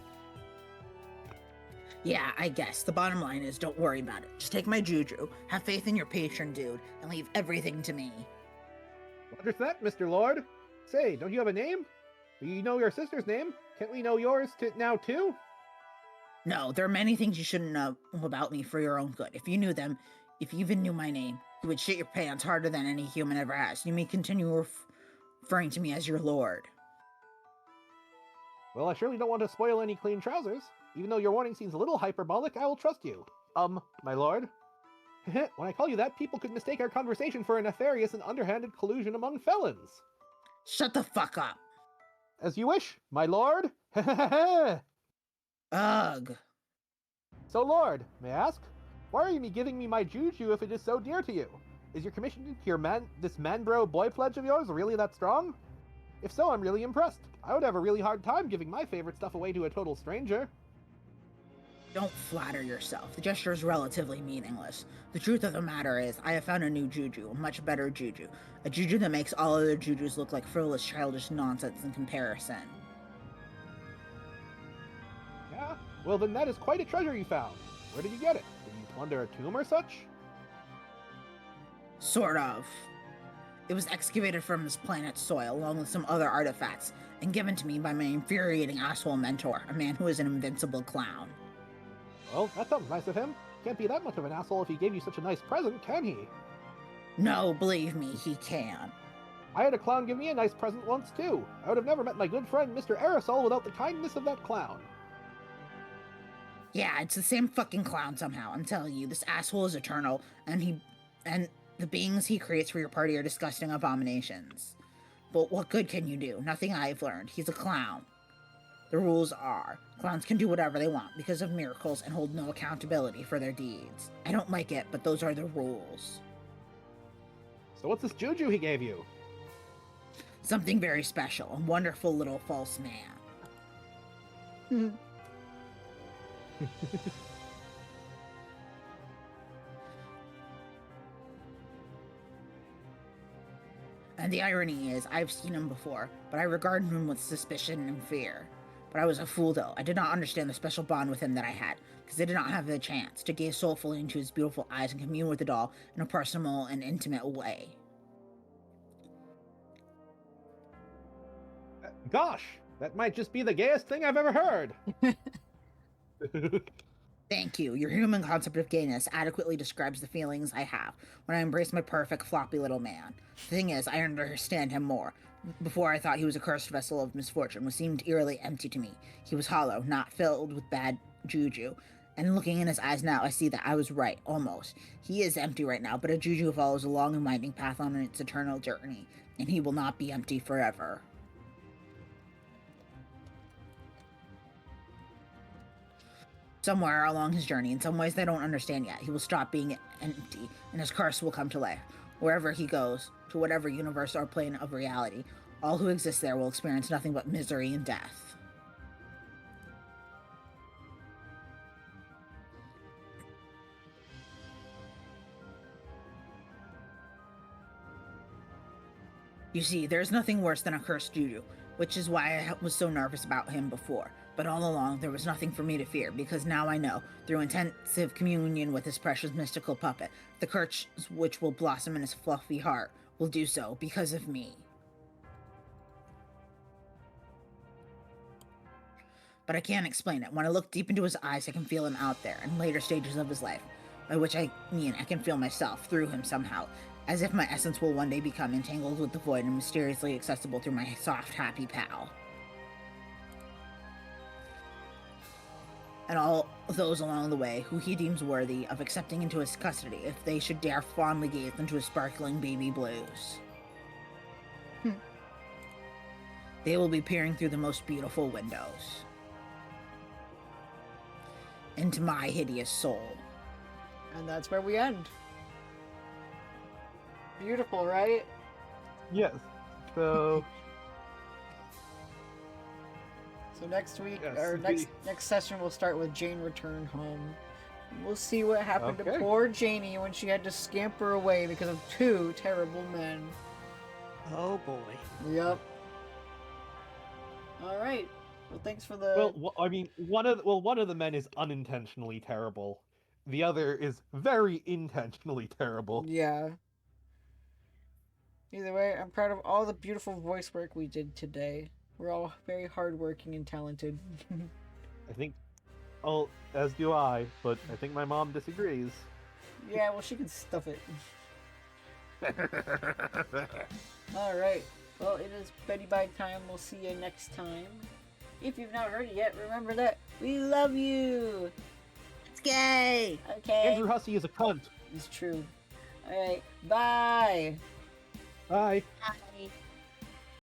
Yeah, I guess. The bottom line is, don't worry about it. Just take my juju, have faith in your patron dude, and leave everything to me. What's that, Mr. Lord? Say, don't you have a name? You know your sister's name. Can't we know yours now too? No, there are many things you shouldn't know about me for your own good. If you knew them, if you even knew my name, you would shit your pants harder than any human ever has. You may continue referring to me as your lord. Well, I surely don't want to spoil any clean trousers. Even though your warning seems a little hyperbolic, I will trust you. My lord? When I call you that, people could mistake our conversation for a nefarious and underhanded collusion among felons. Shut the fuck up. As you wish, my lord. Ugh. So, Lord, may I ask, why are you giving me my juju if it is so dear to you? Is your commission to your this man-bro boy pledge of yours really that strong? If so, I'm really impressed. I would have a really hard time giving my favorite stuff away to a total stranger. Don't flatter yourself. The gesture is relatively meaningless. The truth of the matter is, I have found a new juju, a much better juju. A juju that makes all other jujus look like frivolous, childish nonsense in comparison. Yeah? Well, then that is quite a treasure you found. Where did you get it? Did you plunder a tomb or such? Sort of. It was excavated from this planet's soil, along with some other artifacts, and given to me by my infuriating asshole mentor, a man who is an invincible clown. Well, that sounds nice of him. Can't be that much of an asshole if he gave you such a nice present, can he? No, believe me, he can. I had a clown give me a nice present once, too. I would have never met my good friend Mr. Aerosol without the kindness of that clown. Yeah, it's the same fucking clown somehow. I'm telling you, this asshole is eternal, and the beings he creates for your party are disgusting abominations. But what good can you do? Nothing I've learned. He's a clown. The rules are, clowns can do whatever they want because of miracles and hold no accountability for their deeds. I don't like it, but those are the rules. So what's this juju he gave you? Something very special. A wonderful little false man. And the irony is, I've seen him before, but I regarded him with suspicion and fear. But I was a fool, though. I did not understand the special bond with him that I had, because I did not have the chance to gaze soulfully into his beautiful eyes and commune with the doll in a personal and intimate way. Gosh, that might just be the gayest thing I've ever heard. Thank you. Your human concept of gayness adequately describes the feelings I have when I embrace my perfect, floppy little man. The thing is, I understand him more. Before I thought he was a cursed vessel of misfortune, which seemed eerily empty to me. He was hollow, not filled with bad juju. And looking in his eyes now, I see that I was right, almost. He is empty right now, but a juju follows a long and winding path on its eternal journey, and he will not be empty forever. Somewhere along his journey, in some ways I don't understand yet, he will stop being empty, and his curse will come to life. Wherever he goes, to whatever universe or plane of reality, all who exist there will experience nothing but misery and death. You see, there's nothing worse than a cursed juju, which is why I was so nervous about him before. But all along, there was nothing for me to fear, because now I know, through intensive communion with his precious mystical puppet, the curse which will blossom in his fluffy heart will do so because of me. But I can't explain it. When I look deep into his eyes, I can feel him out there in later stages of his life. By which I mean I can feel myself through him somehow, As if my essence will one day become entangled with the void and mysteriously accessible through my soft, happy pal. And all those along the way who he deems worthy of accepting into his custody if they should dare fondly gaze into his sparkling baby blues. They will be peering through the most beautiful windows into my hideous soul. And that's where we end. Beautiful, right? Yes. So So next week, Yes, or the- next session, we'll start with Jane return home. We'll see what happened to Okay. poor Janie when she had to scamper away because of 2 terrible men. Oh boy. Yep. All right. Well, thanks for the. well, I mean, one of the men is unintentionally terrible. The other is very intentionally terrible. Yeah. Either way, I'm proud of all the beautiful voice work we did today. We're all very hardworking and talented. I think, oh, as do I, but I think my mom disagrees. Yeah, well, she can stuff it. All right. Well, it is Betty Bye time. We'll see you next time. If you've not heard it yet, remember that we love you. It's gay! Okay. Andrew Hussey is a cunt. It's true. All right. Bye. Bye. Bye.